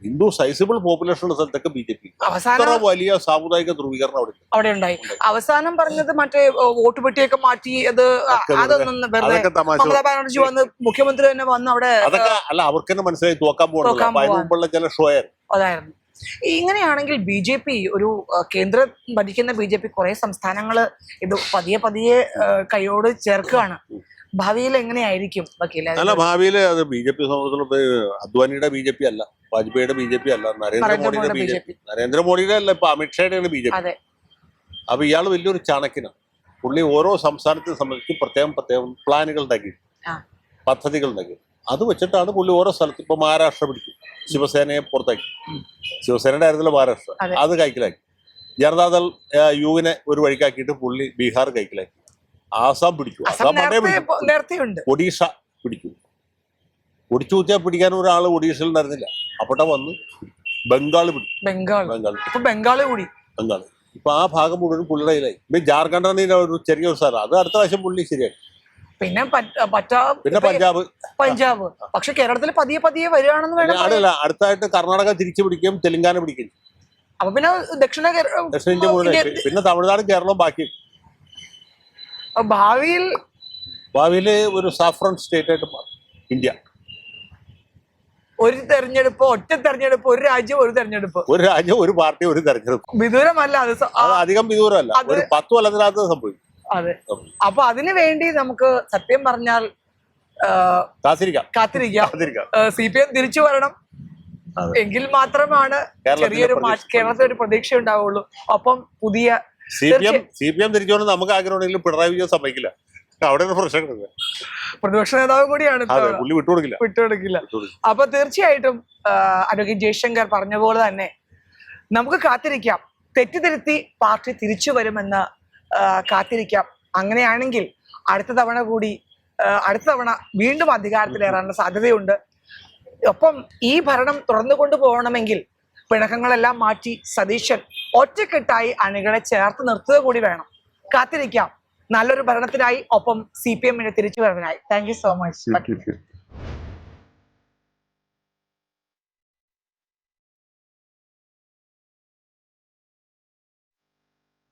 ഹിന്ദു സൈസിബിൾ പോപ്പുലേഷൻ ഉള്ള സ്ഥലത്തൊക്കെ BJP. അത്ര വലിയ സാമുദായിക ധ്രുവീകരണം അവിടെ ഉണ്ടായി. അവസാനം പറഞ്ഞത് മറ്റേ വോട്ട് പെട്ടിയൊക്കെ മാറ്റി അതൊന്നും മമതാ ബാനർജി വന്ന് മുഖ്യമന്ത്രി തന്നെ വന്ന് അവിടെ അതൊക്കെ അല്ല, അവർക്ക് തന്നെ മനസ്സിലായി തോക്കാൻ പോകുന്നുള്ള ചില ഷോയായിരുന്നു. അതായിരുന്നു. ഇങ്ങനെയാണെങ്കിൽ BJP ഒരു കേന്ദ്രം ഭരിക്കുന്ന BJP കുറെ സംസ്ഥാനങ്ങള് ഇത് പതിയെ കൈയോട് ചേർക്കുകയാണ്. ഭാവിയിൽ എങ്ങനെയായിരിക്കും വക്കീല? അല്ല, ഭാവിയിൽ അത് BJP സംബന്ധിച്ചിടത്തോളം അദ്വാനിയുടെ BJP അല്ല, വാജ്പേയിയുടെ BJP അല്ല, നരേന്ദ്രമോദിയുടെ BJP, നരേന്ദ്രമോദിയുടെ അല്ല, ഇപ്പൊ അമിത്ഷായുടെയാണ് BJP. അപ്പൊ ഇയാൾ വലിയൊരു ചാണക്യനാണ്. പുള്ളി ഓരോ സംസ്ഥാനത്തെ സംബന്ധിച്ച് പ്രത്യേകം പ്ലാനുകൾ ഉണ്ടാക്കി, പദ്ധതികൾ ഉണ്ടാക്കി. അത് വെച്ചിട്ടാണ് പുള്ളി ഓരോ സ്ഥലത്ത് ഇപ്പൊ മഹാരാഷ്ട്ര പിടിക്കും, ശിവസേനയെ പുറത്താക്കി, ശിവസേനയുടെ കാര്യത്തില് മഹാരാഷ്ട്ര അത് കൈക്കലാക്കി, ജനതാദൾ യുവിനെ ഒരു വഴിക്കാക്കിയിട്ട് പുള്ളി ബീഹാർ കൈക്കലാക്കി, ആസാം പിടിക്കും, ഒഡീഷ പിടിക്കും. ഒടിച്ചു കൂത്തിയാൽ പിടിക്കാൻ ഒരാൾ ഒഡീഷയിൽ ഉണ്ടായിരുന്നില്ല, അപ്പോട്ടെ വന്ന് ബംഗാൾ പിടിക്കും. ബംഗാൾ ഇപ്പൊ ആ ഭാഗം മുഴുവൻ പുള്ളിയുടെ കയ്യിലായി. ഇപ്പൊ ജാർഖണ്ഡ് ഒരു ചെറിയൊരു സ്ഥലം, അത് അടുത്ത പ്രാവശ്യം പുള്ളി ശരിയാക്കി. പിന്നെ പഞ്ചാബ്. പക്ഷെ കേരളത്തിൽ പതിയെ വരികയാണെന്ന് വേണം. അടുത്തായിട്ട് കർണാടക തിരിച്ചു പിടിക്കും, തെലങ്കാന പിടിക്കും. അപ്പൊ പിന്നെ ദക്ഷിണേന്ത്യ മുഴുവൻ, പിന്നെ തമിഴ്നാട്, കേരളം ബാക്കി. ഭാവിയിൽ ഒരു സാഫ്രൺ സ്റ്റേറ്റ് ആയിട്ട് മാറും ഇന്ത്യ. ഒറ്റ തെരഞ്ഞെടുപ്പ്, ഒരു രാജ്യം ഒരു പാർട്ടി, ഒരു തെരഞ്ഞെടുപ്പ്. വിദൂരമല്ല, അത് അധികം വിദൂരമല്ല, ഒരു 10 കൊല്ലത്തിനകത്ത് സംഭവിക്കും. അതെ. അപ്പൊ അതിനു വേണ്ടി നമുക്ക് സത്യം പറഞ്ഞാൽ കാത്തിരിക്കാം. CPM തിരിച്ചു വരണം, എങ്കിൽ മാത്രമാണ് ചെറിയൊരു കേരളത്തിൽ ഒരു പ്രതീക്ഷ ഉണ്ടാവുള്ളൂ. ഒപ്പം പുതിയ CPM തിരിച്ചു വരണം. നമുക്ക് ആഗ്രഹമുണ്ടെങ്കിലും പിണറായി വിജയൻ സമ്മതിക്കില്ല, അവിടെ പ്രശ്നങ്ങളില്ല. പ്രതിപക്ഷ നേതാവ് കൂടിയാണ്, വിട്ടുകൊടുക്കില്ല. അപ്പൊ തീർച്ചയായിട്ടും അഡ്വക്കേറ്റ് ജയശങ്കർ പറഞ്ഞ പോലെ തന്നെ നമുക്ക് കാത്തിരിക്കാം. തെറ്റിദ്ധരുത്തി പാർട്ടി തിരിച്ചു വരുമെന്ന് കാത്തിരിക്കാം. അങ്ങനെയാണെങ്കിൽ അടുത്ത തവണ വീണ്ടും അധികാരത്തിലേറാനുള്ള സാധ്യതയുണ്ട്. ഒപ്പം ഈ ഭരണം തുറന്നു കൊണ്ടുപോകണമെങ്കിൽ പിണക്കങ്ങളെല്ലാം മാറ്റി സതീശൻ ഒറ്റക്കെട്ടായി അണികളെ ചേർത്ത് നിർത്തുക കൂടി വേണം. കാത്തിരിക്കാം നല്ലൊരു ഭരണത്തിനായി, ഒപ്പം CPM തിരിച്ചു വരവിനായി. Thank you so much.